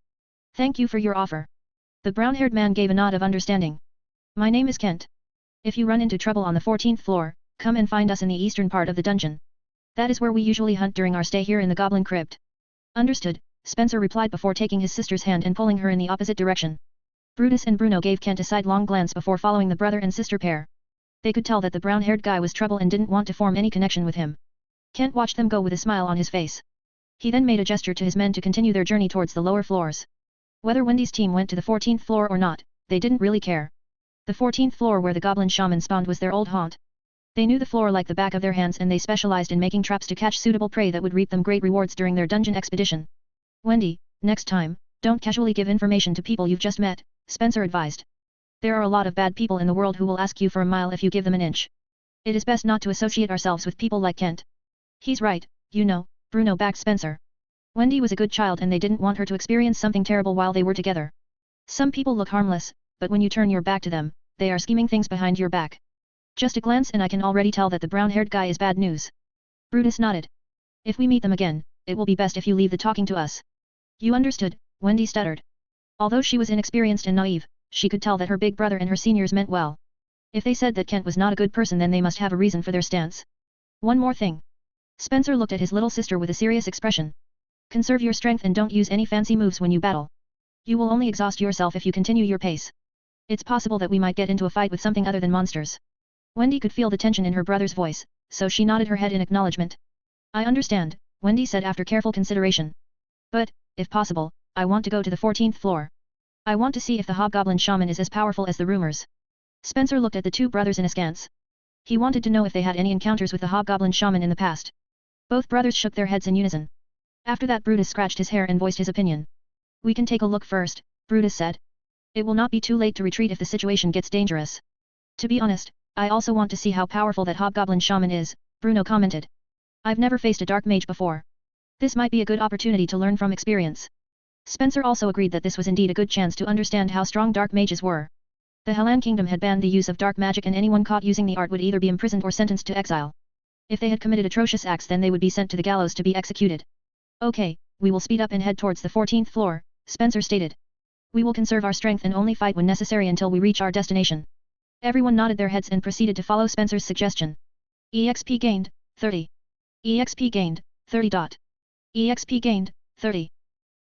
[SPEAKER 1] Thank you for your offer. The brown-haired man gave a nod of understanding. My name is Kent. If you run into trouble on the 14th floor, come and find us in the eastern part of the dungeon. That is where we usually hunt during our stay here in the Goblin Crypt. Understood, Spencer replied before taking his sister's hand and pulling her in the opposite direction. Brutus and Bruno gave Kent a sidelong glance before following the brother and sister pair. They could tell that the brown-haired guy was trouble and didn't want to form any connection with him. Kent watched them go with a smile on his face. He then made a gesture to his men to continue their journey towards the lower floors. Whether Wendy's team went to the 14th floor or not, they didn't really care. The 14th floor where the goblin shaman spawned was their old haunt. They knew the floor like the back of their hands and they specialized in making traps to catch suitable prey that would reap them great rewards during their dungeon expedition. Wendy, next time, don't casually give information to people you've just met, Spencer advised. There are a lot of bad people in the world who will ask you for a mile if you give them an inch. It is best not to associate ourselves with people like Kent. He's right, you know, Bruno backed Spencer. Wendy was a good child and they didn't want her to experience something terrible while they were together. Some people look harmless, but when you turn your back to them, they are scheming things behind your back. Just a glance and I can already tell that the brown-haired guy is bad news. Brutus nodded. If we meet them again, it will be best if you leave the talking to us. You understood, Wendy stuttered. Although she was inexperienced and naive, she could tell that her big brother and her seniors meant well. If they said that Kent was not a good person then they must have a reason for their stance. One more thing. Spencer looked at his little sister with a serious expression. Conserve your strength and don't use any fancy moves when you battle. You will only exhaust yourself if you continue your pace. It's possible that we might get into a fight with something other than monsters. Wendy could feel the tension in her brother's voice, so she nodded her head in acknowledgement. I understand, Wendy said after careful consideration. But, if possible, I want to go to the 14th floor. I want to see if the hobgoblin shaman is as powerful as the rumors. Spencer looked at the two brothers in askance. He wanted to know if they had any encounters with the hobgoblin shaman in the past. Both brothers shook their heads in unison. After that Brutus scratched his hair and voiced his opinion. We can take a look first, Brutus said. It will not be too late to retreat if the situation gets dangerous. To be honest, I also want to see how powerful that hobgoblin shaman is, Bruno commented. I've never faced a dark mage before. This might be a good opportunity to learn from experience. Spencer also agreed that this was indeed a good chance to understand how strong dark mages were. The Hellan Kingdom had banned the use of dark magic and anyone caught using the art would either be imprisoned or sentenced to exile. If they had committed atrocious acts then they would be sent to the gallows to be executed. Okay, we will speed up and head towards the 14th floor, Spencer stated. We will conserve our strength and only fight when necessary until we reach our destination. Everyone nodded their heads and proceeded to follow Spencer's suggestion. EXP gained, 30. EXP gained, 30. EXP gained, 30.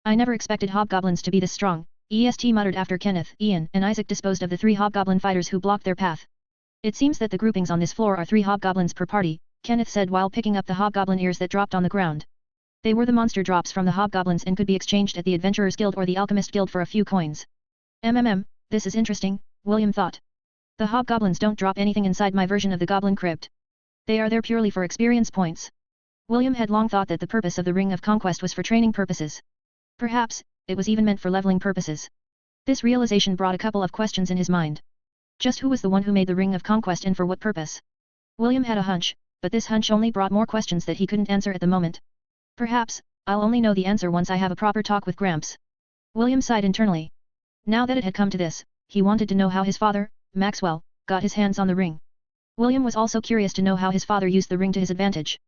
[SPEAKER 1] I never expected hobgoblins to be this strong, EST muttered after Kenneth, Ian, and Isaac disposed of the 3 hobgoblin fighters who blocked their path. It seems that the groupings on this floor are 3 hobgoblins per party, Kenneth said while picking up the hobgoblin ears that dropped on the ground. They were the monster drops from the hobgoblins and could be exchanged at the Adventurers Guild or the Alchemist Guild for a few coins. This is interesting, William thought. The hobgoblins don't drop anything inside my version of the Goblin Crypt. They are there purely for experience points. William had long thought that the purpose of the Ring of Conquest was for training purposes. Perhaps, it was even meant for leveling purposes. This realization brought a couple of questions in his mind. Just who was the one who made the Ring of Conquest and for what purpose? William had a hunch, but this hunch only brought more questions that he couldn't answer at the moment. Perhaps, I'll only know the answer once I have a proper talk with Gramps. William sighed internally. Now that it had come to this, he wanted to know how his father, Maxwell, got his hands on the ring. William was also curious to know how his father used the ring to his advantage.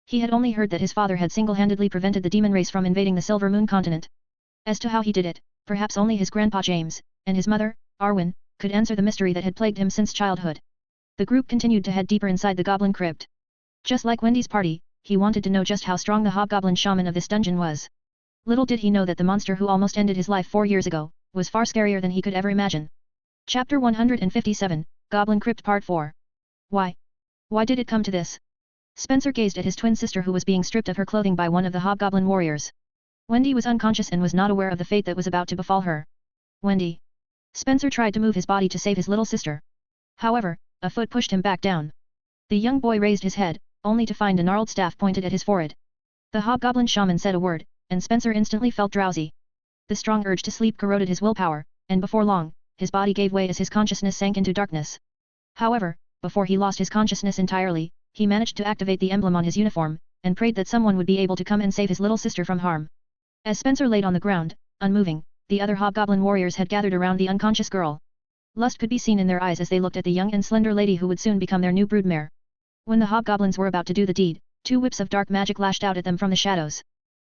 [SPEAKER 1] He had only heard that his father had single-handedly prevented the demon race from invading the Silver Moon continent. As to how he did it, perhaps only his grandpa James, and his mother, Arwen, could answer the mystery that had plagued him since childhood. The group continued to head deeper inside the Goblin Crypt. Just like Wendy's party, he wanted to know just how strong the hobgoblin shaman of this dungeon was. Little did he know that the monster who almost ended his life 4 years ago, was far scarier than he could ever imagine. Chapter 157, Goblin Crypt Part 4. Why? Why did it come to this? Spencer gazed at his twin sister who was being stripped of her clothing by one of the hobgoblin warriors. Wendy was unconscious and was not aware of the fate that was about to befall her. Wendy. Spencer tried to move his body to save his little sister. However, a foot pushed him back down. The young boy raised his head, only to find a gnarled staff pointed at his forehead. The hobgoblin shaman said a word, and Spencer instantly felt drowsy. The strong urge to sleep corroded his willpower, and before long, his body gave way as his consciousness sank into darkness. However, before he lost his consciousness entirely, he managed to activate the emblem on his uniform, and prayed that someone would be able to come and save his little sister from harm. As Spencer laid on the ground, unmoving, the other hobgoblin warriors had gathered around the unconscious girl. Lust could be seen in their eyes as they looked at the young and slender lady who would soon become their new broodmare. When the hobgoblins were about to do the deed, 2 whips of dark magic lashed out at them from the shadows.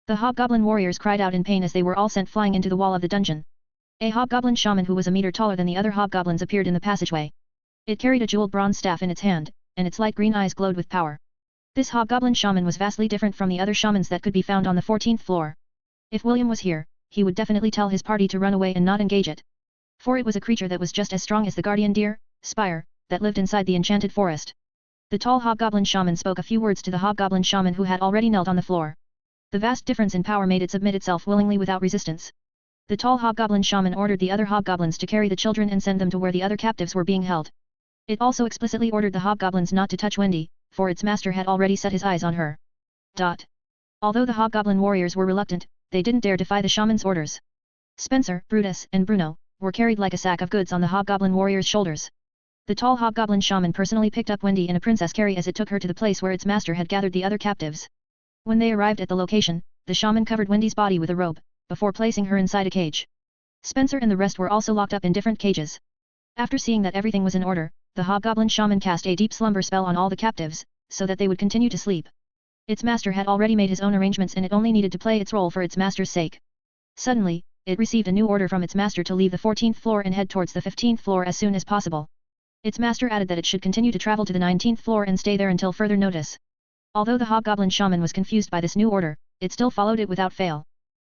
[SPEAKER 1] The hobgoblin warriors cried out in pain as they were all sent flying into the wall of the dungeon. A hobgoblin shaman who was a meter taller than the other hobgoblins appeared in the passageway. It carried a jeweled bronze staff in its hand, and its light green eyes glowed with power. This hobgoblin shaman was vastly different from the other shamans that could be found on the 14th floor. If William was here, he would definitely tell his party to run away and not engage it. For it was a creature that was just as strong as the guardian deer, Spire, that lived inside the enchanted forest. The tall hobgoblin shaman spoke a few words to the hobgoblin shaman who had already knelt on the floor. The vast difference in power made it submit itself willingly without resistance. The tall hobgoblin shaman ordered the other hobgoblins to carry the children and send them to where the other captives were being held. It also explicitly ordered the hobgoblins not to touch Wendy, for its master had already set his eyes on her. Although the hobgoblin warriors were reluctant, they didn't dare defy the shaman's orders. Spencer, Brutus, and Bruno were carried like a sack of goods on the hobgoblin warriors' shoulders. The tall hobgoblin shaman personally picked up Wendy in a princess carry as it took her to the place where its master had gathered the other captives. When they arrived at the location, the shaman covered Wendy's body with a robe, before placing her inside a cage. Spencer and the rest were also locked up in different cages. After seeing that everything was in order, the hobgoblin shaman cast a deep slumber spell on all the captives, so that they would continue to sleep. Its master had already made his own arrangements and it only needed to play its role for its master's sake. Suddenly, it received a new order from its master to leave the 14th floor and head towards the 15th floor as soon as possible. Its master added that it should continue to travel to the 19th floor and stay there until further notice. Although the hobgoblin shaman was confused by this new order, it still followed it without fail.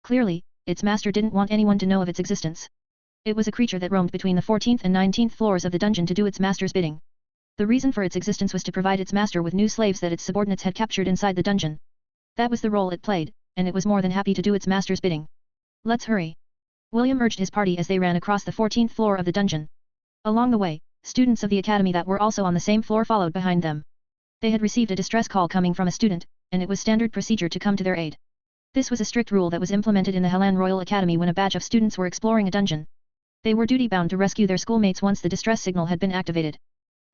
[SPEAKER 1] Clearly, its master didn't want anyone to know of its existence. It was a creature that roamed between the 14th and 19th floors of the dungeon to do its master's bidding. The reason for its existence was to provide its master with new slaves that its subordinates had captured inside the dungeon. That was the role it played, and it was more than happy to do its master's bidding. Let's hurry. William urged his party as they ran across the 14th floor of the dungeon. Along the way, students of the academy that were also on the same floor followed behind them. They had received a distress call coming from a student, and it was standard procedure to come to their aid. This was a strict rule that was implemented in the Helan Royal Academy when a batch of students were exploring a dungeon. They were duty-bound to rescue their schoolmates once the distress signal had been activated.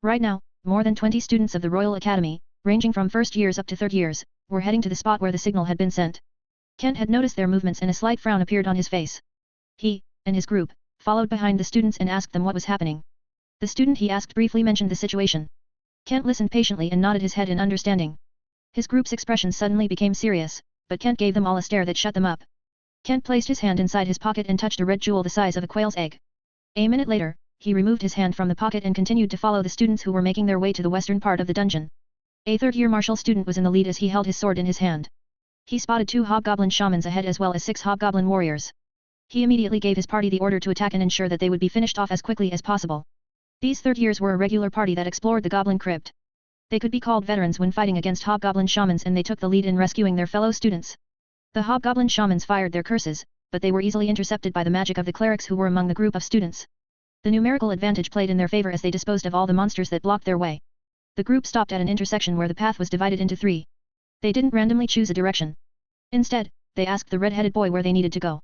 [SPEAKER 1] Right now, more than 20 students of the Royal Academy, ranging from first years up to third years, were heading to the spot where the signal had been sent. Kent had noticed their movements and a slight frown appeared on his face. He, and his group, followed behind the students and asked them what was happening. The student he asked briefly mentioned the situation. Kent listened patiently and nodded his head in understanding. His group's expression suddenly became serious, but Kent gave them all a stare that shut them up. Kent placed his hand inside his pocket and touched a red jewel the size of a quail's egg. A minute later, he removed his hand from the pocket and continued to follow the students who were making their way to the western part of the dungeon. A third-year martial student was in the lead as he held his sword in his hand. He spotted 2 hobgoblin shamans ahead as well as 6 hobgoblin warriors. He immediately gave his party the order to attack and ensure that they would be finished off as quickly as possible. These third years were a regular party that explored the goblin crypt. They could be called veterans when fighting against hobgoblin shamans and they took the lead in rescuing their fellow students. The hobgoblin shamans fired their curses, but they were easily intercepted by the magic of the clerics who were among the group of students. The numerical advantage played in their favor as they disposed of all the monsters that blocked their way. The group stopped at an intersection where the path was divided into 3. They didn't randomly choose a direction. Instead, they asked the red-headed boy where they needed to go.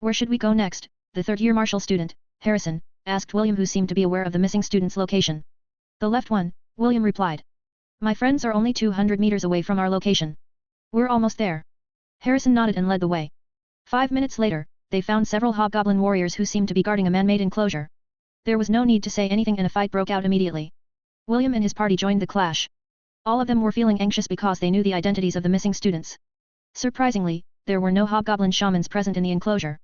[SPEAKER 1] Where should we go next? The third-year martial student, Harrison, asked William, who seemed to be aware of the missing student's location. The left one, William replied. My friends are only 200 meters away from our location. We're almost there. Harrison nodded and led the way. 5 minutes later, they found several hobgoblin warriors who seemed to be guarding a man-made enclosure. There was no need to say anything and a fight broke out immediately. William and his party joined the clash. All of them were feeling anxious because they knew the identities of the missing students. Surprisingly, there were no hobgoblin shamans present in the enclosure.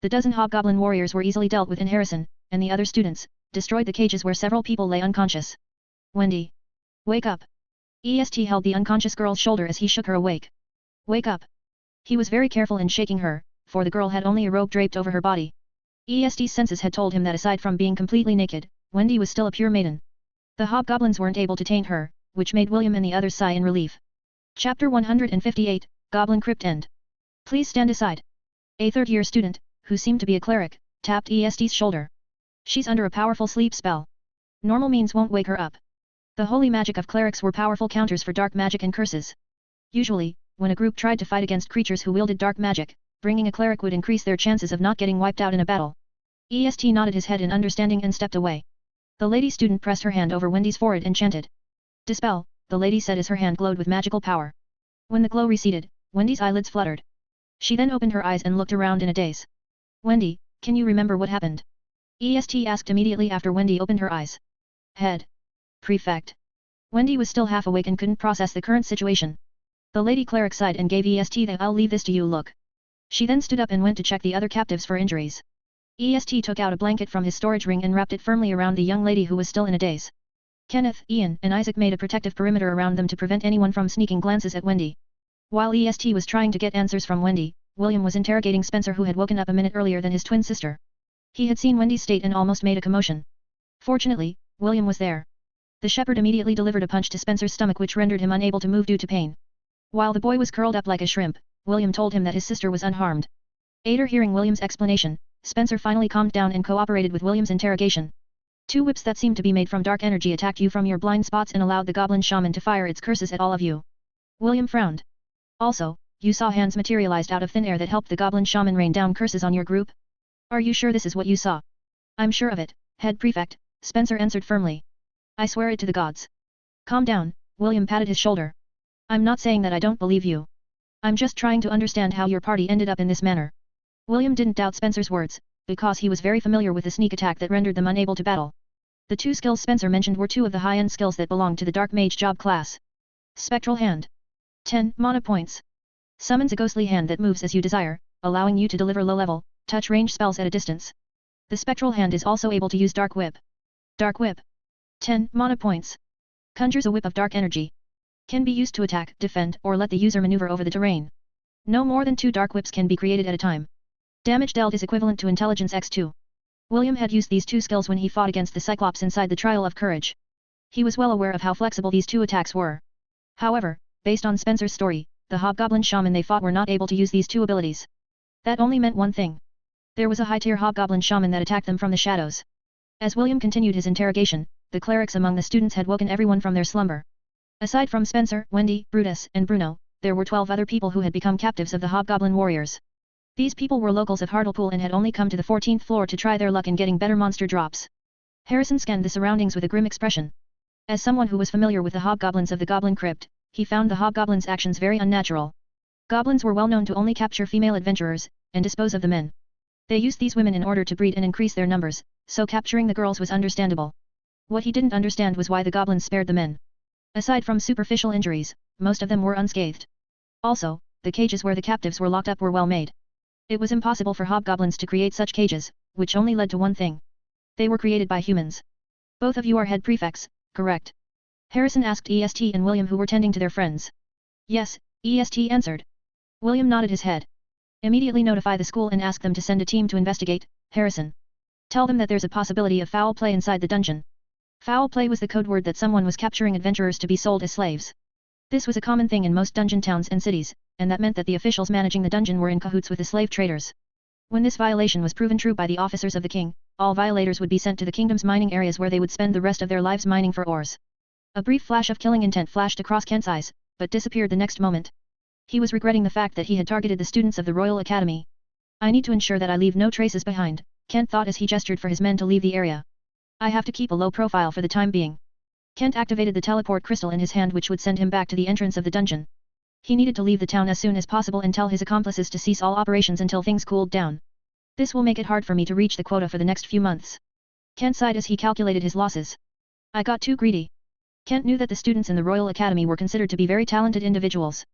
[SPEAKER 1] The dozen hobgoblin warriors were easily dealt with in Harrison, and the other students destroyed the cages where several people lay unconscious. Wendy. Wake up. EST held the unconscious girl's shoulder as he shook her awake. Wake up. He was very careful in shaking her, for the girl had only a robe draped over her body. EST's senses had told him that aside from being completely naked, Wendy was still a pure maiden. The hobgoblins weren't able to taint her, which made William and the others sigh in relief. Chapter 158, Goblin Crypt End. Please stand aside. A third-year student, who seemed to be a cleric, tapped EST's shoulder. She's under a powerful sleep spell. Normal means won't wake her up. The holy magic of clerics were powerful counters for dark magic and curses. Usually, when a group tried to fight against creatures who wielded dark magic, bringing a cleric would increase their chances of not getting wiped out in a battle. EST nodded his head in understanding and stepped away. The lady student pressed her hand over Wendy's forehead and chanted. Dispel, the lady said as her hand glowed with magical power. When the glow receded, Wendy's eyelids fluttered. She then opened her eyes and looked around in a daze. Wendy, can you remember what happened? EST asked immediately after Wendy opened her eyes. Head. Prefect. Wendy was still half awake and couldn't process the current situation. The lady cleric sighed and gave EST the "I'll leave this to you" look. She then stood up and went to check the other captives for injuries. EST took out a blanket from his storage ring and wrapped it firmly around the young lady who was still in a daze. Kenneth, Ian, and Isaac made a protective perimeter around them to prevent anyone from sneaking glances at Wendy. While EST was trying to get answers from Wendy, William was interrogating Spencer, who had woken up a minute earlier than his twin sister. He had seen Wendy's state and almost made a commotion. Fortunately, William was there. The shepherd immediately delivered a punch to Spencer's stomach which rendered him unable to move due to pain. While the boy was curled up like a shrimp, William told him that his sister was unharmed. After hearing William's explanation, Spencer finally calmed down and cooperated with William's interrogation. 2 whips that seemed to be made from dark energy attacked you from your blind spots and allowed the goblin shaman to fire its curses at all of you. William frowned. Also, you saw hands materialized out of thin air that helped the goblin shaman rain down curses on your group? Are you sure this is what you saw? I'm sure of it, head prefect, Spencer answered firmly. I swear it to the gods. Calm down, William patted his shoulder. I'm not saying that I don't believe you. I'm just trying to understand how your party ended up in this manner. William didn't doubt Spencer's words, because he was very familiar with the sneak attack that rendered them unable to battle. The 2 skills Spencer mentioned were 2 of the high-end skills that belonged to the Dark Mage job class. Spectral Hand. 10 mana points. Summons a ghostly hand that moves as you desire, allowing you to deliver low-level, touch-range spells at a distance. The Spectral Hand is also able to use Dark Whip. Dark Whip. 10 mana points. Conjures a whip of dark energy. Can be used to attack, defend, or let the user maneuver over the terrain. No more than 2 dark whips can be created at a time. Damage dealt is equivalent to Intelligence x2. William had used these 2 skills when he fought against the Cyclops inside the Trial of Courage. He was well aware of how flexible these 2 attacks were. However, based on Spencer's story, the Hobgoblin Shaman they fought were not able to use these 2 abilities. That only meant one thing. There was a high-tier Hobgoblin Shaman that attacked them from the shadows. As William continued his interrogation, the clerics among the students had woken everyone from their slumber. Aside from Spencer, Wendy, Brutus, and Bruno, there were 12 other people who had become captives of the Hobgoblin warriors. These people were locals of Hartlepool and had only come to the 14th floor to try their luck in getting better monster drops. Harrison scanned the surroundings with a grim expression. As someone who was familiar with the hobgoblins of the Goblin Crypt, he found the hobgoblins' actions very unnatural. Goblins were well known to only capture female adventurers, and dispose of the men. They used these women in order to breed and increase their numbers, so capturing the girls was understandable. What he didn't understand was why the goblins spared the men. Aside from superficial injuries, most of them were unscathed. Also, the cages where the captives were locked up were well made. It was impossible for hobgoblins to create such cages, which only led to one thing. They were created by humans. Both of you are head prefects, correct? Harrison asked EST and William, who were tending to their friends. Yes, EST answered. William nodded his head. Immediately notify the school and ask them to send a team to investigate, Harrison. Tell them that there's a possibility of foul play inside the dungeon. Foul play was the code word that someone was capturing adventurers to be sold as slaves. This was a common thing in most dungeon towns and cities, and that meant that the officials managing the dungeon were in cahoots with the slave traders. When this violation was proven true by the officers of the king, all violators would be sent to the kingdom's mining areas where they would spend the rest of their lives mining for ores. A brief flash of killing intent flashed across Kent's eyes, but disappeared the next moment. He was regretting the fact that he had targeted the students of the Royal Academy. I need to ensure that I leave no traces behind, Kent thought as he gestured for his men to leave the area. I have to keep a low profile for the time being. Kent activated the teleport crystal in his hand, which would send him back to the entrance of the dungeon. He needed to leave the town as soon as possible and tell his accomplices to cease all operations until things cooled down. This will make it hard for me to reach the quota for the next few months. Kent sighed as he calculated his losses. I got too greedy. Kent knew that the students in the Royal Academy were considered to be very talented individuals.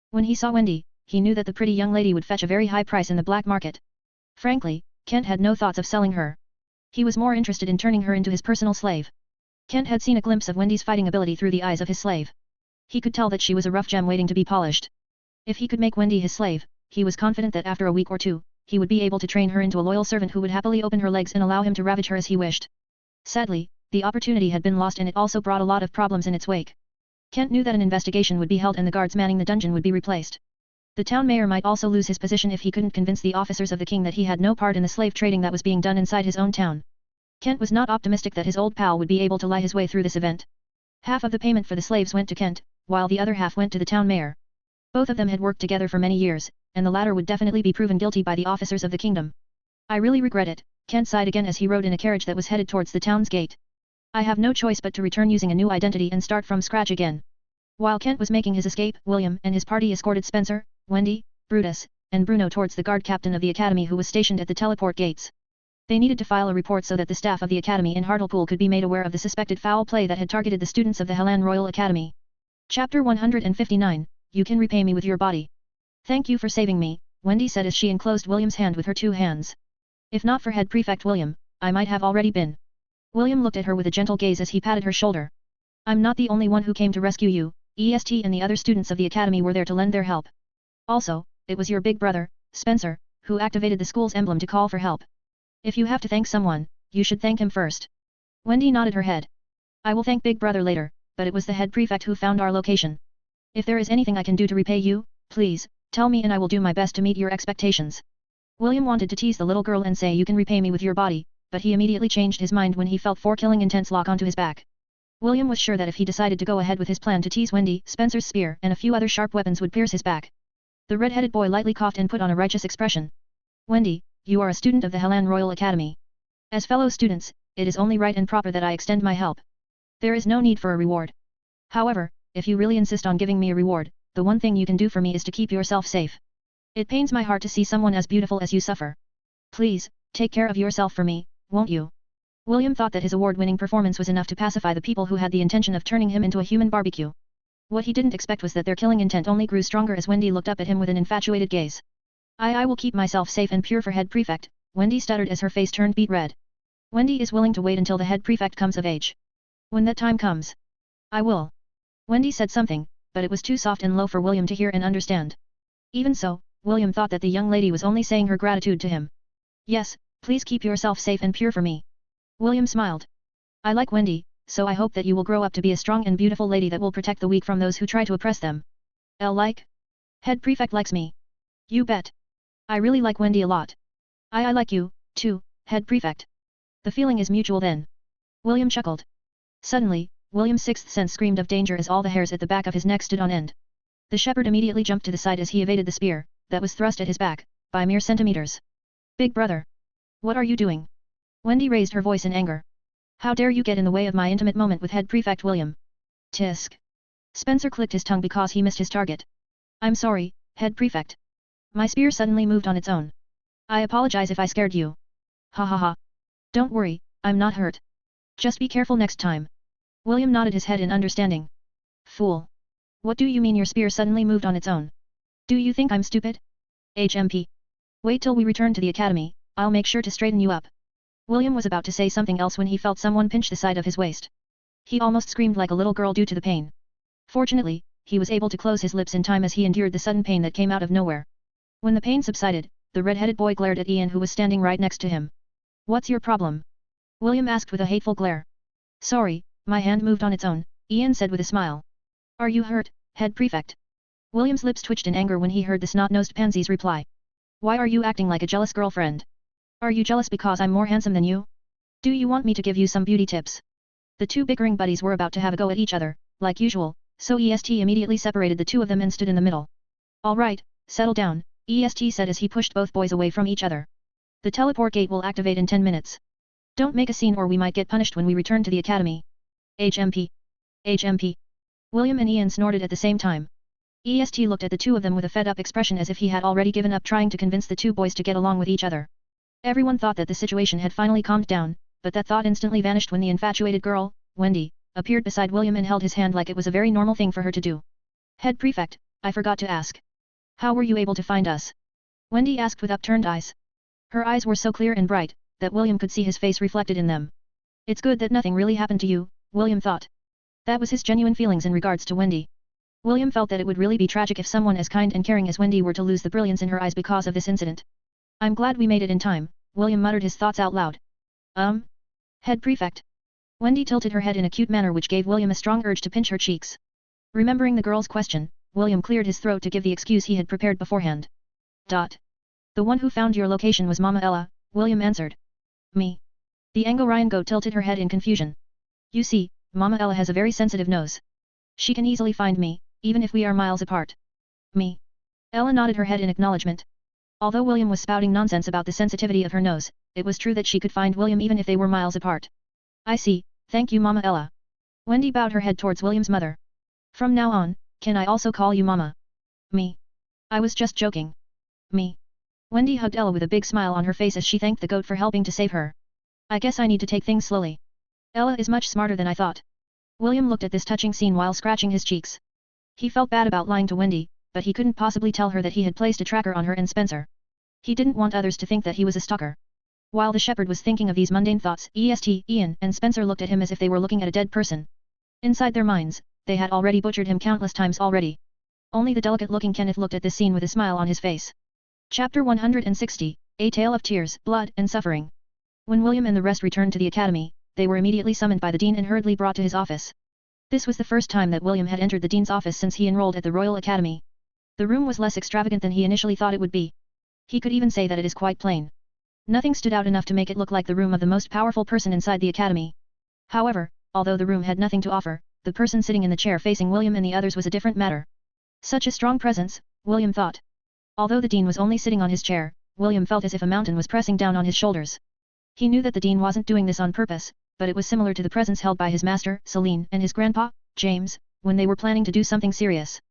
[SPEAKER 1] When he saw Wendy, he knew that the pretty young lady would fetch a very high price in the black market. Frankly, Kent had no thoughts of selling her. He was more interested in turning her into his personal slave. Kent had seen a glimpse of Wendy's fighting ability through the eyes of his slave. He could tell that she was a rough gem waiting to be polished. If he could make Wendy his slave, he was confident that after a week or two, he would be able to train her into a loyal servant who would happily open her legs and allow him to ravage her as he wished. Sadly, the opportunity had been lost, and it also brought a lot of problems in its wake. Kent knew that an investigation would be held and the guards manning the dungeon would be replaced. The town mayor might also lose his position if he couldn't convince the officers of the king that he had no part in the slave trading that was being done inside his own town. Kent was not optimistic that his old pal would be able to lie his way through this event. Half of the payment for the slaves went to Kent, while the other half went to the town mayor. Both of them had worked together for many years, and the latter would definitely be proven guilty by the officers of the kingdom. I really regret it, Kent sighed again as he rode in a carriage that was headed towards the town's gate. I have no choice but to return using a new identity and start from scratch again. While Kent was making his escape, William and his party escorted Spencer, Wendy, Brutus, and Bruno towards the guard captain of the academy, who was stationed at the teleport gates. They needed to file a report so that the staff of the academy in Hartlepool could be made aware of the suspected foul play that had targeted the students of the Helan Royal Academy. Chapter 159, You can repay me with your body. Thank you for saving me, Wendy said as she enclosed William's hand with her 2 hands. If not for Head Prefect William, I might have already been. William looked at her with a gentle gaze as he patted her shoulder. I'm not the only one who came to rescue you, EST and the other students of the academy were there to lend their help. Also, it was your big brother, Spencer, who activated the school's emblem to call for help. If you have to thank someone, you should thank him first. Wendy nodded her head. I will thank Big Brother later, but it was the head prefect who found our location. If there is anything I can do to repay you, please, tell me and I will do my best to meet your expectations. William wanted to tease the little girl and say you can repay me with your body, but he immediately changed his mind when he felt 4 killing intense lock onto his back. William was sure that if he decided to go ahead with his plan to tease Wendy, Spencer's spear and a few other sharp weapons would pierce his back. The red-headed boy lightly coughed and put on a righteous expression. Wendy, you are a student of the Helan Royal Academy. As fellow students, it is only right and proper that I extend my help. There is no need for a reward. However, if you really insist on giving me a reward, the one thing you can do for me is to keep yourself safe. It pains my heart to see someone as beautiful as you suffer. Please, take care of yourself for me, won't you? William thought that his award-winning performance was enough to pacify the people who had the intention of turning him into a human barbecue. What he didn't expect was that their killing intent only grew stronger as Wendy looked up at him with an infatuated gaze. I will keep myself safe and pure for head prefect, Wendy stuttered as her face turned beet red. Wendy is willing to wait until the head prefect comes of age. When that time comes, I will. Wendy said something, but it was too soft and low for William to hear and understand. Even so, William thought that the young lady was only saying her gratitude to him. Yes, please keep yourself safe and pure for me. William smiled. I like Wendy, so I hope that you will grow up to be a strong and beautiful lady that will protect the weak from those who try to oppress them. Like? Head prefect likes me. You bet. I really like Wendy a lot. I like you, too, head prefect. The feeling is mutual then. William chuckled. Suddenly, William's sixth sense screamed of danger as all the hairs at the back of his neck stood on end. The shepherd immediately jumped to the side as he evaded the spear, that was thrust at his back, by mere centimeters. Big brother. What are you doing? Wendy raised her voice in anger. How dare you get in the way of my intimate moment with head prefect William? Tisk. Spencer clicked his tongue because he missed his target. I'm sorry, head prefect. My spear suddenly moved on its own. I apologize if I scared you. Ha ha ha. Don't worry, I'm not hurt. Just be careful next time. William nodded his head in understanding. Fool. What do you mean your spear suddenly moved on its own? Do you think I'm stupid? HMP. Wait till we return to the academy, I'll make sure to straighten you up. William was about to say something else when he felt someone pinch the side of his waist. He almost screamed like a little girl due to the pain. Fortunately, he was able to close his lips in time as he endured the sudden pain that came out of nowhere. When the pain subsided, the red-headed boy glared at Ian who was standing right next to him. What's your problem? William asked with a hateful glare. Sorry, my hand moved on its own, Ian said with a smile. Are you hurt, head prefect? William's lips twitched in anger when he heard the snot-nosed pansy's reply. Why are you acting like a jealous girlfriend? Are you jealous because I'm more handsome than you? Do you want me to give you some beauty tips? The two bickering buddies were about to have a go at each other, like usual, so EST immediately separated the two of them and stood in the middle. Alright, settle down, EST said as he pushed both boys away from each other. The teleport gate will activate in 10 minutes. Don't make a scene or we might get punished when we return to the academy. HMP. HMP. William and Ian snorted at the same time. EST looked at the two of them with a fed-up expression as if he had already given up trying to convince the two boys to get along with each other. Everyone thought that the situation had finally calmed down, but that thought instantly vanished when the infatuated girl, Wendy, appeared beside William and held his hand like it was a very normal thing for her to do. Head prefect, I forgot to ask. How were you able to find us? Wendy asked with upturned eyes. Her eyes were so clear and bright, that William could see his face reflected in them. It's good that nothing really happened to you, William thought. That was his genuine feelings in regards to Wendy. William felt that it would really be tragic if someone as kind and caring as Wendy were to lose the brilliance in her eyes because of this incident. I'm glad we made it in time, William muttered his thoughts out loud. Head prefect. Wendy tilted her head in a cute manner which gave William a strong urge to pinch her cheeks. Remembering the girl's question, William cleared his throat to give the excuse he had prepared beforehand. The one who found your location was Mama Ella, William answered. Me. The Angorian tilted her head in confusion. You see, Mama Ella has a very sensitive nose. She can easily find me, even if we are miles apart. Me. Ella nodded her head in acknowledgement. Although William was spouting nonsense about the sensitivity of her nose, it was true that she could find William even if they were miles apart. I see, thank you Mama Ella. Wendy bowed her head towards William's mother. From now on, can I also call you Mama? Me. I was just joking. Me. Wendy hugged Ella with a big smile on her face as she thanked the goat for helping to save her. I guess I need to take things slowly. Ella is much smarter than I thought. William looked at this touching scene while scratching his cheeks. He felt bad about lying to Wendy, but he couldn't possibly tell her that he had placed a tracker on her and Spencer. He didn't want others to think that he was a stalker. While the shepherd was thinking of these mundane thoughts, Ian and Spencer looked at him as if they were looking at a dead person. Inside their minds, they had already butchered him countless times already. Only the delicate-looking Kenneth looked at this scene with a smile on his face. Chapter 160, A Tale of Tears, Blood, and Suffering. When William and the rest returned to the academy, they were immediately summoned by the dean and hurriedly brought to his office. This was the first time that William had entered the dean's office since he enrolled at the Royal Academy. The room was less extravagant than he initially thought it would be. He could even say that it is quite plain. Nothing stood out enough to make it look like the room of the most powerful person inside the academy. However, although the room had nothing to offer, the person sitting in the chair facing William and the others was a different matter. Such a strong presence, William thought. Although the dean was only sitting on his chair, William felt as if a mountain was pressing down on his shoulders. He knew that the dean wasn't doing this on purpose, but it was similar to the presence held by his master, Celine, and his grandpa, James, when they were planning to do something serious.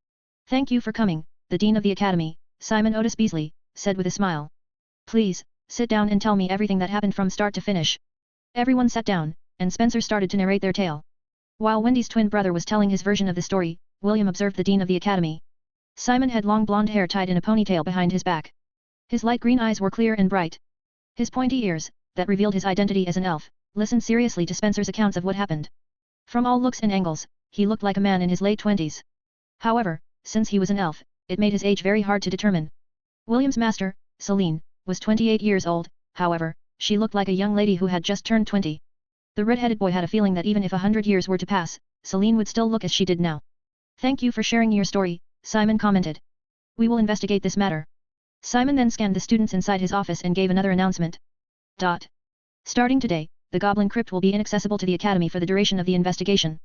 [SPEAKER 1] Thank you for coming, the dean of the academy, Simon Otis Beasley, said with a smile. Please, sit down and tell me everything that happened from start to finish. Everyone sat down, and Spencer started to narrate their tale. While Wendy's twin brother was telling his version of the story, William observed the dean of the academy. Simon had long blonde hair tied in a ponytail behind his back. His light green eyes were clear and bright. His pointy ears, that revealed his identity as an elf, listened seriously to Spencer's accounts of what happened. From all looks and angles, he looked like a man in his late 20s. However, since he was an elf, it made his age very hard to determine. William's master, Celine, was 28 years old, however, she looked like a young lady who had just turned 20. The red-headed boy had a feeling that even if 100 years were to pass, Celine would still look as she did now. Thank you for sharing your story, Simon commented. We will investigate this matter. Simon then scanned the students inside his office and gave another announcement. Starting today, the Goblin Crypt will be inaccessible to the Academy for the duration of the investigation.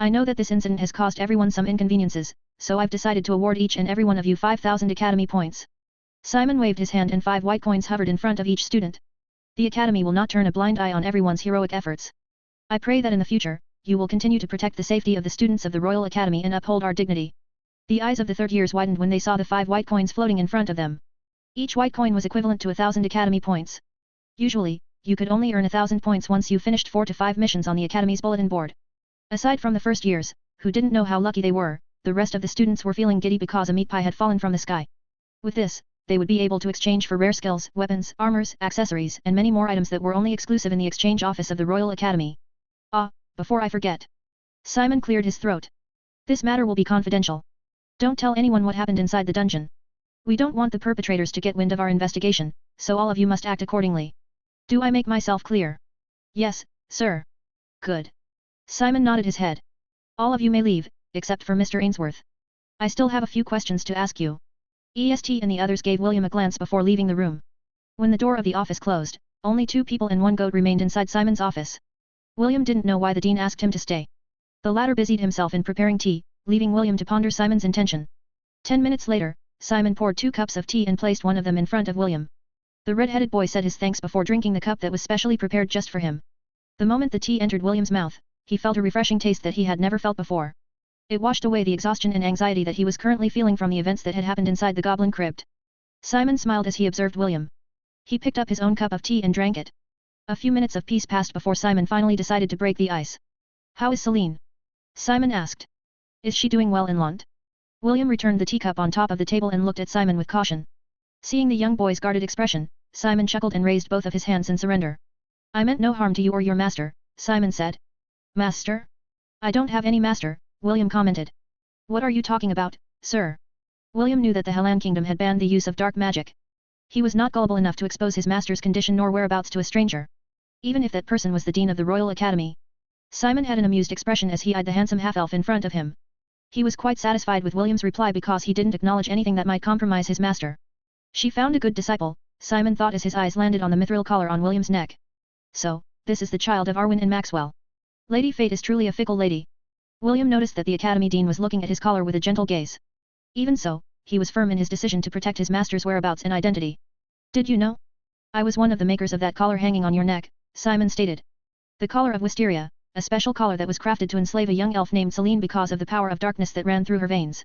[SPEAKER 1] I know that this incident has caused everyone some inconveniences, so I've decided to award each and every one of you 5,000 Academy points. Simon waved his hand and 5 white coins hovered in front of each student. The Academy will not turn a blind eye on everyone's heroic efforts. I pray that in the future, you will continue to protect the safety of the students of the Royal Academy and uphold our dignity. The eyes of the third years widened when they saw the 5 white coins floating in front of them. Each white coin was equivalent to 1,000 Academy points. Usually, you could only earn 1,000 points once you finished 4 to 5 missions on the Academy's bulletin board. Aside from the first years, who didn't know how lucky they were, the rest of the students were feeling giddy because a meat pie had fallen from the sky. With this, they would be able to exchange for rare skills, weapons, armors, accessories, and many more items that were only exclusive in the exchange office of the Royal Academy. Before I forget. Simon cleared his throat. This matter will be confidential. Don't tell anyone what happened inside the dungeon. We don't want the perpetrators to get wind of our investigation, so all of you must act accordingly. Do I make myself clear? Yes, sir. Good. Simon nodded his head. All of you may leave, except for Mr. Ainsworth. I still have a few questions to ask you. EST and the others gave William a glance before leaving the room. When the door of the office closed, only 2 people and 1 goat remained inside Simon's office. William didn't know why the dean asked him to stay. The latter busied himself in preparing tea, leaving William to ponder Simon's intention. 10 minutes later, Simon poured 2 cups of tea and placed one of them in front of William. The red-headed boy said his thanks before drinking the cup that was specially prepared just for him. The moment the tea entered William's mouth, he felt a refreshing taste that he had never felt before. It washed away the exhaustion and anxiety that he was currently feeling from the events that had happened inside the Goblin Crypt. Simon smiled as he observed William. He picked up his own cup of tea and drank it. A few minutes of peace passed before Simon finally decided to break the ice. How is Celine? Simon asked. Is she doing well in Lont? William returned the teacup on top of the table and looked at Simon with caution. Seeing the young boy's guarded expression, Simon chuckled and raised both of his hands in surrender. I meant no harm to you or your master, Simon said. Master? I don't have any master, William commented. What are you talking about, sir? William knew that the Hellan Kingdom had banned the use of dark magic. He was not gullible enough to expose his master's condition nor whereabouts to a stranger. Even if that person was the dean of the Royal Academy. Simon had an amused expression as he eyed the handsome half-elf in front of him. He was quite satisfied with William's reply because he didn't acknowledge anything that might compromise his master. She found a good disciple, Simon thought as his eyes landed on the mithril collar on William's neck. So, this is the child of Arwen and Maxwell. Lady Fate is truly a fickle lady. William noticed that the Academy Dean was looking at his collar with a gentle gaze. Even so, he was firm in his decision to protect his master's whereabouts and identity. Did you know? I was one of the makers of that collar hanging on your neck, Simon stated. The collar of Wisteria, a special collar that was crafted to enslave a young elf named Celine because of the power of darkness that ran through her veins.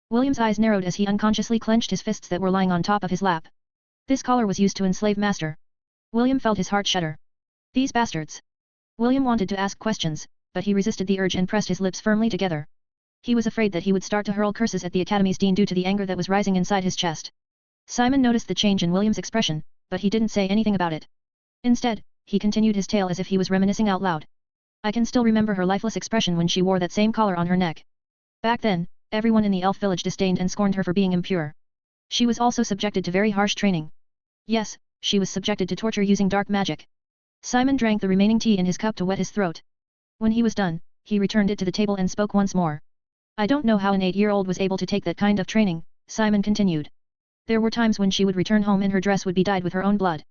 [SPEAKER 1] William's eyes narrowed as he unconsciously clenched his fists that were lying on top of his lap. This collar was used to enslave Master. William felt his heart shudder. These bastards. William wanted to ask questions, but he resisted the urge and pressed his lips firmly together. He was afraid that he would start to hurl curses at the Academy's dean due to the anger that was rising inside his chest. Simon noticed the change in William's expression, but he didn't say anything about it. Instead, he continued his tale as if he was reminiscing out loud. I can still remember her lifeless expression when she wore that same collar on her neck. Back then, everyone in the elf village disdained and scorned her for being impure. She was also subjected to very harsh training. Yes, she was subjected to torture using dark magic. Simon drank the remaining tea in his cup to wet his throat. When he was done, he returned it to the table and spoke once more. I don't know how an 8-year-old was able to take that kind of training, Simon continued. There were times when she would return home and her dress would be dyed with her own blood.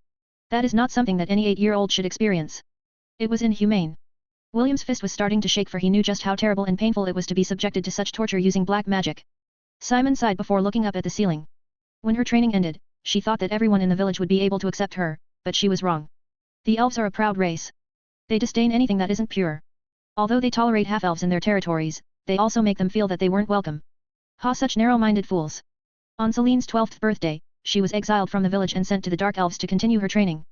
[SPEAKER 1] That is not something that any 8-year-old should experience. It was inhumane. William's fist was starting to shake for he knew just how terrible and painful it was to be subjected to such torture using black magic. Simon sighed before looking up at the ceiling. When her training ended, she thought that everyone in the village would be able to accept her, but she was wrong. The elves are a proud race. They disdain anything that isn't pure. Although they tolerate half-elves in their territories, they also make them feel that they weren't welcome. Ha, such narrow-minded fools. On Celine's 12th birthday, she was exiled from the village and sent to the Dark Elves to continue her training.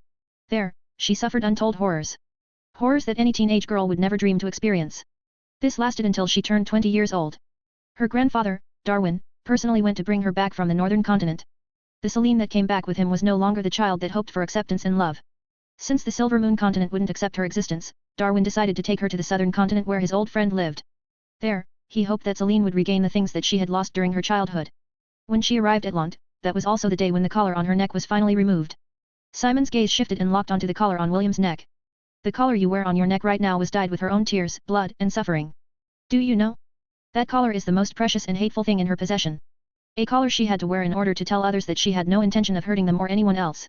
[SPEAKER 1] There, she suffered untold horrors. Horrors that any teenage girl would never dream to experience. This lasted until she turned 20 years old. Her grandfather, Darwin, personally went to bring her back from the northern continent. The Celine that came back with him was no longer the child that hoped for acceptance and love. Since the Silver Moon continent wouldn't accept her existence, Darwin decided to take her to the southern continent where his old friend lived. There, he hoped that Celine would regain the things that she had lost during her childhood. When she arrived at Lont, that was also the day when the collar on her neck was finally removed. Simon's gaze shifted and locked onto the collar on William's neck. The collar you wear on your neck right now was dyed with her own tears, blood, and suffering. Do you know? That collar is the most precious and hateful thing in her possession. A collar she had to wear in order to tell others that she had no intention of hurting them or anyone else.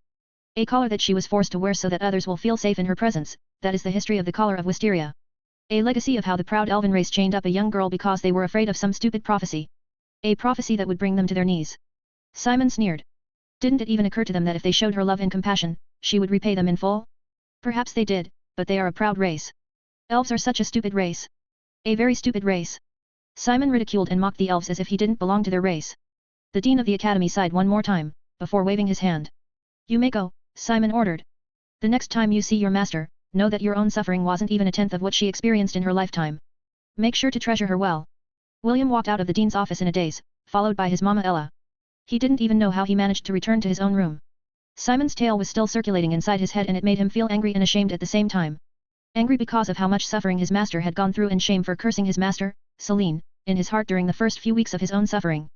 [SPEAKER 1] A collar that she was forced to wear so that others will feel safe in her presence. That is the history of the collar of Wisteria. A legacy of how the proud elven race chained up a young girl because they were afraid of some stupid prophecy. A prophecy that would bring them to their knees. Simon sneered. Didn't it even occur to them that if they showed her love and compassion, she would repay them in full? Perhaps they did, but they are a proud race. Elves are such a stupid race. A very stupid race. Simon ridiculed and mocked the elves as if he didn't belong to their race. The dean of the academy sighed one more time, before waving his hand. You may go, Simon ordered. The next time you see your master, know that your own suffering wasn't even a tenth of what she experienced in her lifetime. Make sure to treasure her well. William walked out of the dean's office in a daze, followed by his mama Ella. He didn't even know how he managed to return to his own room. Simon's tale was still circulating inside his head and it made him feel angry and ashamed at the same time. Angry because of how much suffering his master had gone through and shame for cursing his master, Celine, in his heart during the first few weeks of his own suffering.